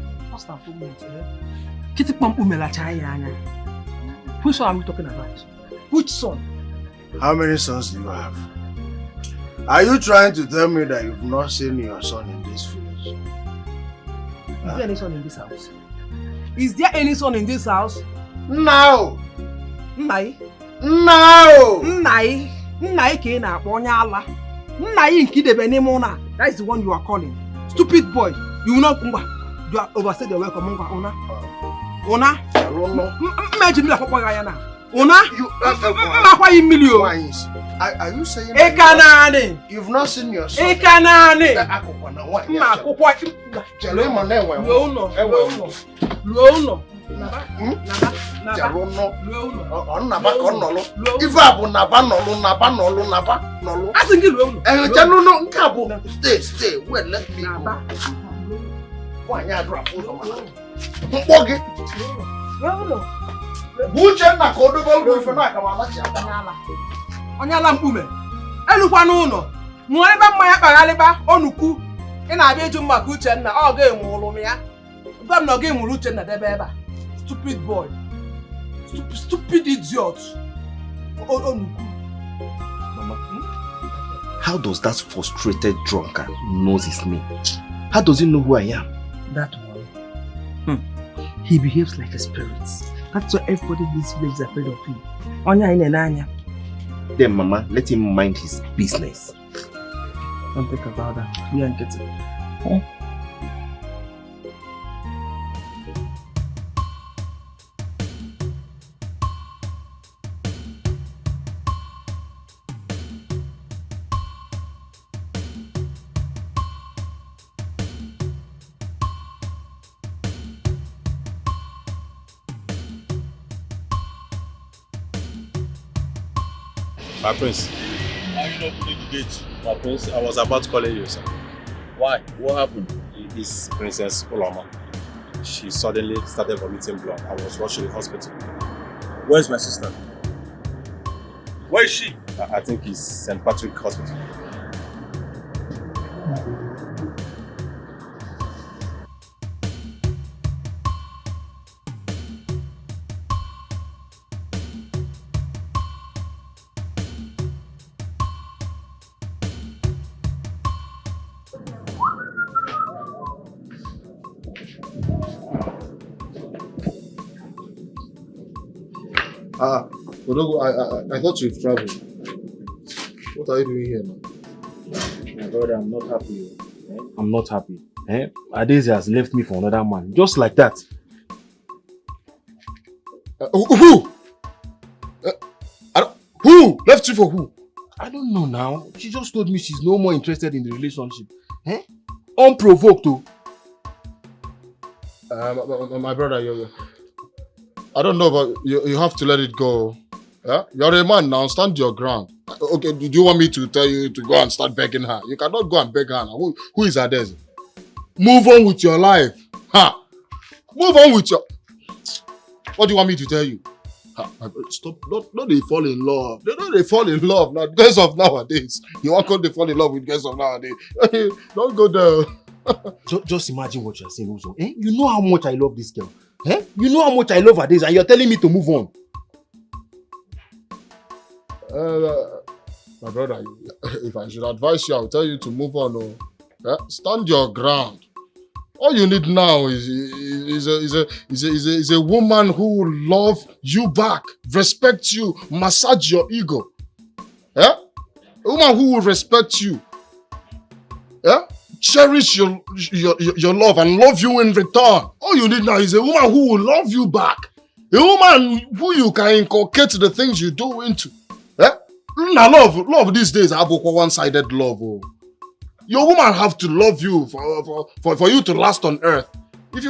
E: Which son are we talking about? Which son?
F: How many sons do you have? Are you trying to tell me that you've not seen your son in this village?
E: Is there any son in this house? Is there any son in this house?
F: No!
E: Nnai?
F: No!
E: Nnai? Nnai ke na akponya ala. Nnai nkidebe n'ime una. That is the one you are calling. Stupid boy. You will not kumba. You are overstayed your welcome. Una? Una? Imagine me like na. Una? You are you saying you've not seen your son? Stay. Wait, let me go. Onyala mkpume elukwa n'ụlọ mụọ ebe mmanya kpaghalịba onuku ị na-abịa ịjụ maka Uchenna ọ ga-emụrụ m ya gwa m na ọ ga-emụrụ Uchenna debe ebe a stupid boy stupid idiot onuku.
B: Mama, how does that frustrated drunkard knows his name? How does he know who I am?
E: That one. He behaves like a spirit. That's why everybody in this village is afraid of him. Onya inenanya.
B: Then Mama, let him mind his business.
E: Don't think about that. We ain't getting.
Q: My prince.
C: Why you not opening the gate?
Q: My prince, I was about to call you, sir.
C: Why? What happened?
Q: It's Princess Olama. She suddenly started vomiting blood. I was rushed to the hospital.
C: Where's my sister? Where is she?
Q: I think it's St. Patrick Hospital.
I: Odogo, I thought you've traveled. What are you doing here now?
B: My brother, I'm not happy. I'm not happy. Adeze has left me for another man, just like that.
I: Who? Who? Left you for who?
B: I don't know now. She just told me she's no more interested in the relationship. Unprovoked though.
I: My brother, I don't know, but you have to let it go. Yeah? You're a man now, stand your ground. Okay, do you want me to tell you to go and start begging her? You cannot go and beg her now. Who is Adeze? Move on with your life. Move on with your... What do you want me to tell you? Stop, not they fall in love. They fall in love now. Girls of nowadays. You want to fall in love with girls of nowadays. Don't go there.
B: Just imagine what you're saying, Uzo. You know how much I love this girl. You know how much I love her days, and you're telling me to move on.
I: My brother, if I should advise you, I'll tell you to move on. Stand your ground. All you need now is a woman who will love you back, respect you, massage your ego. A woman who will respect you. cherish your love and love you in return. All you need now is a woman who will love you back. A woman who you can inculcate the things you do into. Now love these days are one-sided love. Oh. Your woman have to love you for you to last on earth. If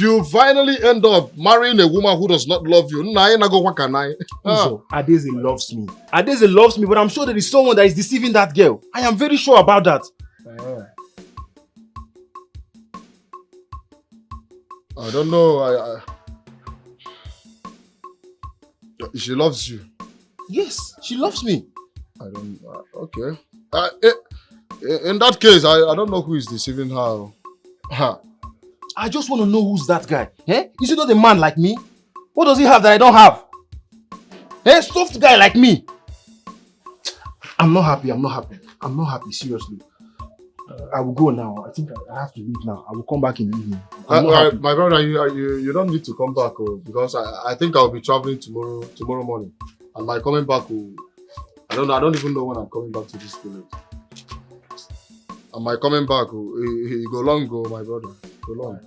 I: you finally end up marrying a woman who does not love you,
B: Adeze loves me. Adeze loves me, but I'm sure there is someone that is deceiving that girl. I am very sure about that.
I: I don't know. She loves you.
B: Yes, she loves me.
I: I don't. Okay. In that case, I don't know who is deceiving her.
B: I just want to know who's that guy. Is he not a man like me? What does he have that I don't have? Soft guy like me. I'm not happy. Seriously. I will go now. I think I have to leave now. I will come back in the evening.
I: My brother, you don't need to come back because I think I'll be traveling tomorrow morning. And my coming back I don't even know when I'm coming back to this village. And my coming back he go long my brother. Go long.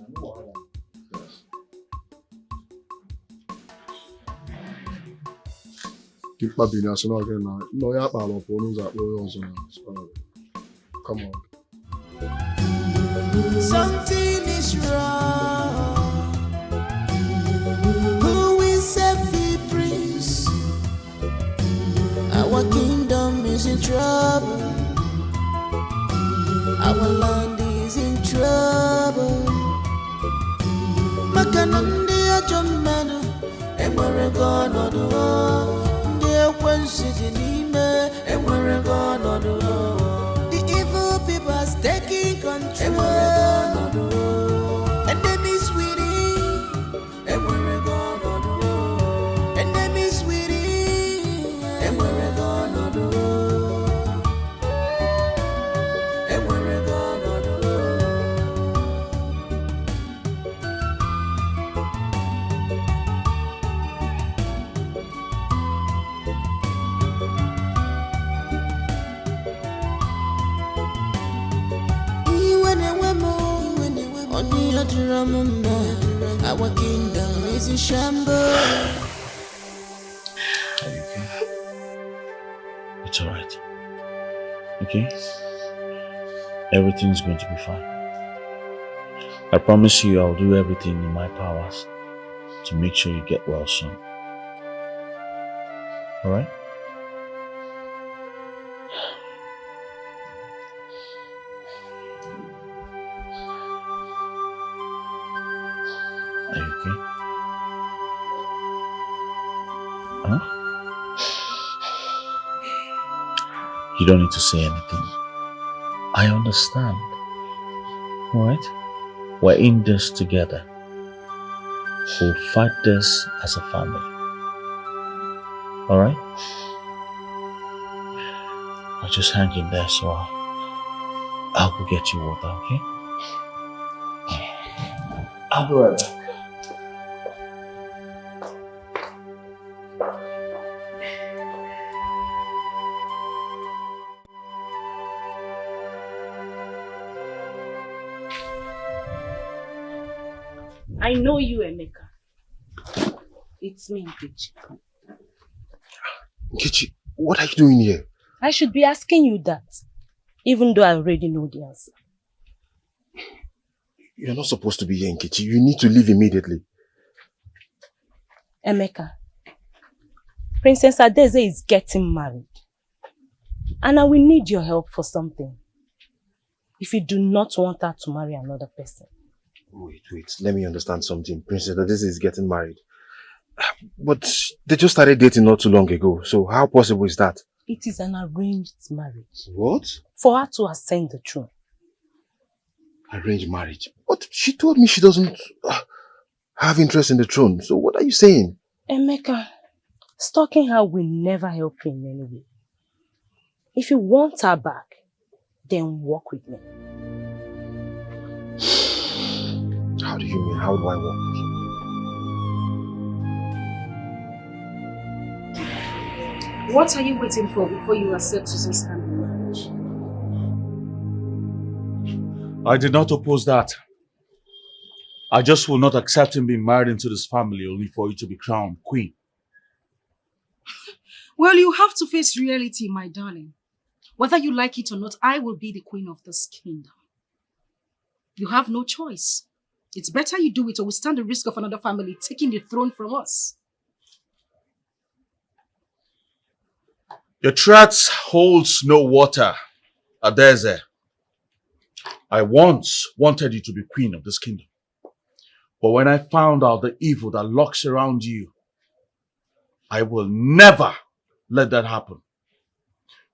I: Keep my business again now. No, yeah, come on.
P: Something is wrong. Who is set the prince? Our kingdom is in trouble. Our land is in trouble. Makanandi ajomano, emwere gono do. Dear Quincy Janine, emwere gono do. The evil people are taking control. Enemies winning, emwere gono do. Enemies winning, emwere gono do. Our kingdom is in shambles.
C: Are you okay? It's alright. Okay? Everything's going to be fine. I promise you I'll do everything in my powers to make sure you get well soon. Alright? Are you okay? Huh? You don't need to say anything. I understand. Alright? We're in this together. We'll fight this as a family. Alright? I'll just hang in there so I'll go get you water, okay? I'll be right back.
G: I know you, Emeka. It's me, Nkechi.
J: Nkechi, what are you doing here?
G: I should be asking you that, even though I already know the answer.
J: You're not supposed to be here, Nkechi. You need to leave immediately.
G: Emeka, Princess Adeze is getting married. And I will need your help for something. If you do not want her to marry another person.
J: Wait. Let me understand something. Princess Adeze is getting married. But they just started dating not too long ago. So how possible is that?
G: It is an arranged marriage.
J: What?
G: For her to ascend the throne.
J: Arranged marriage? But she told me she doesn't have interest in the throne. So what are you saying?
G: Emeka, stalking her will never help you in any way. If you want her back, then walk with me.
J: How do you mean? How do I walk with you?
K: What are you waiting for before you accept Susan's hand in marriage?
C: I did not oppose that. I just will not accept him being married into this family only for you to be crowned queen.
D: Well, you have to face reality, my darling. Whether you like it or not, I will be the queen of this kingdom. You have no choice. It's better you do it or we stand the risk of another family taking the throne from us.
C: Your threats holds no water, Adeze. I once wanted you to be queen of this kingdom. But when I found out the evil that lurks around you, I will never let that happen.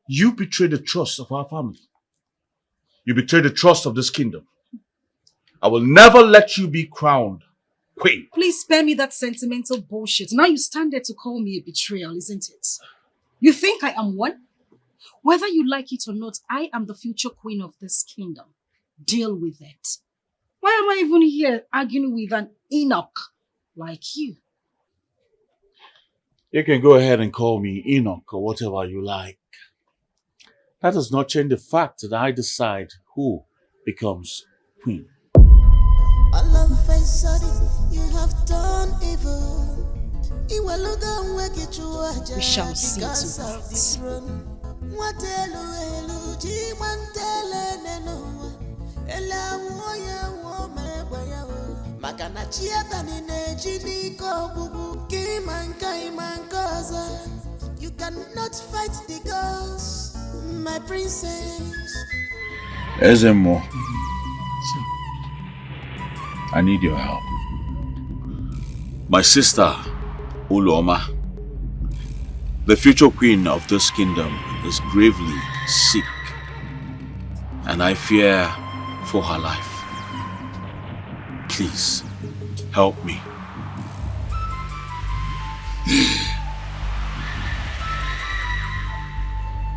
C: You betrayed the trust of our family. You betrayed the trust of this kingdom. I will never let you be crowned queen.
D: Please spare me that sentimental bullshit. Now you stand there to call me a betrayal, isn't it? You think I am one? Whether you like it or not, I am the future queen of this kingdom. Deal with it. Why am I even here arguing with an Enoch like you?
C: You can go ahead and call me Enoch or whatever you like. That does not change the fact that I decide who becomes queen.
P: All of a sudden, you have done evil.
D: We shall see to that.
P: You cannot fight the ghost, my princess.
C: Ezemo, I need your help. My sister, Uloma, the future queen of this kingdom, is gravely sick, and I fear for her life. Please, help me.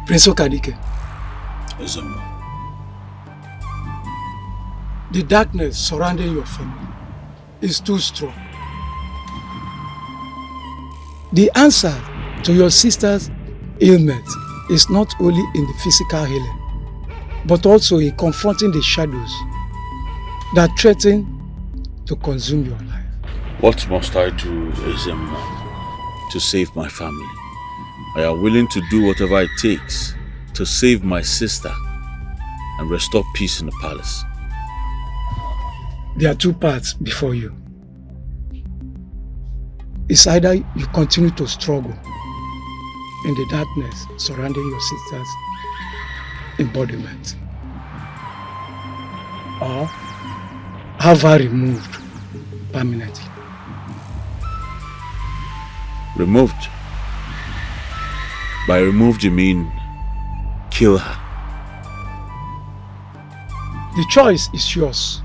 O: Prince Okadike,
C: Ezemo,
O: the darkness surrounding your family is too strong. The answer to your sister's ailment is not only in the physical healing, but also in confronting the shadows that threaten to consume your life.
C: what must I do, Ezemo, to save my family? I am willing to do whatever it takes to save my sister and restore peace in the palace.
O: There are two paths before you. It's either you continue to struggle in the darkness surrounding your sister's embodiment, or have her removed permanently.
C: Removed? By removed you mean kill her?
O: The choice is yours.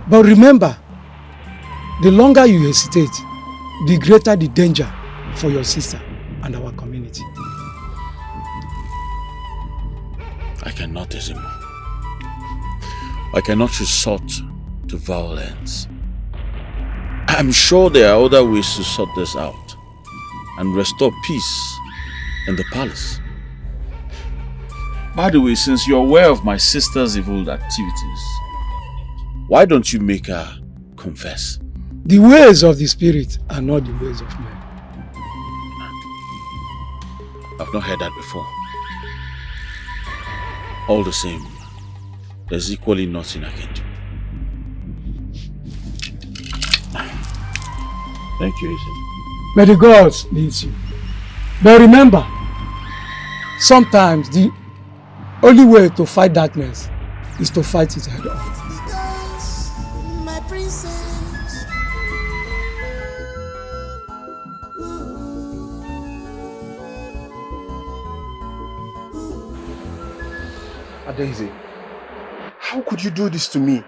O: But remember, the longer you hesitate, the greater the danger for your sister and our community.
C: I cannot, Ezemo. I cannot resort to violence. I'm sure there are other ways to sort this out and restore peace in the palace. By the way, since you're aware of my sister's evil activities, why don't you make her confess?
O: The ways of the spirit are not the ways of men.
C: I've not heard that before. All the same, there's equally nothing I can do. Thank you, Ezemo.
O: May the gods lead you. But remember, sometimes the only way to fight darkness is to fight it head on.
P: My princess.
J: Daisy, how could you do this to me?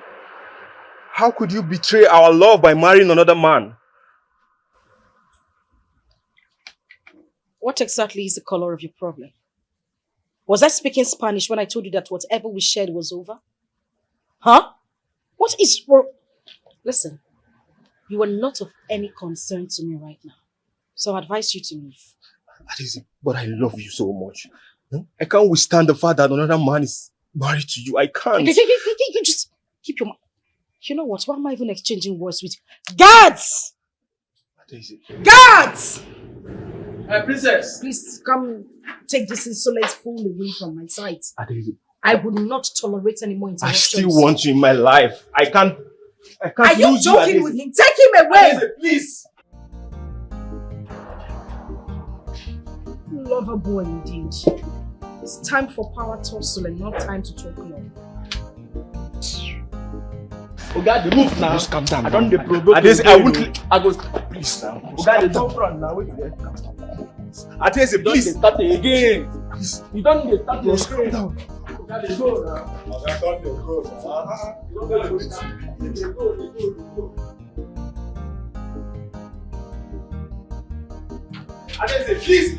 J: How could you betray our love by marrying another man?
D: What exactly is the color of your problem? Was I speaking Spanish when I told you that whatever we shared was over? Huh? What is wrong? Listen, you are not of any concern to me right now. So I advise you to leave.
J: Daisy, but I love you so much. I can't withstand the fact that another man is
B: married to you. I can't.
D: You just keep your mouth. You know what? Why am I even exchanging words with you? Guards! Guards!
B: Princess!
D: Please come take this insolent fool away from my sight. I would not tolerate any more interruptions.
B: I still want you in my life. I can't
D: Are you
B: lose
D: joking
B: you,
D: with him? Take him away!
B: Please!
D: Lover boy indeed. It's time for power tussle and not time to talk love.
B: Oga, the move now.
J: Just calm down.
B: I don't provoke. I go. Please now. Oga, the top front now. Wait there. Please. Start again. You don't start again.
J: Just calm down.
B: Oga, they go now. Oga, don't go. Please.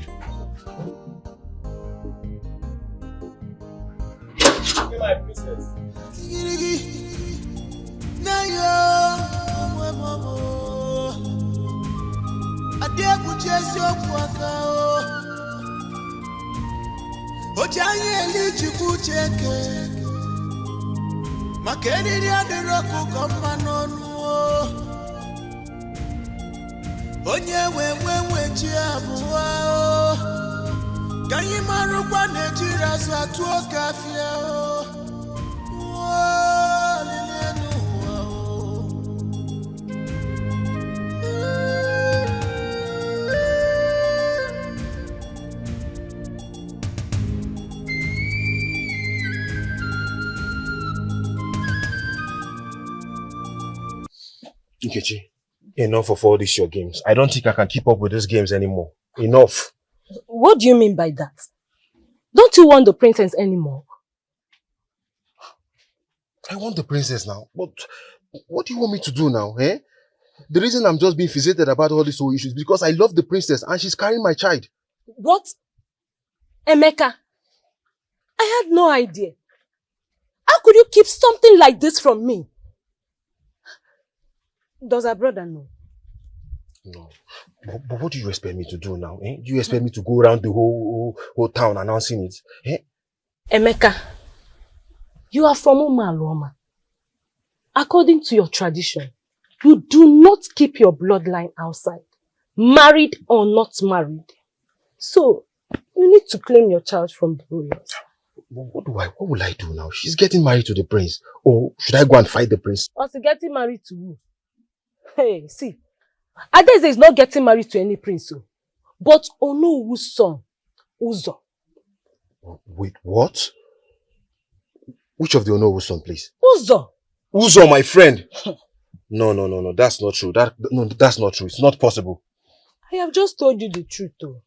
B: Okay, my princess. Nkechi, enough of all these your games. I don't think I can keep up with these games anymore. Enough.
G: What do you mean by that? Don't you want the princess anymore?
B: I want the princess now, but what do you want me to do now, eh? The reason I'm just being fixated about all these whole issues is because I love the princess and she's carrying my child.
G: What? Emeka, I had no idea. How could you keep something like this from me? Does her brother know?
B: No. But what do you expect me to do now? Eh? Do you expect me to go around the whole town announcing it? Eh?
G: Emeka, you are from Umaloma. According to your tradition, you do not keep your bloodline outside, married or not married. So, you need to claim your child from the royals.
B: What will I do now? She's getting married to the prince. Or should I go and fight the prince?
G: Or she getting married to who? Hey, see, Adeze is not getting married to any prince, but Onowu's son, Uzo.
B: Wait, what? Which of the Onowu's son, please?
G: Uzo.
B: Uzo, my friend. No, that's not true. That's not true. It's not possible.
G: I have just told you the truth, though.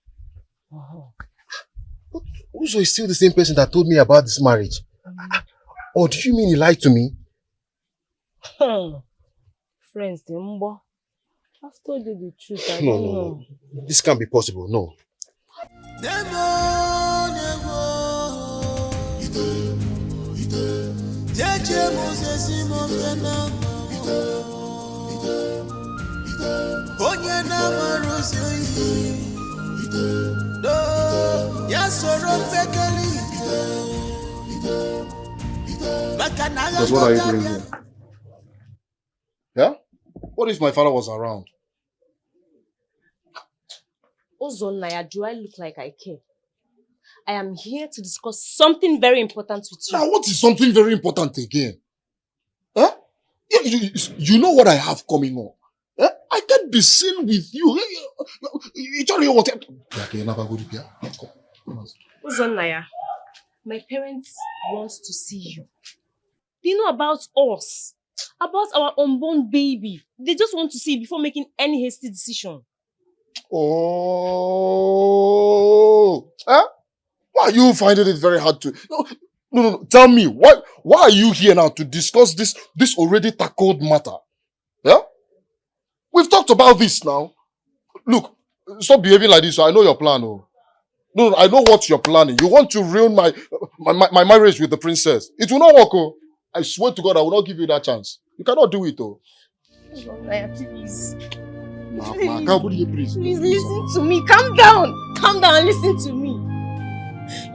B: But Uzo is still the same person that told me about this marriage. Or do you mean he lied to me?
G: Friends, Mbo. I've told you the truth. I
B: No.
G: don't know.
B: This can't be possible. No.
I: Because what are you doing here? Yeah? What if my father was around?
G: Ozonaya, do I look like I care? I am here to discuss something very important with you.
I: Now, what is something very important again? Huh? You know what I have coming on. Huh? I can't be seen with you. You tell me what.
G: Ozonaya, my parents want to see you. They know about us, about our unborn baby. They just want to see you before making any hasty decision.
I: Oh, huh? Why are you finding it very hard to? No. Tell me, why are you here now to discuss this already tackled matter? Yeah, we've talked about this now. Look, stop behaving like this. I know your plan. Oh, no, I know what you're planning. You want to ruin my marriage with the princess. It will not work. Oh, I swear to God, I will not give you that chance. You cannot do it. Oh,
G: Please.
I: Please
G: Listen to me. Calm down and listen to me.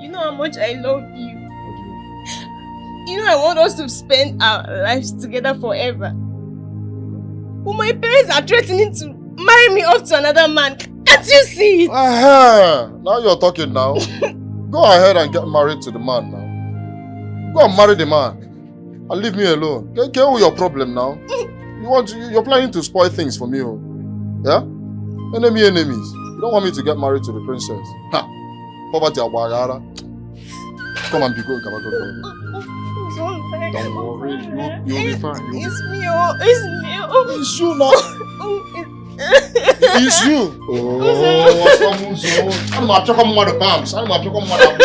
G: You know how much I love you. You know I want us to spend our lives together forever. But my parents are threatening to marry me off to another man. Can't you see it?
I: Now you're talking now. Go ahead and get married to the man now. Go and marry the man. And leave me alone. Get with your problem now. You're planning to spoil things for me. Yeah? Enemies. You don't want me to get married to the princess. Ha! Poverty Abagara. Come and be good. Don't worry, you'll be fine.
G: It's me.
I: It's you now. It's you. I'm not talking about the bombs. I'm not talking about the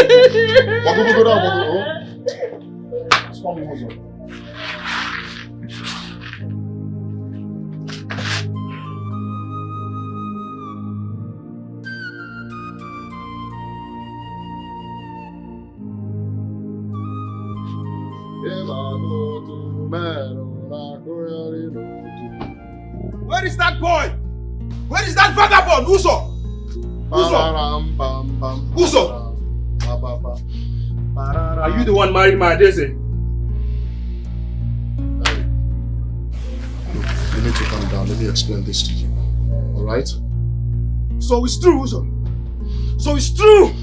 J: Where is that boy? Where is that vagabond? Uso? Are you the one marrying my Daisy?
I: You need to calm down. Let me explain this to you. Alright?
J: So it's true, Uso. So it's true.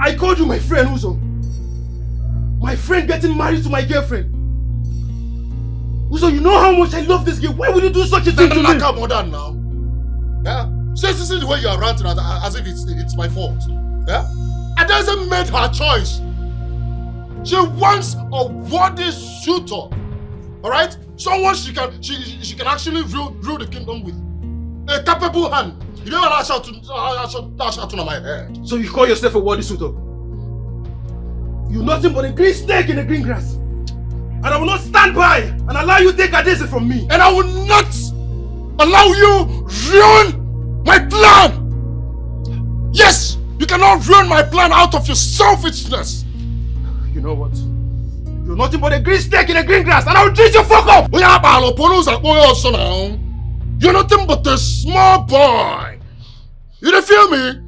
J: I called you my friend, Uso. My friend getting married to my girlfriend. Uso, you know how much I love this girl. Why would you do such a thing to me?
I: Come on now. Yeah? This is the way you are ranting as if it's my fault. Yeah? And doesn't made her choice. She wants a worthy suitor. Alright? Someone she can actually rule the kingdom with. A capable hand. You never dash out on my head.
J: So you call yourself a worthy suitor? You're nothing but a green snake in the green grass. And I will not stand by and allow you to take Adese from me.
I: And I will not allow you ruin my plan. Yes, you cannot ruin my plan out of your selfishness.
J: You know what? You're nothing but a green snake in the green grass, and I will treat you fuck up.
I: You're nothing but a small boy. You don't feel me?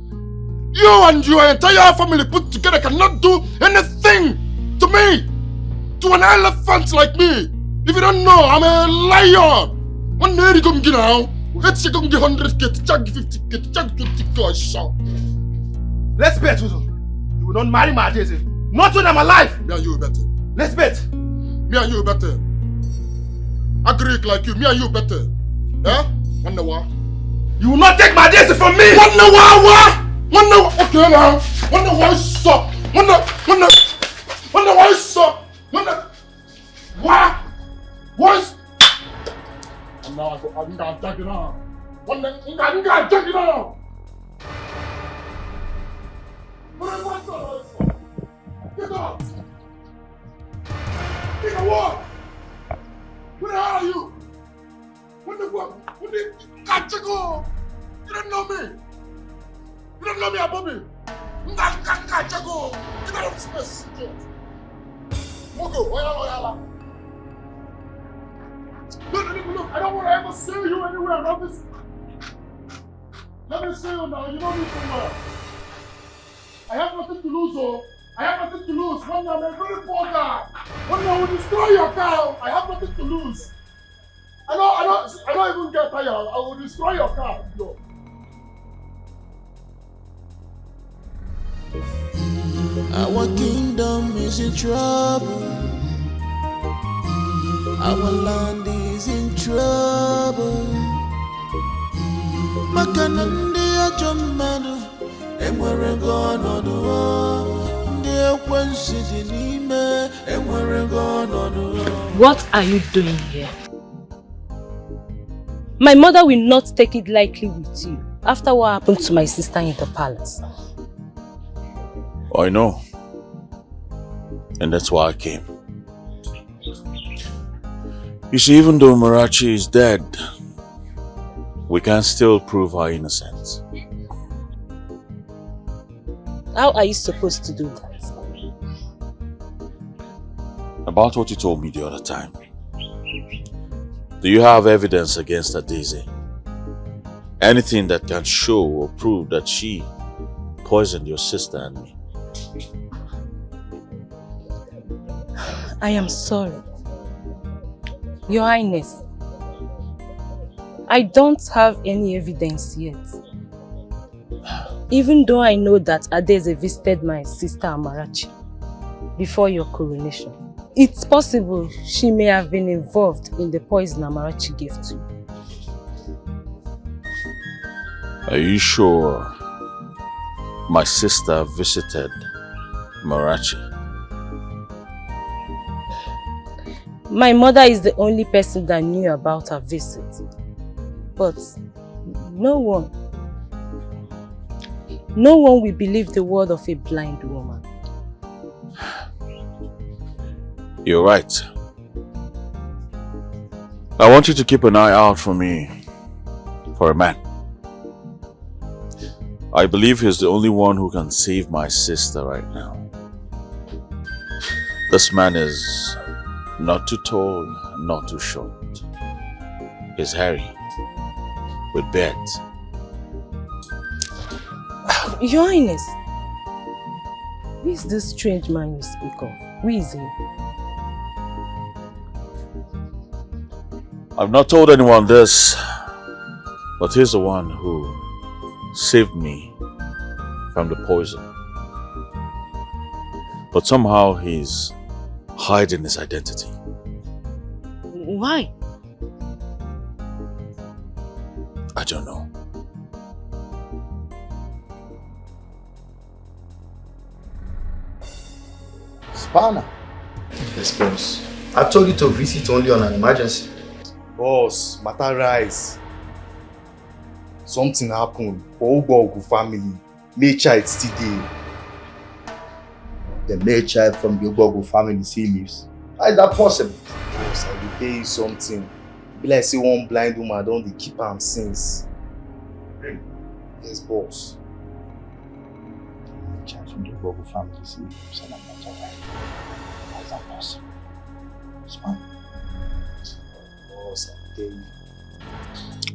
I: You and your entire family put together cannot do anything to me. To an elephant like me. If you don't know, I'm a lion. One day you come get now. Let's say come get 100k, to check 50k, to check 20k.
J: Let's bet, Uzo. You will not marry my Adese. Not when I'm alive.
I: Me and you better.
J: Let's bet.
I: Me and you better. A Greek like you, me and you better. Yeah? Wonder what?
J: You will not take my Adese from me.
I: Wonder what? Okay now. Wonder why stop. Wonder why stop. What? And now I'm gonna take it out. I'm gonna take it out. Get out. Get out. Where the hell are you? What the fuck? Go. You don't know me. You don't know me, Bobby. Get out of space. Look, I don't want to ever see you anywhere. Let me see you now. You know me so well. I have nothing to lose, oh. I have nothing to lose. One day I'm a very poor guy. One day I will destroy your car. I have nothing to lose. I don't even get tired. I will destroy your car. No.
P: Our kingdom is in trouble. Our land is in trouble. Makanandi ajomadu enwere gonodu. Ndi ekwensi di n'ime enwere gonodu.
R: What are you doing here? My mother will not take it lightly with you after what happened to my sister in the palace.
C: I know. And that's why I came. You see, even though Marachi is dead, we can still prove her innocence.
R: How are you supposed to do that?
C: About what you told me the other time. Do you have evidence against Adese? Anything that can show or prove that she poisoned your sister and me?
R: I am sorry. Your Highness, I don't have any evidence yet. Even though I know that Adeze visited my sister Amarachi before your coronation, it's possible she may have been involved in the poison Amarachi gave to you.
C: Are you sure my sister visited Amarachi?
R: My mother is the only person that knew about her visit. But no one will believe the word of a blind woman.
C: You're right. I want you to keep an eye out for me, for a man. I believe he's the only one who can save my sister right now. This man is not too tall, not too short. He's hairy, with beard.
R: Your Highness, who is this strange man you speak of? Who is he?
C: I've not told anyone this, but he's the one who saved me from the poison. But somehow he's hiding his identity.
R: Why?
C: I don't know.
A: Spanner.
B: Yes, boss.
A: I told you to visit only on an emergency.
B: Boss, matter rise. Something happened for Ogogu family. May child still there.
A: The male child from the Ogogo family still lives. How is that possible?
B: Boss, I will pay you something. Be like say one blind woman don't dey keep am since. Yes, boss.
A: The child from the Ogogo family still lives and I'm not alright. How is that possible? Spanner.
B: Boss, I tell you.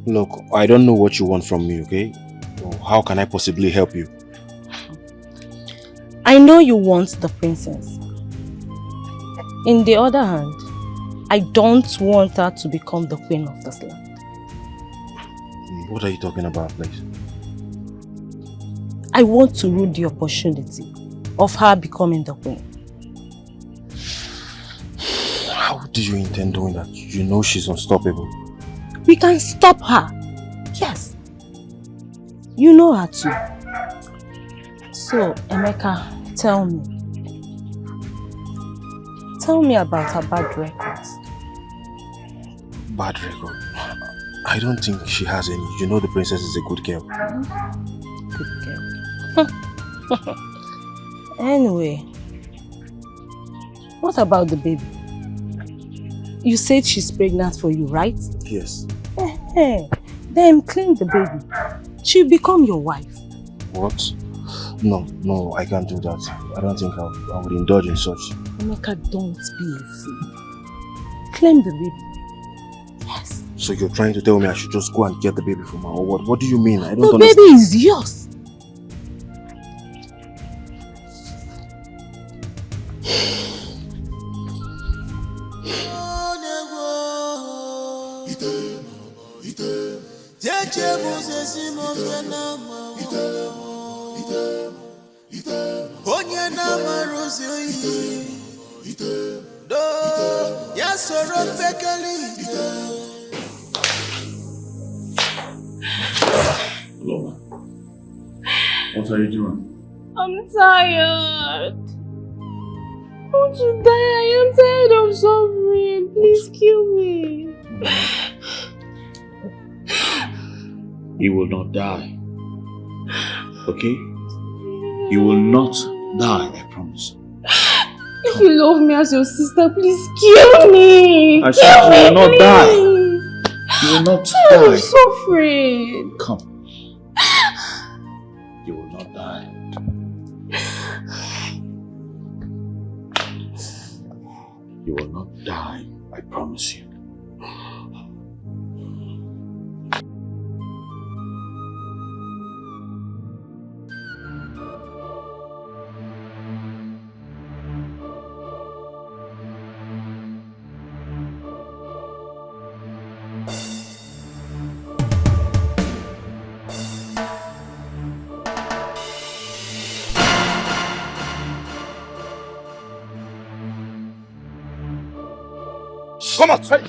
B: Look, I don't know what you want from me, okay? So how can I possibly help you?
R: I know you want the princess. In the other hand, I don't want her to become the queen of this land.
B: What are you talking about, please?
R: I want to ruin the opportunity of her becoming the queen.
B: How do you intend doing that? You know she's unstoppable.
R: We can stop her. Yes. You know her too. So, Emeka, tell me. Tell me about her bad records.
B: Bad record? I don't think she has any. You know the princess is a good girl.
R: Good girl. Anyway, what about the baby? You said she's pregnant for you, right?
B: Yes.
R: Then claim the baby. She'll become your wife.
B: What? No, I can't do that. I don't think I would indulge in such.
R: Emeka, don't be a fool. Claim the baby. Yes.
B: So you're trying to tell me I should just go and get the baby from her or what? What do you mean? I don't
R: understand.
B: The
R: baby is yours.
C: Hello. What are you doing?
G: I'm tired. I want to die. I am tired of suffering. Please kill me.
C: You will not die. Okay? You will not die, I promise.
G: If you love me as your sister, please kill me.
C: I said you will not die. You will not die.
G: I'm suffering.
C: Come. You will not die. You will not die, I promise you.
I: Come out! Out!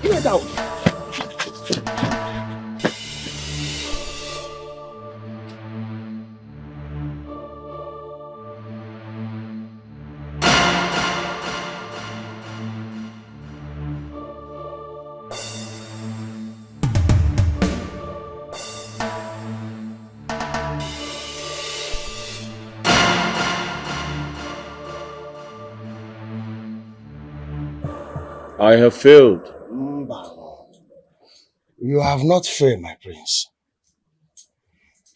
I: Get out!
C: I have failed.
F: You have not failed, my prince.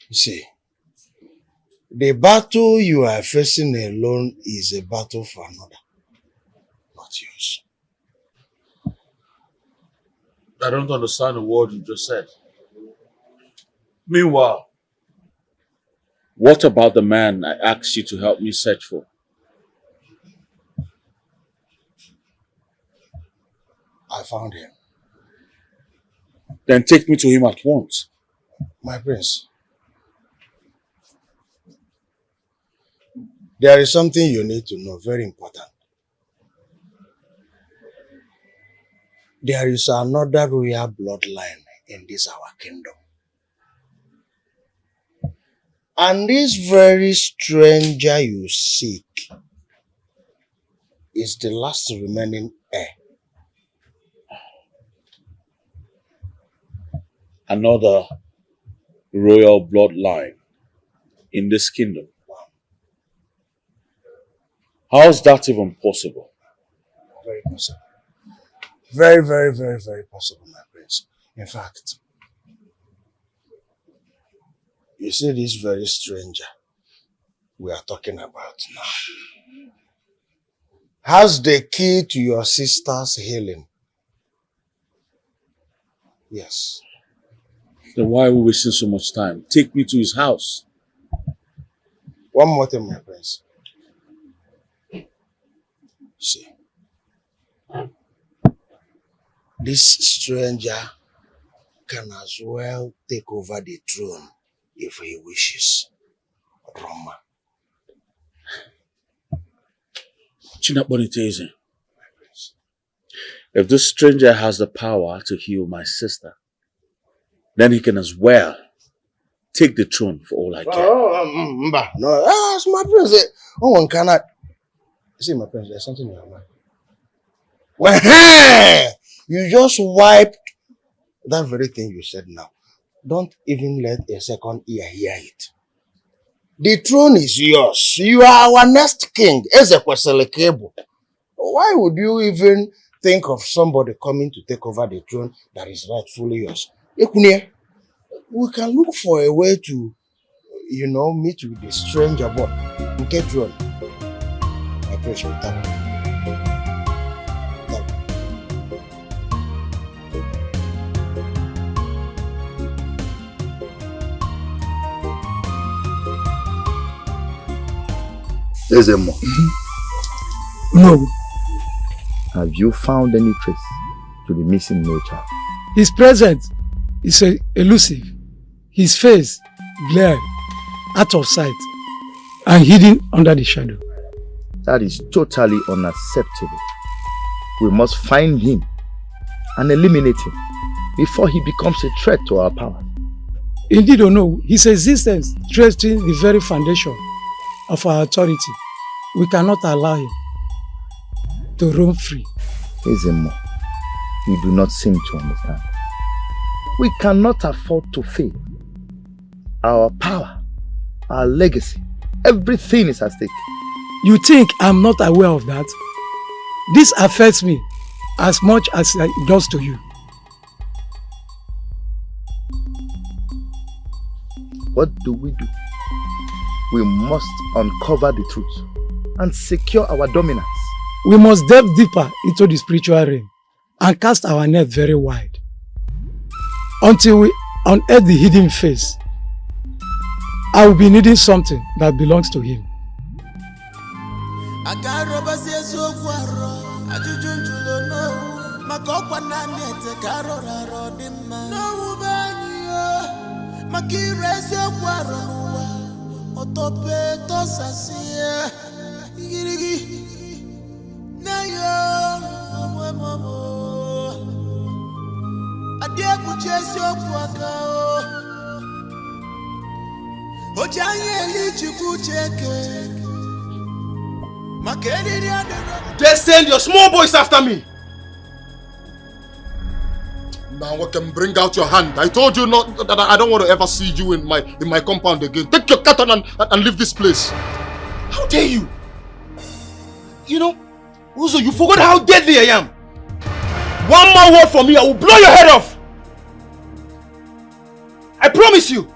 F: You see, the battle you are facing alone is a battle for another, not yours.
C: I don't understand the word you just said. Meanwhile, what about the man I asked you to help me search for?
F: I found him.
C: Then take me to him at once.
F: My prince, there is something you need to know, very important. There is another royal bloodline in this our kingdom. And this very stranger you seek is the last remaining heir.
C: Another royal bloodline in this kingdom. How is that even possible?
F: Very possible. Very, very, very, very possible, my prince. In fact, you see this very stranger we are talking about now has the key to your sister's healing. Yes.
C: Then why are we wasting so much time? Take me to his house.
F: One more thing, my prince. See, this stranger can as well take over the throne if he wishes. Roma.
C: Chinaboniteze. If this stranger has the power to heal my sister, then he can as well take the throne for all I care.
F: No, that's my prince. Oh, one cannot. See, my prince, there's something in your mind. Well, you just wiped that very thing you said now. Don't even let a second ear hear it. The throne is yours. You are our next king. Why would you even think of somebody coming to take over the throne that is rightfully yours? We can look for a way to, meet with the stranger, but get throne. I pray with that.
A: Ezemo.
O: No.
A: Have you found any trace to the missing male child?
O: His presence is elusive. His face glared, out of sight, and hidden under the shadow.
A: That is totally unacceptable. We must find him and eliminate him before he becomes a threat to our power.
O: Indeed or no, his existence threatens the very foundation of our authority. We cannot allow him to roam free.
A: Ezemo, you do not seem to understand. We cannot afford to fail. Our power, our legacy, everything is at stake.
O: You think I'm not aware of that? This affects me as much as it does to you.
A: What do? We must uncover the truth and secure our dominance.
O: We must delve deeper into the spiritual realm and cast our net very wide until we unearth the hidden face. I will be needing something that belongs to him.
P: Utope to sasia igirigi na yo momo adie kuchesi okwaka o janye lichi kucheke makeri ade.
J: Just send your small boys after me.
I: Now what can bring out your hand? I told you not that I don't want to ever see you in my compound again. Take your cat and leave this place.
J: How dare you? You know, Uzo, you forgot how deadly I am. One more word from me, I will blow your head off. I promise you.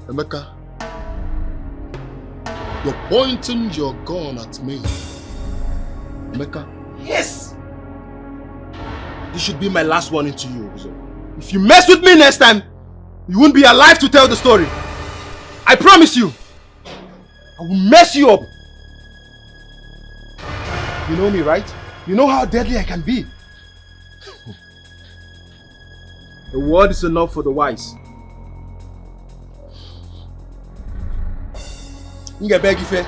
I: Emeka, you're pointing your gun at me. Emeka.
J: Yes. This should be my last warning to you, Uzo. If you mess with me next time, you won't be alive to tell the story. I promise you. I will mess you up. You know me, right? You know how deadly I can be. A word is enough for the wise. You beg Ife.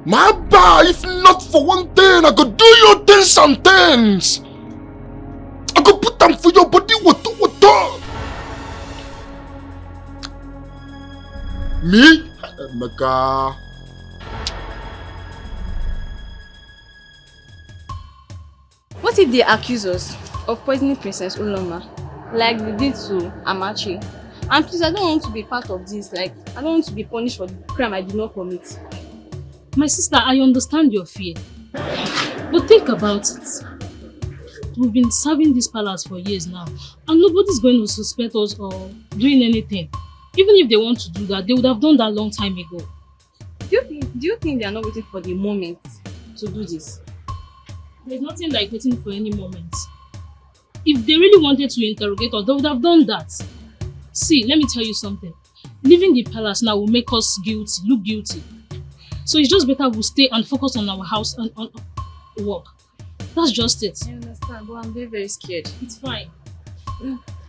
I: My bar, if not for one thing, I could do your things and things. I could put them for your body, what? Me? Emeka.
M: What if they accuse us of poisoning Princess Uloma, like they did to Amachi? And please, I don't want to be part of this. Like, I don't want to be punished for the crime I did not commit.
L: My sister, I understand your fear. But think about it. We've been serving this palace for years now, and nobody's going to suspect us or doing anything. Even if they want to do that, they would have done that a long time ago.
M: Do you think they are not waiting for the moment to do this?
L: There's nothing like waiting for any moment. If they really wanted to interrogate us, they would have done that. See, let me tell you something. Leaving the palace now will make us guilty, look guilty. So it's just better we stay and focus on our house and on work. That's just it.
M: I understand, but I'm very, very scared.
L: It's fine.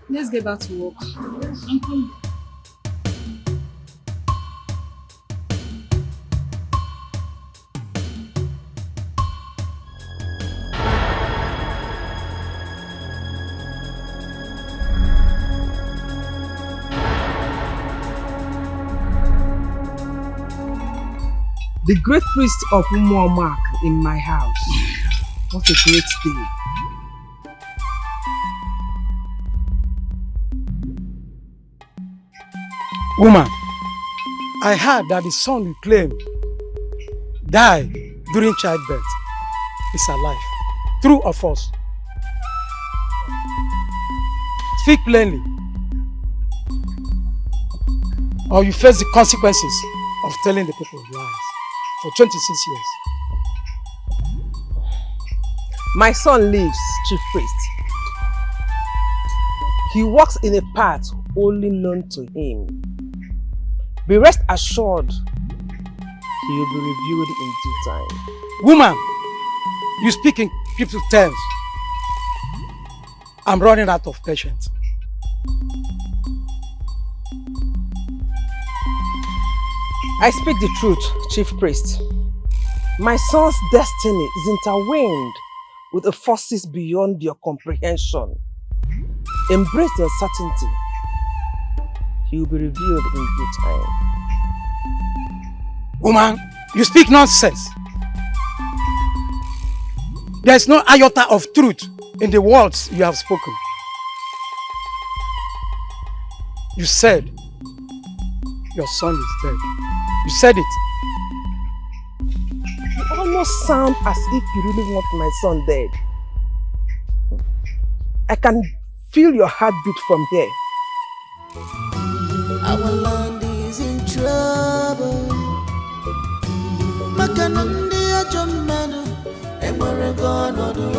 M: Let's get back to work.
L: I'm coming.
E: The great priest of Umuomak in my house. What a great day.
O: Woman, I heard that the son you claim died during childbirth is alive. True or false? Speak plainly, or you face the consequences of telling the people lies for 26 years.
E: My son lives, Chief Priest. He walks in a path only known to him. Be rest assured, he will be revealed in due time.
O: Woman, you speak in people's terms. I'm running out of patience.
E: I speak the truth, Chief Priest. My son's destiny is intertwined with the forces beyond your comprehension. Embrace the uncertainty. He will be revealed in due time.
O: Woman, you speak nonsense. There is no iota of truth in the words you have spoken. You said your son is dead. You said it.
E: You almost not sound as if you really want my son dead. I can feel your heartbeat from here.
P: Our land is in trouble. Makanandi ajomano, emwere gono do.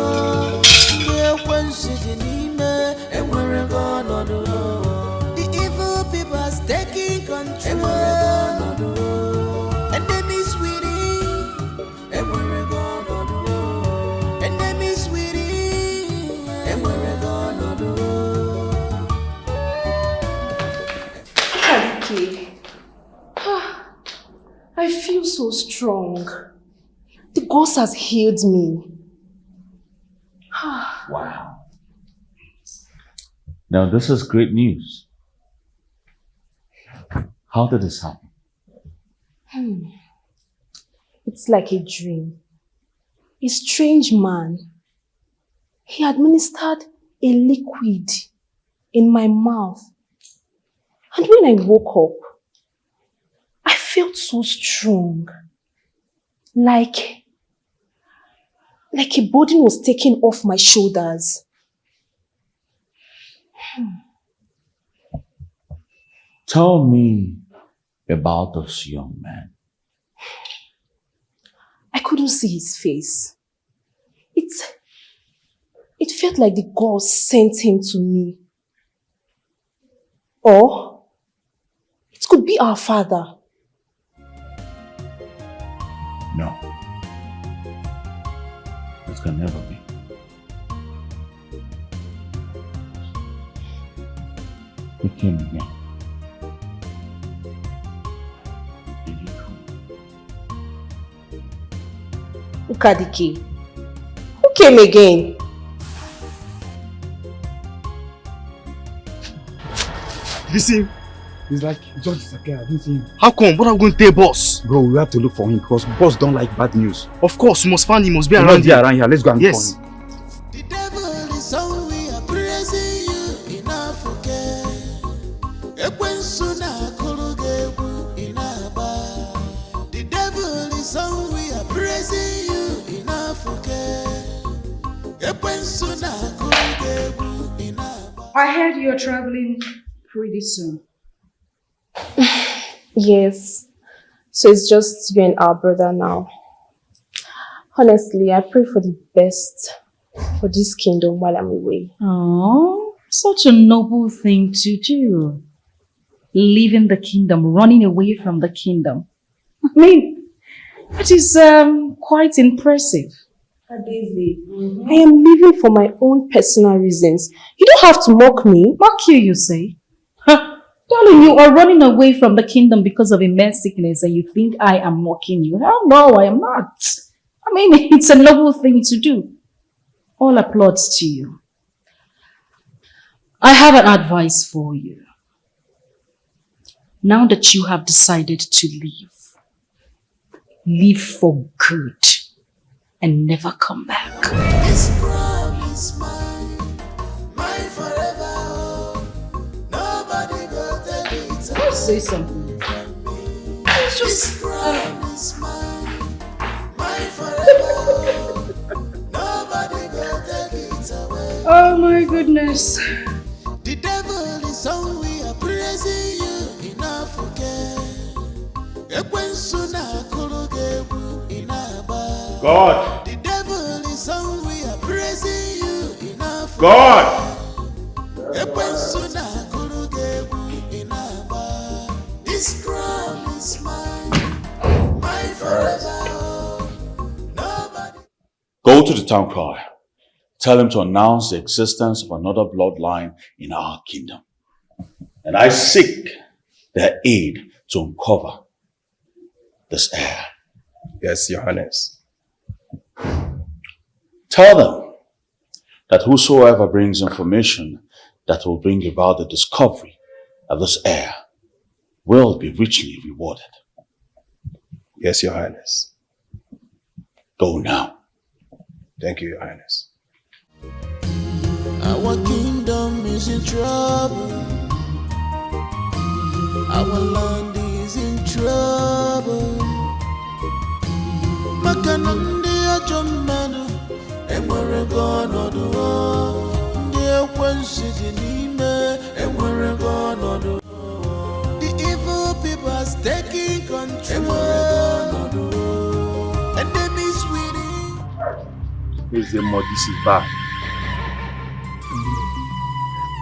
P: The evil people are taking control. Enemies within, enemies within.
D: Kadike, I feel so strong. The gods has healed me.
C: Wow. Now this is great news. How did this happen?
D: It's like a dream. A strange man. He administered a liquid in my mouth. And when I woke up, I felt so strong. Like a burden was taken off my shoulders.
C: Tell me about this young man.
D: I couldn't see his face. It felt like the gods sent him to me. Or it could be our father.
C: No. It can never be. He came again. Did you come?
D: Ukadike, who came again?
B: Listen, it's like he just disappeared. I didn't see him. How come? What are we going to tell boss? Bro, we have to look for him because boss don't like bad news. Of course, we must find him. He must be around here. Let's go and look for him.
P: The devil is so we are praising you in Africa. The devil is so we are praising you in Africa.
K: I heard you're traveling pretty soon.
G: Yes. So it's just you and our brother now. Honestly, I pray for the best for this kingdom while I'm away.
K: Oh, such a noble thing to do. Leaving the kingdom, running away from the kingdom. I mean, that is quite impressive.
G: Adeze, I am leaving for my own personal reasons. You don't have to mock me.
K: Mock you say? Darling, you are running away from the kingdom because of immense sickness and you think I am mocking you. Hell no, I am not. I mean, it's a noble thing to do. All applauds to you. I have an advice for you. Now that you have decided to leave for good and never come back.
P: This crown is mine, mine forever. Nobody go take it.
K: Let's say something. It's just
P: crown is mine, mine forever. Nobody go take it away.
K: Oh my goodness.
P: The devil is on we are praising you in Africa.
C: God.
P: The devil is on we are praising you in Africa.
C: God.
P: This crown is mine, mine forever. Nobody.
C: Go to the town crier. Tell him to announce the existence of another bloodline in our kingdom. And I seek their aid to uncover this heir.
J: Yes, Your Highness.
C: Tell them that whosoever brings information that will bring about the discovery of this heir will be richly rewarded.
J: Yes, Your Highness.
C: Go now.
J: Thank you, Your Highness.
P: Our kingdom is in trouble. Our land is in trouble. maka na ndị ajọ mmadụ enwere gị ọnọdụ ndị ekwensu dị n'ime enwere gị ọnọdụ the evil people are taking control enemies winning.
A: Is the more this is bad.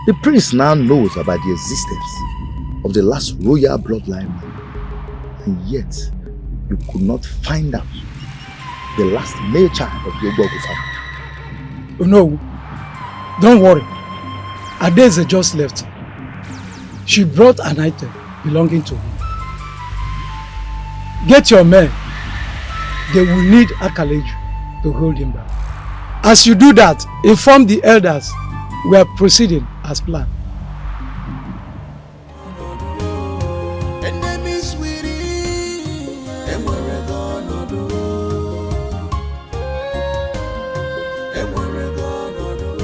A: The prince now knows about the existence of the last royal bloodline, and yet you could not find out the last male child of the Ogbogu family.
O: No, don't worry. Adeze just left. She brought an item belonging to him. Get your men. They will need Accusations to hold him back. As you do that, inform the elders we are proceeding as planned.
P: Enemies winning enwere gị ọnọdụ enwere gị ọnọdụ.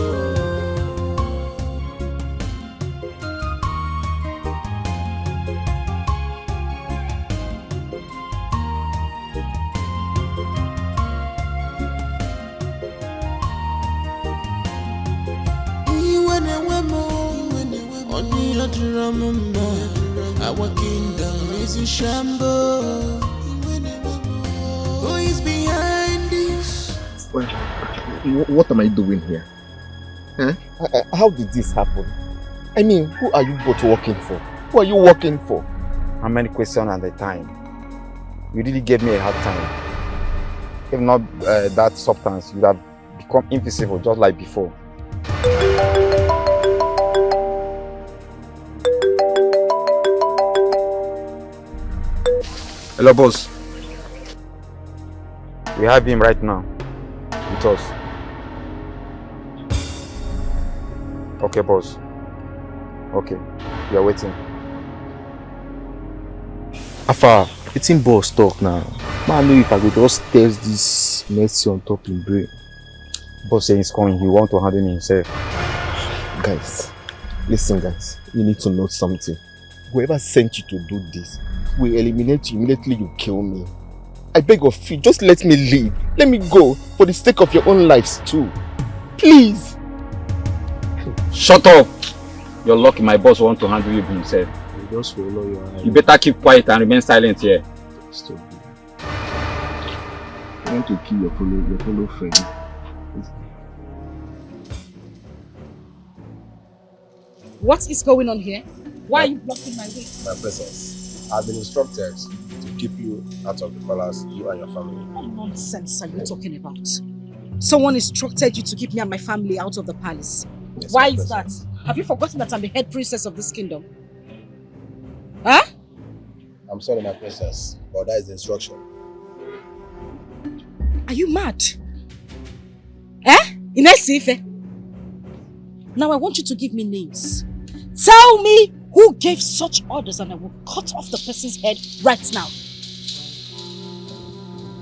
P: Our kingdom is in shambles. Who is behind this?
H: Well, what am I doing here? Huh? How did this happen? I mean, who are you both working for? Who are you working for?
S: How many questions at a time? You really gave me a hard time. If not that substance, you would have become invisible just like before. Hello, boss. We have him right now with us. Okay, boss. Okay, we are waiting.
B: Afa, it's boss talk now. Man, know if I could just test this mercy on top in brain.
S: Boss saying he's coming, he wants to handle me himself.
H: Guys, listen guys, you need to know something. Whoever sent you to do this will eliminate you immediately you kill me. I beg of you, just let me leave. Let me go for the sake of your own lives too. Please.
S: Shut up! You're lucky my boss wants to handle you himself.
B: You just follow your eye.
S: You better keep quiet and remain silent here.
B: Stop. You want to kill your fellow friend.
D: What is going on here? Why are you blocking my way?
J: My presence. I've been instructed to keep you out of the palace, you and your family.
D: What nonsense are you talking about? Someone instructed you to keep me and my family out of the palace.
J: Yes,
D: why is that? Have you forgotten that I'm the head princess of this kingdom? Huh?
J: I'm sorry, my princess, but that is the instruction.
D: Are you mad? Eh? Inesife? Now I want you to give me names. Tell me who gave such orders and I will cut off the person's head right now.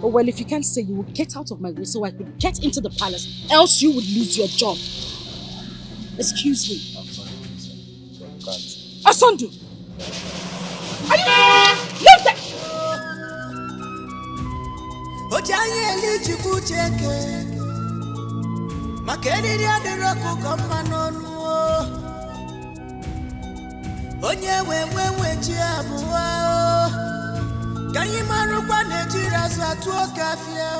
D: Oh well, if you can't say, you will get out of my way so I could get into the palace, else you would lose your job. Excuse me.
J: I'm sorry, so you can't.
D: Asandu! Are you... Leave that!
P: Ojanye lichiku cheke Makeni adiroku koma nonu Onye wewe chiabuwa Kanyi marukwa nejira zatu okafia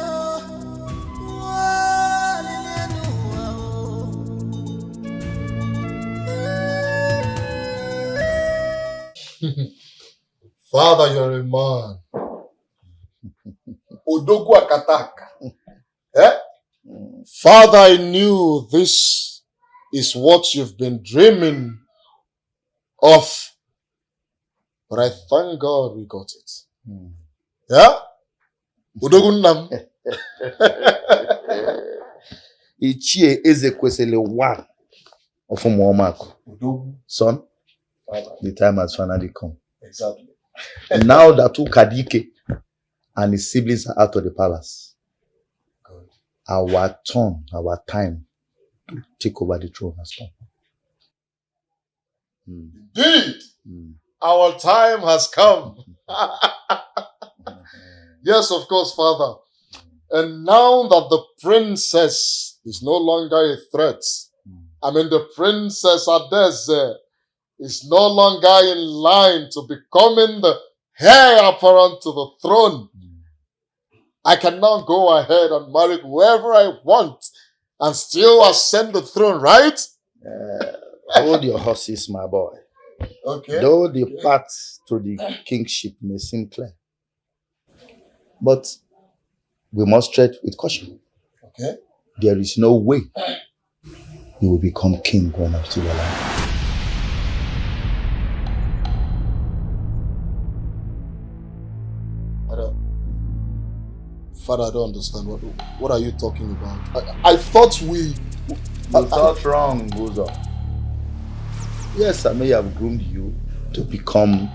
I: Father, you're a man. Odogu akataka. Eh? Father, I knew this is what you've been dreaming of. But I thank God we got it. Yeah? Odogu nam.
A: Ichie Ezekwesili one of Umuomako. Son,
I: Father.
A: the time has finally come.
I: Exactly.
A: Now that Ukadike and his siblings are out of the palace,
I: good.
A: Our turn, our time to take over the throne has come.
I: Indeed, our time has come. Yes, of course, Father. And now that the princess is no longer a threat, I mean the princess Adeze is no longer in line to becoming the heir apparent to the throne, I can now go ahead and marry whoever I want and still ascend the throne, right?
A: Hold your horses, my boy.
I: Okay.
A: Though the path to the kingship may seem clear, but we must tread with caution.
I: Okay.
A: There is no way you will become king when I'm still alive.
I: Father, I don't understand. What are you talking about? I thought we...
A: You thought wrong, Buzo. Yes, I may have groomed you to become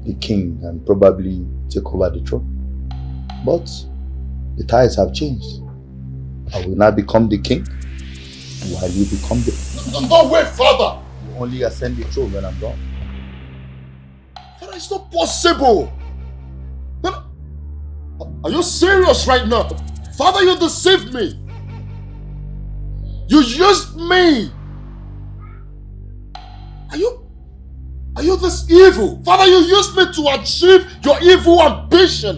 A: the king and probably take over the throne. But the tides have changed. I will now become the king while you become the...
I: No, wait, Father!
A: You only ascend the throne when I'm gone.
I: Father, it's not possible! Are you serious right now? Father, you deceived me! You used me! Are you this evil? Father, you used me to achieve your evil ambition.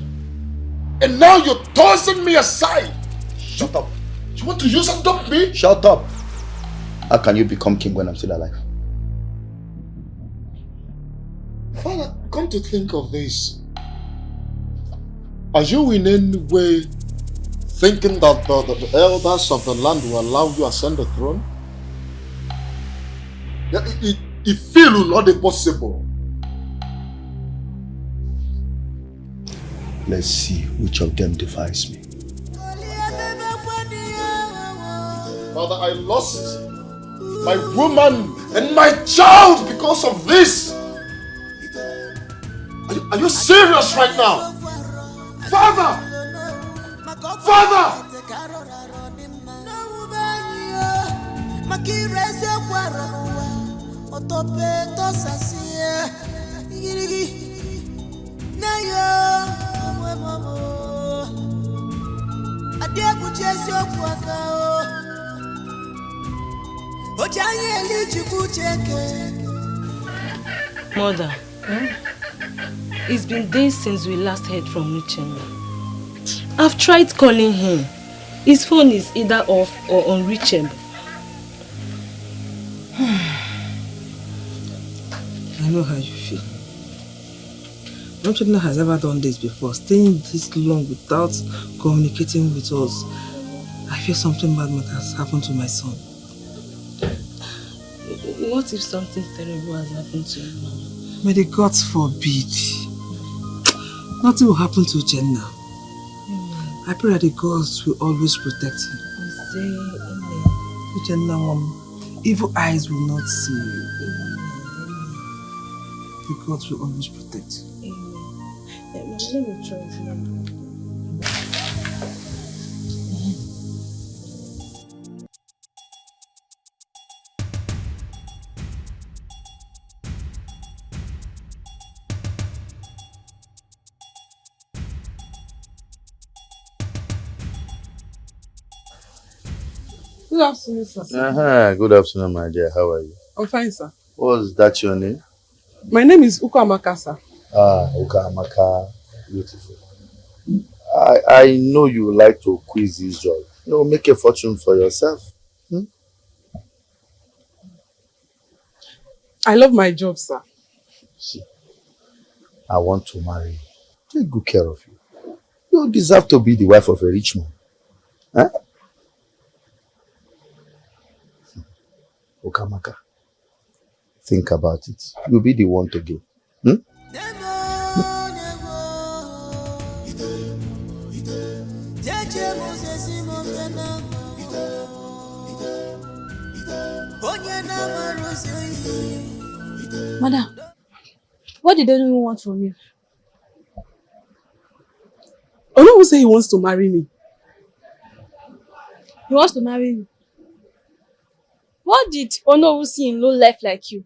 I: And now you're tossing me aside.
A: Shut up.
I: You want to use and dump me?
A: Shut up. How can you become king when I'm still alive?
I: Father, come to think of this. Are you in any way thinking that the elders of the land will allow you to ascend the throne? It feels not possible.
A: Let's see which of them defies me.
I: Father, I lost my woman and my child because of this. Are you serious right now? Father! Father!
R: Mother, it's been days since we last heard from Uchenna. I've tried calling him. His phone is either off or unreachable.
E: I know how you feel. Uchenna has never done this before, staying this long without communicating with us. I feel something bad has happened to my son.
R: What if something terrible has happened to him, Mama?
E: May the gods forbid. Nothing will happen to Uchenna. I pray that the gods will always protect him. Uchenna, Mom, evil eyes will not see you. The gods will always protect you.
R: Amen. Let me try it.
E: Good afternoon, sir.
A: Good afternoon, my dear. How are you?
E: I'm fine, sir.
A: Was that your name?
E: My name is Ukamaka, sir.
A: Ukamaka. Beautiful. I know you like to quiz this job. Make a fortune for yourself.
E: I love my job, sir.
A: See, I want to marry you. Take good care of you. You deserve to be the wife of a rich man. Huh? Ukamaka, think about it. You'll be the one to give.
K: Madam, what did anyone want from you?
E: Onowu say he wants to marry me.
K: He wants to marry you. What did Onowu see in low life like you?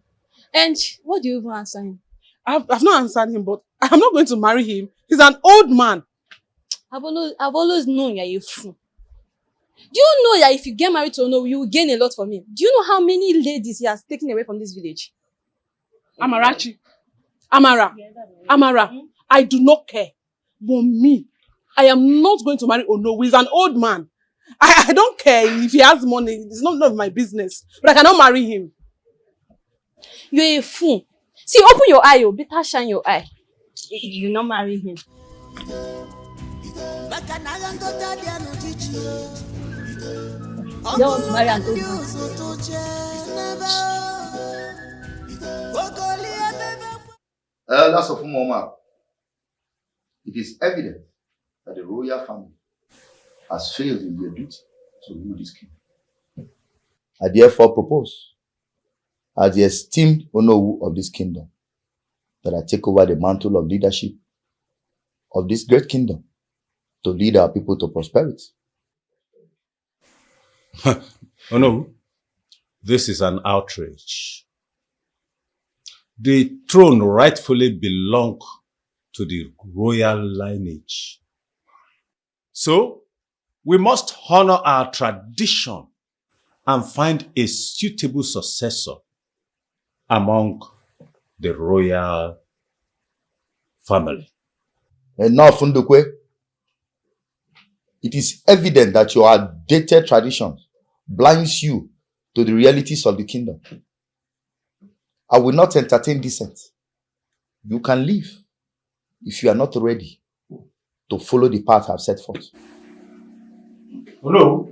K: And what do you even answer him?
E: I've not answered him, but I'm not going to marry him. He's an old man.
M: I've always known you're a fool. Do you know that if you get married to Ono, you will gain a lot from him? Do you know how many ladies he has taken away from this village?
E: Amarachi, Amara, I do not care. But me, I am not going to marry Ono, who is an old man. I don't care if he has money. It's none of my business. But I cannot marry him.
M: You're a fool. See, open your eye, oh. Better shine your eye. You not marry him. You don't want to marry an old man.
H: That's of Umoma. It is evident that the royal family has failed in their duty to rule this kingdom. I therefore propose, as the esteemed Onowu of this kingdom, that I take over the mantle of leadership of this great kingdom to lead our people to prosperity.
Q: Onowu, this is an outrage. The throne rightfully belongs to the royal lineage. So, we must honor our tradition and find a suitable successor among the royal family.
H: Enough, Ndukwe. It is evident that your outdated traditions blinds you to the realities of the kingdom. I will not entertain dissent. You can leave if you are not ready to follow the path I've set forth.
Q: No.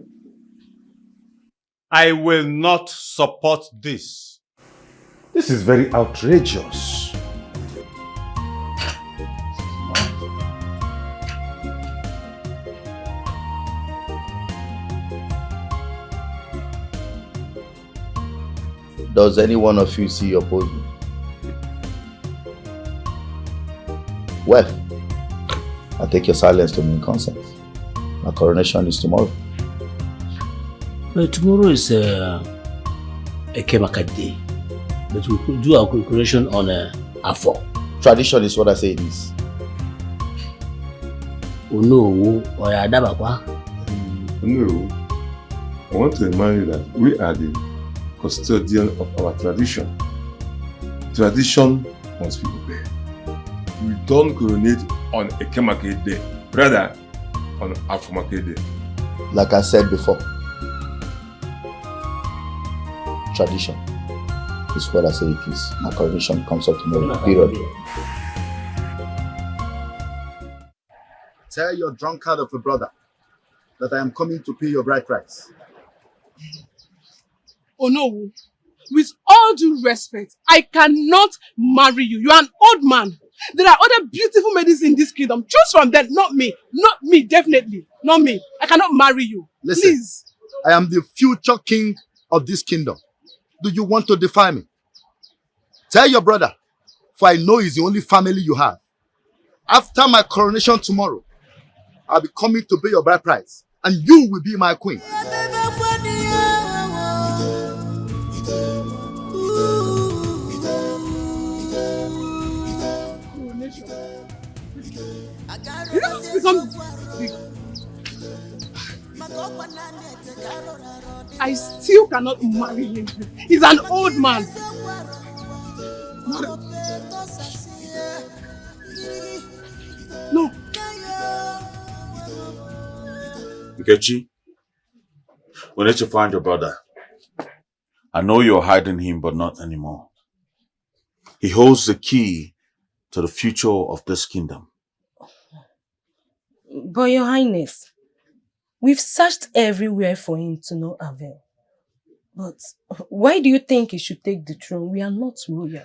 Q: I will not support this. This is very outrageous.
H: Does any one of you see oppose me? Well, I take your silence to mean consent. My coronation is tomorrow.
T: Tomorrow is a Kemaka day, but we could do our coronation on A4.
H: Tradition is what I say it is.
T: Oh no, or Adabakwa.
J: No, I want to remind you that we are the custodian of our tradition. Tradition must be obeyed. We don't coronate on a Kemaka day, rather on Afomake day.
H: Like I said before, tradition is what I say it is. My coronation comes up tomorrow, period. Tell your drunkard of a brother that I am coming to pay your bride price.
E: Oh no, with all due respect, I cannot marry you. You are an old man. There are other beautiful ladies in this kingdom. Choose from them, not me. Not me, definitely. Not me. I cannot marry you.
H: Listen,
E: please.
H: I am the future king of this kingdom. Do you want to defy me? Tell your brother, for I know he's the only family you have. After my coronation tomorrow, I'll be coming to pay your bride price, and you will be my queen.
E: You know what's become big? I still cannot marry him. He's an old man. No.
C: Nkechi, we need to find your brother. I know you're hiding him, but not anymore. He holds the key to the future of this kingdom.
R: But Your Highness, we've searched everywhere for him to no avail. But why do you think he should take the throne? We are not royal.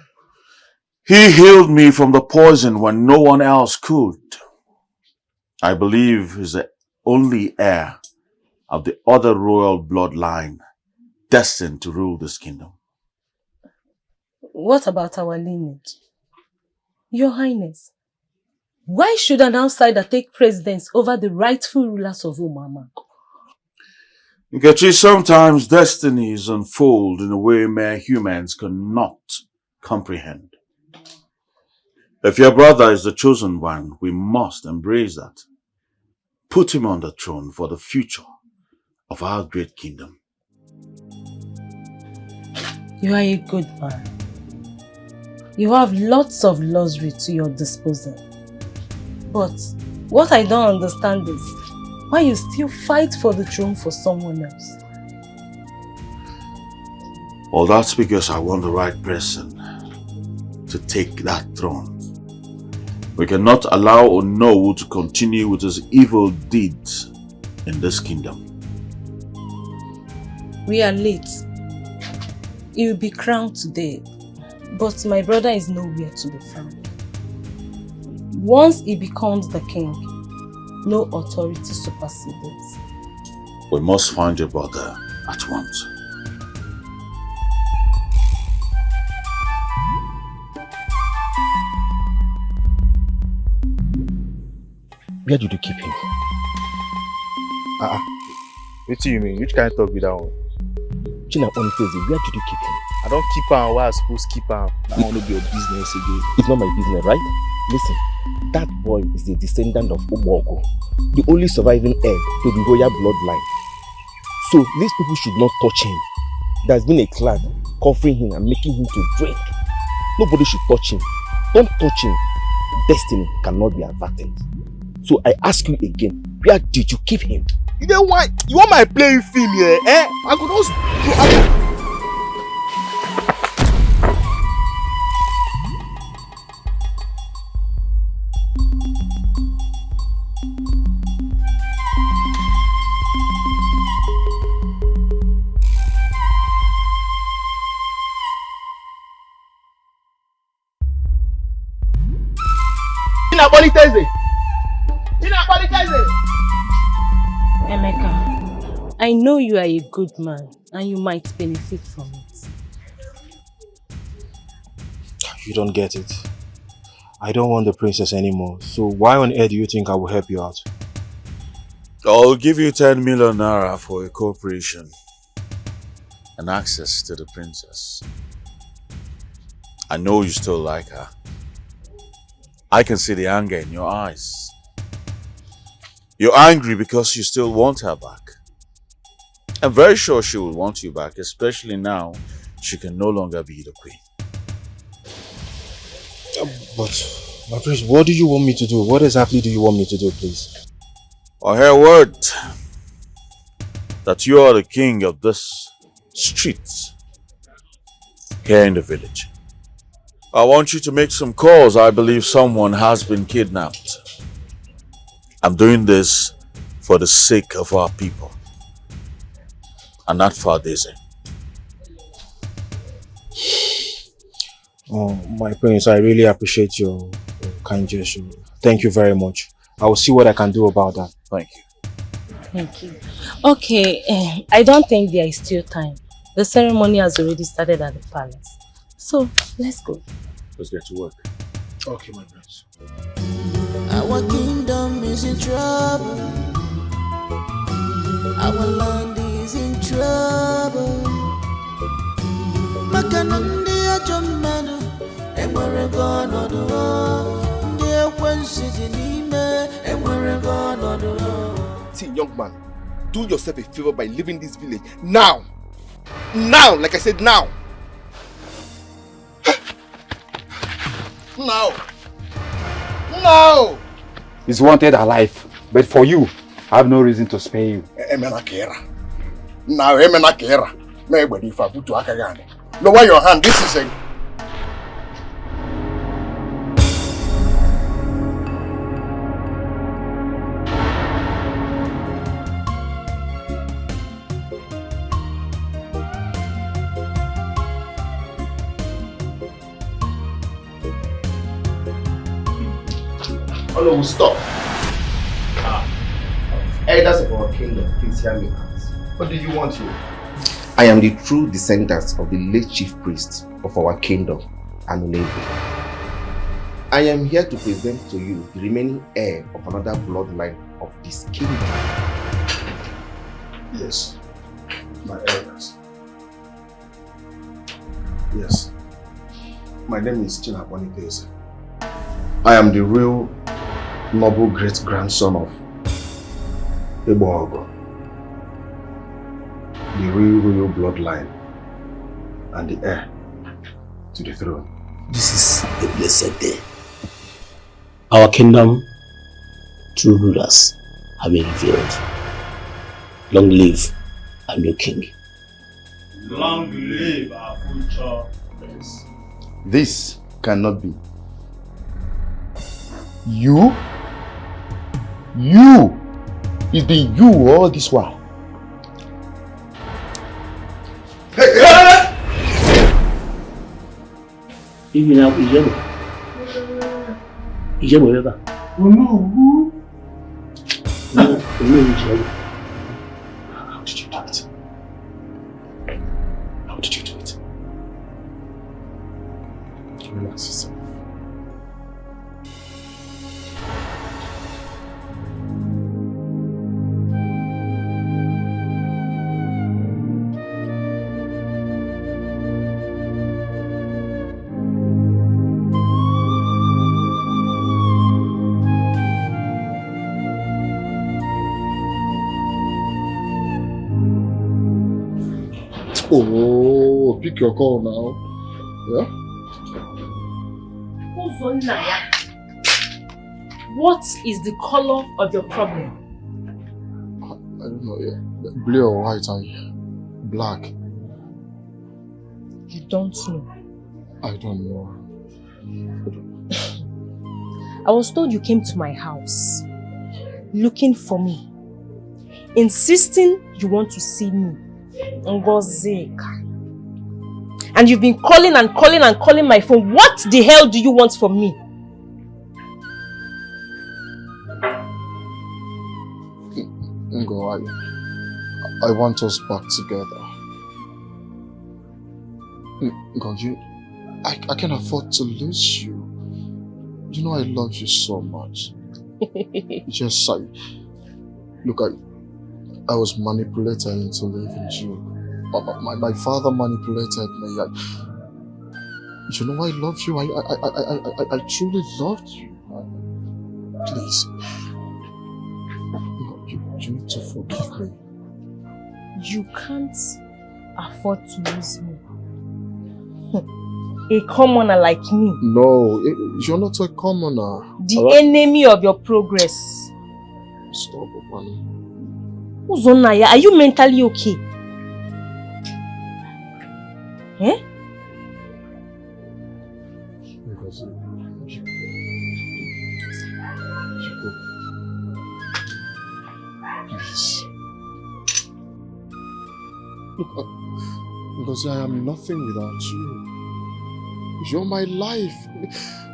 C: He healed me from the poison when no one else could. I believe he's the only heir of the other royal bloodline destined to rule this kingdom.
R: What about our lineage? Your Highness, why should an outsider take precedence over the rightful rulers of Umama?
C: Nkechi, sometimes destinies unfold in a way mere humans cannot comprehend. If your brother is the chosen one, we must embrace that. put him on the throne for the future of our great kingdom.
R: You are a good man. You have lots of luxury to your disposal. But what I don't understand is why you still fight for the throne for someone else.
C: Well, that's because I want the right person to take that throne. We cannot allow Onowu to continue with his evil deeds in this kingdom.
R: We are late. He will be crowned today, but my brother is nowhere to be found. Once he becomes the king, no authority supersedes.
C: We must find your brother at once.
B: Where did you keep him?
S: What do you mean? Which kind of talk with that one?
B: China Onitezi, where did you keep him?
S: I don't keep him where I supposed to keep him.
B: I want to be your business again. It's not my business, right? Listen, that boy is a descendant of Omogo, the only surviving heir to the royal bloodline. So these people should not touch him. There's been a cloud covering him and making him to drink. Nobody should touch him. Don't touch him. Destiny cannot be averted. So I ask you again, where did you keep him?
S: You know why? You want my playing film here? Eh? I could also...
R: Emeka, I know you are a good man and you might benefit from it.
B: You don't get it. I don't want the princess anymore. So why on earth do you think I will help you out?
C: I'll give you 10 million naira for a corporation and access to the princess. I know you still like her. I can see the anger in your eyes. You're angry because you still want her back. I'm very sure she will want you back, especially now she can no longer be the queen.
B: But, my prince, what do you want me to do? What exactly do you want me to do, please?
C: I hear word that you are the king of this street here in the village. I want you to make some calls. I believe someone has been kidnapped. I'm doing this for the sake of our people and not for Daisy.
B: Oh, my prince, I really appreciate your kind gesture. Thank you very much. I will see what I can do about that.
C: Thank you.
R: Thank you. Okay, I don't think there is still time. The ceremony has already started at the palace. So, let's go.
C: Let's get to work.
B: Okay, my prince.
P: Our kingdom is in trouble. Our land is in trouble. Makanandi ajomano, emwere gono do. Ndiye kwensi jinime, emwere gono do.
J: See, young man, do yourself a favor by leaving this village now. Now, like I said, now. Now. Now.
S: He's wanted alive, but for you, I have no reason to spare you.
F: Now, nobody if I put to Akagani. Lower your hand. This is a.
H: Oh no, stop. Elders of our kingdom, please hear me out. What do you want here? I am the true descendant of the late chief priest of our kingdom, Nollywood. I am here to present to you the remaining heir of another bloodline of this kingdom.
J: Yes, my elders. Yes, my name is China
H: I am the real noble great-grandson of
J: Ebogo, the royal bloodline, and the heir to the throne.
T: This is a blessed day. Our kingdom, true rulers, have been revealed. Long live our new king.
Q: Long live our future prince.
A: This cannot be. You? It's been you all this while.
T: Even now, Ijemo River.
Q: Oh no.
T: No, Ijemo.
J: How did you do it? How did you do it? Relax yourself.
I: Oh, pick your call now. Yeah?
R: What is the color of your problem?
I: I don't know. Yeah. Blue or white and black.
R: You don't know.
I: I don't know.
R: I was told you came to my house looking for me, insisting you want to see me. Ngozeka. And you've been calling and calling and calling my phone. What the hell do you want from me?
I: Ngo, I want us back together. Ngo, I can't afford to lose you. You know I love you so much. Yes, look, I was manipulated into leaving you. My father manipulated me. You know I love you. I truly loved you. Please, you need to forgive me.
R: You can't afford to lose me. A commoner like me.
I: No, you're not a commoner.
R: The enemy of your progress.
I: Stop, Opani.
R: Uzonaya, are you mentally okay? Eh?
I: Please. Look, because I am nothing without you. You're my life.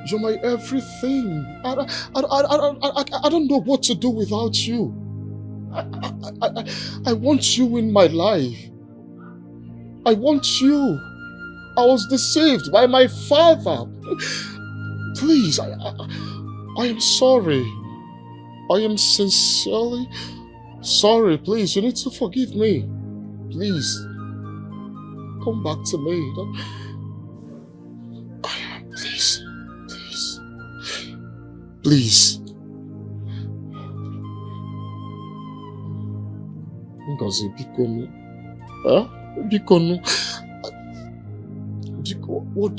I: You're my everything. I don't know what to do without you. I want you in my life. I want you. I was deceived by my father. Please, I am sorry. I am sincerely sorry. Please, you need to forgive me. Please, come back to me. Please, please, please. Ngozi, bikonu. Huh? Bikonu. What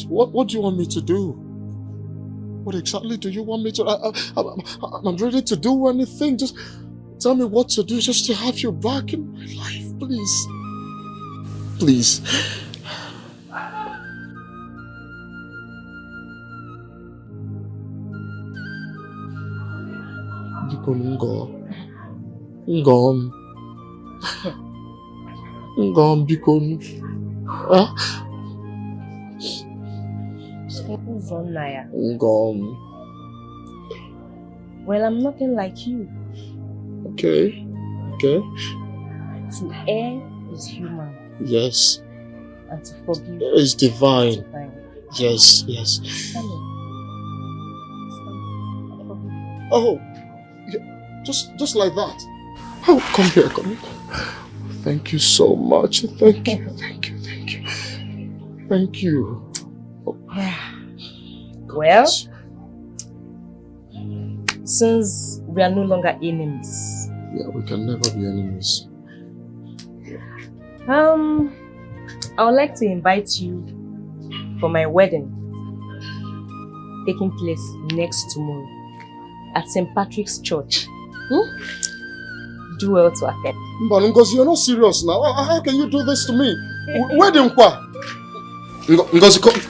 I: do you want me to do? What exactly do you want me to? I'm ready to do anything. Just tell me what to do just to have you back in my life, please. Please. Bikonu, Ngom, bikonu. Huh? Ngom.
R: Well, I'm nothing like you.
I: Okay. Okay.
R: To err is human.
I: Yes.
R: And to forgive
I: is divine.
R: Divine.
I: Yes, yes. Oh, yeah, just like that. Oh, come here, come here. Thank you so much. Thank you, thank you, thank you. Thank you. Oh.
R: Well, since we are no longer enemies,
I: Yeah, we can never be enemies.
R: I would like to invite you for my wedding, taking place next tomorrow at St. Patrick's Church. Do well to attend.
I: But Ngozi, you're not serious now. How can you do this to me? Wedding kwa? Ngozi, come.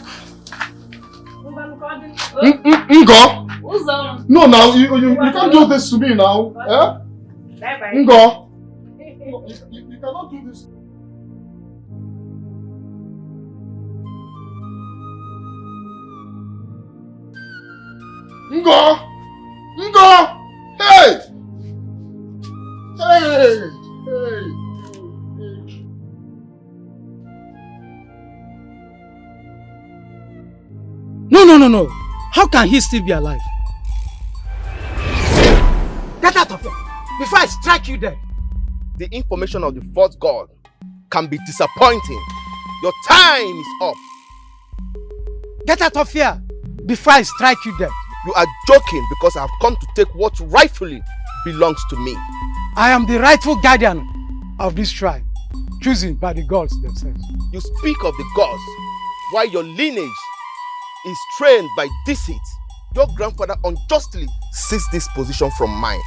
I: Ngo? No, now you can't do this to me now. Eh?
R: Bye bye.
I: Ngo? You cannot do this. Ngo! Ngo! Hey! Hey! Hey!
O: No. How can he still be alive? Get out of here before I strike you dead.
S: The information of the false god can be disappointing. Your time is up.
O: Get out of here before I strike you dead.
S: You are joking because I have come to take what rightfully belongs to me.
O: I am the rightful guardian of this tribe, chosen by the gods themselves.
S: You speak of the gods while your lineage is trained by deceit. Your grandfather unjustly seized this position from mine,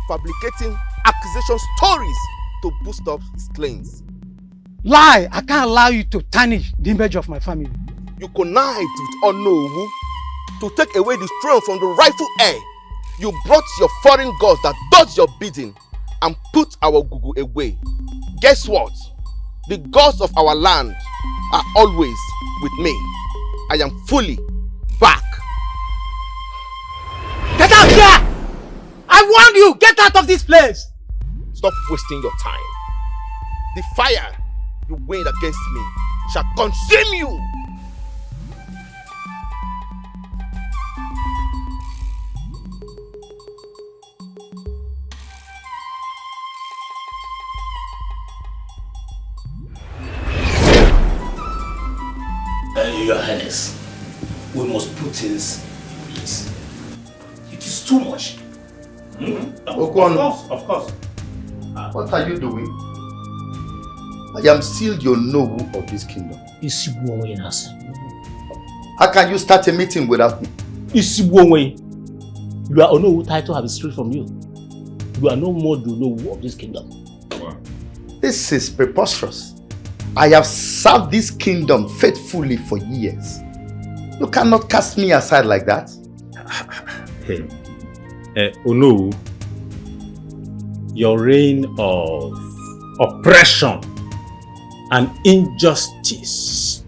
S: fabricating accusation stories to boost up his claims.
O: Lie! I can't allow you to tarnish the image of my family.
S: You connived with Onowu to take away the throne from the rightful heir. You brought your foreign gods that does your bidding and put our Gugu away. Guess what? The gods of our land are always with me. I am fully back.
O: Get out here! I warned you! Get out of this place!
S: Stop wasting your time. The fire you waged against me shall consume you.
T: Your Highness, we must put things in place. It is too much.
A: Of course. What are you doing? I am still your noble of this kingdom. How can you start a meeting without me?
T: You are Onowu title have been stripped from you. You are no more the Onowu of this kingdom.
A: This is preposterous. I have served this kingdom faithfully for years. You cannot cast me aside like that.
Q: Hey, Onowu, your reign of oppression and injustice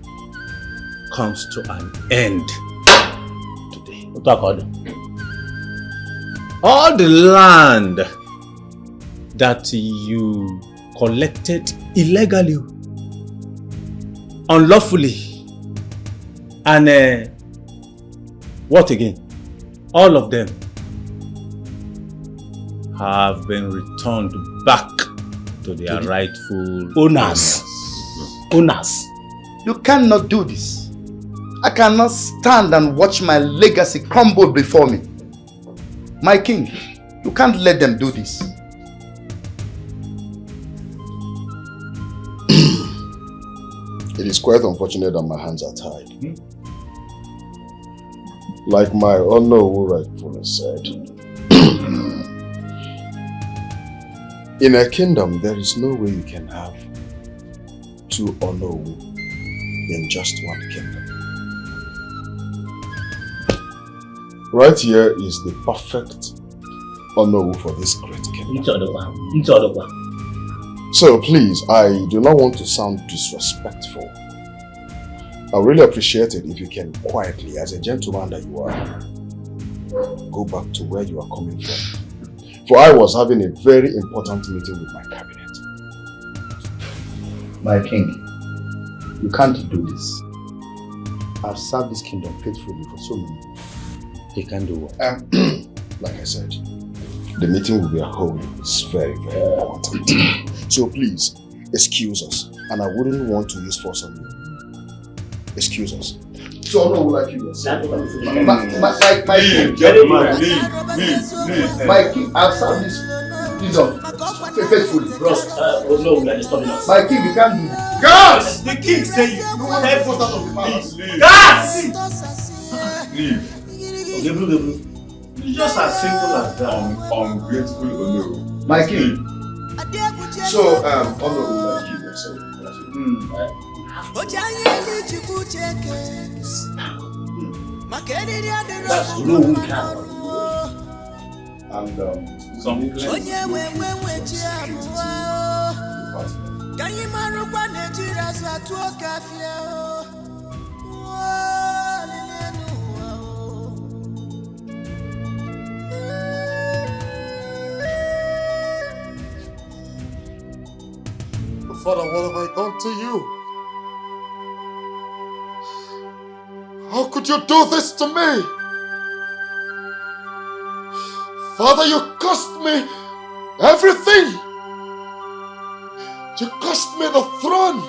Q: comes to an end today. All the land that you collected illegally, unlawfully, and what again? All of them have been returned back to their rightful owners.
A: You cannot do this. I cannot stand and watch my legacy crumble before me. My king, you can't let them do this.
I: It is quite unfortunate that my hands are tied. Like my Onowu rightfully said, in a kingdom there is no way you can have two Onowu in just one kingdom. Right here is the perfect Onowu for this great kingdom. So please, I do not want to sound disrespectful. I really appreciate it if you can quietly, as a gentleman that you are, go back to where you are coming from. For I was having a very important meeting with my cabinet.
A: My king, you can't do this. I've served this kingdom faithfully for so many years. You can't do what?
I: Like I said, the meeting will be a whole. It's very, very important. So please, excuse us. And I wouldn't want to use force on you. Excuse us. So no, like you.
A: My king, I've served this
H: Please don't. Faithfully, bros.
T: No, we are disturbing us.
H: My king, you can't do this.
C: Guards!
J: The king say you
H: want to force out of the palace.
C: Leave.
J: Guards!
C: Leave.
J: It's just as simple as that.
C: Ungrateful Ono.
H: My king. So, honorable my king, sorry.
T: That's no one can.
H: And
C: some
I: Father, what have I done to you? How could you do this to me? Father, you cost me everything. You cost me the throne,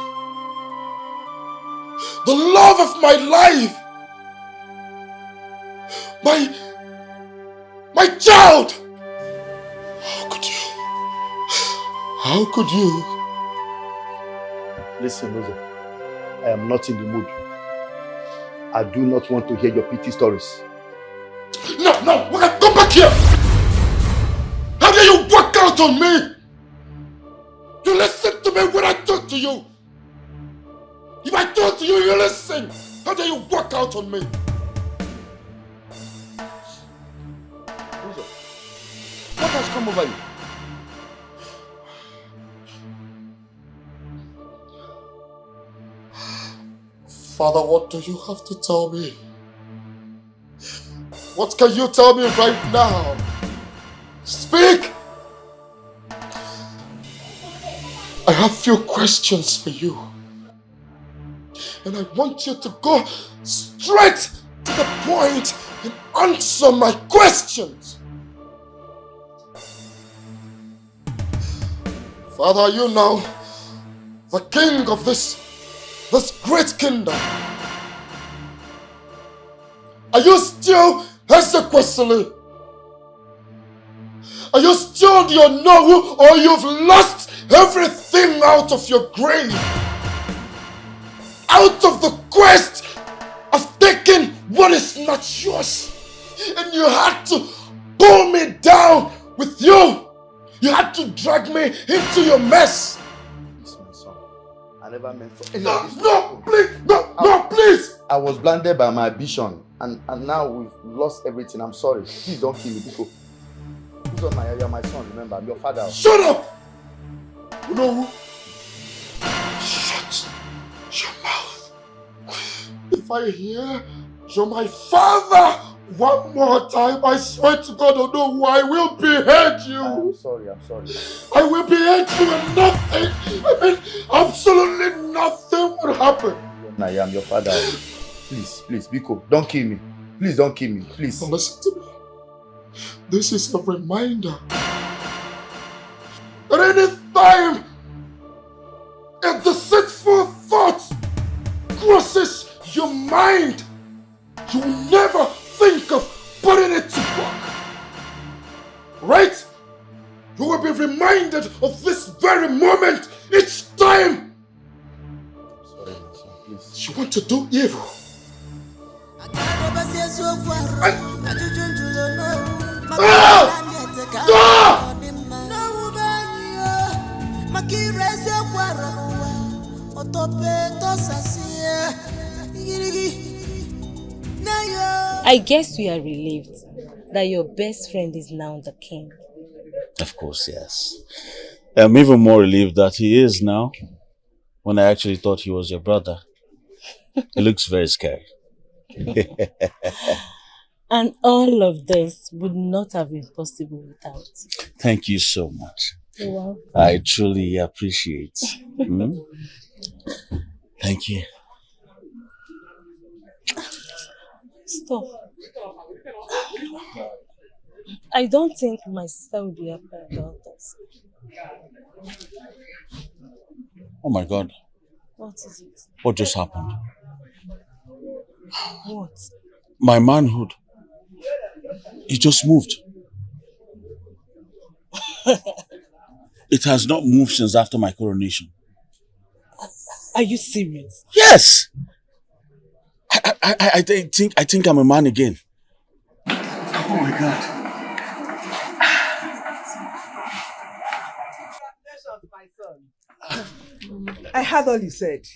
I: the love of my life, my child. How could you?
A: Listen, Ozo, I am not in the mood. I do not want to hear your pity stories.
I: No, come back here! How dare you walk out on me? You listen to me when I talk to you. If I talk to you, you listen. How dare you walk out on me?
A: Ozo, what has come over you?
I: Father, what do you have to tell me? What can you tell me right now? Speak! I have few questions for you. And I want you to go straight to the point and answer my questions. Father, are you now the king of this great kingdom? Are you still Escalating? Are you still the unknown, or you've lost everything out of your grave? Out of the quest of taking what is not yours. And you had to pull me down with you. You had to drag me into your mess.
A: I never meant for
I: please!
A: I was blinded by my ambition, and now we've lost everything. I'm sorry. Please don't kill me, people. Who's on my area? My son, remember, I'm your father.
I: Shut up! No. Shut your mouth. If I hear you're my father one more time, I swear to God, who I will behead you.
A: I'm sorry.
I: I will behead you and nothing, absolutely nothing will happen.
A: I am your father. Please, Biko, don't kill me. Please don't kill me, please.
I: Now listen to me. This is a reminder that any time a deceitful thought crosses your mind, you will never think of putting it to work. Right? You will be reminded of this very moment each time.
A: Sorry, my son, please.
I: You want to do evil.
R: I guess we are relieved that your best friend is now the king.
C: Of course, yes. I'm even more relieved that he is now, when I actually thought he was your brother. He looks very scary.
R: And all of this would not have been possible without.
C: Thank you so much.
R: You're welcome.
C: I truly appreciate. Thank you.
R: Stop. I don't think my sister will be happy about this.
C: Oh my God.
R: What is it?
C: What just happened?
R: What?
C: My manhood. It just moved. It has not moved since after my coronation.
N: Are you serious?
C: Yes! I think I'm a man again.
N: Oh my God.
E: I heard all you said.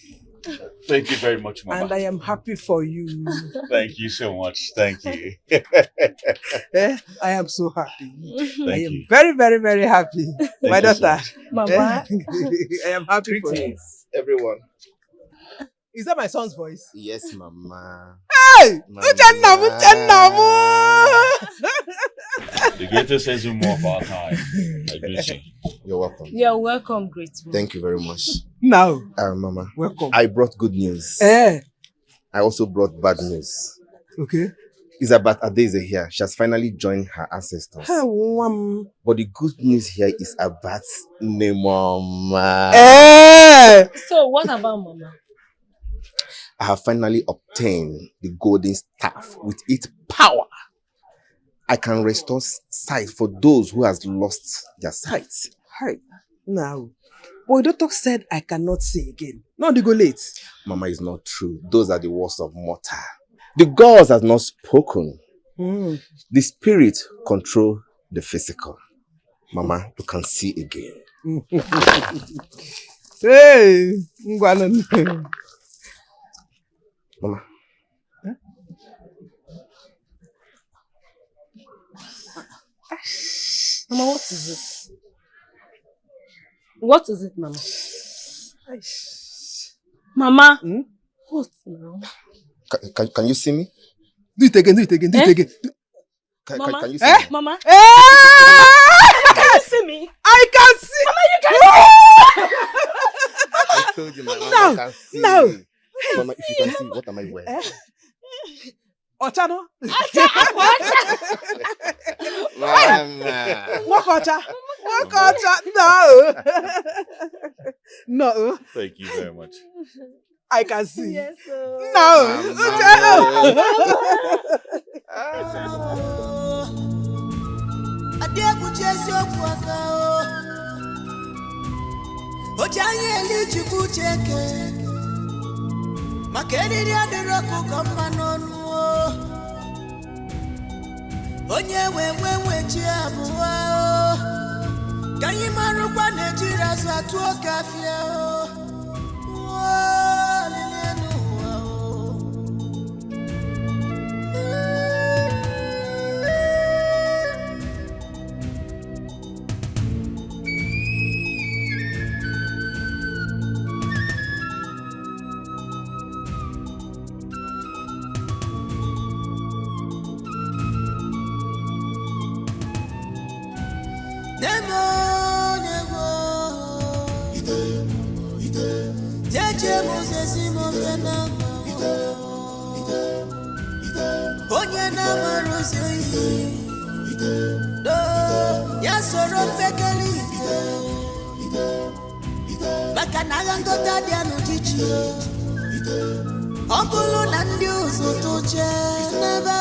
C: Thank you very much, Mama.
E: And I am happy for you.
C: Thank you so much. Thank you.
E: I am so happy. I am
C: you.
E: very, very, very happy. My
C: you so
E: daughter.
C: much.
E: Mama. I am happy for you.
H: Everyone.
E: Is that my son's voice?
H: Yes, Mama.
E: Hey! Uchennamu!
C: The greatest sense more of our time. I greet you.
H: You're welcome.
G: You're welcome, great man.
H: Thank you very much.
E: Now.
H: Mama.
E: Welcome.
H: I brought good news.
E: Eh.
H: I also brought bad news.
E: Okay.
H: Isabat Adeze here. She has finally joined her ancestors. But the good news here is Abat's name, Mama.
E: Eh.
G: So what about Mama?
H: I have finally obtained the golden staff. With its power, I can restore sight for those who has lost their sight.
E: Hi. Now, boy, doctor said I cannot see again. Now they go late.
H: Mama, is not true. Those are the words of mortal. The gods has not spoken. The spirit control the physical. Mama, you can see again.
E: Hey,
H: Mama.
E: Huh?
G: Mama, what is it? What is it, Mama? Mama? What now?
H: Can you see me?
E: Do it again, do it again, do it again.
G: Mama?
H: Can you see me?
G: Mama?
E: Can
G: you see me?
E: I can see.
G: Mama, you can see.
H: I told you, Mama,
E: No,
H: I can see.
E: no.
H: Mama, if you can see, what am I wearing?
E: Ochano?
H: Mama.
E: Mokocha. No. No.
C: Thank you very much.
E: I can see.
G: Yes,
E: no.
P: Makeriri adiroko koma nonu onye wewe chi abuwa kanyi marukwa nejira so atu okafia onye na maruzi do ya soro pekeli maka na ngota dia no jichi obulu na ndi uzo toche nebe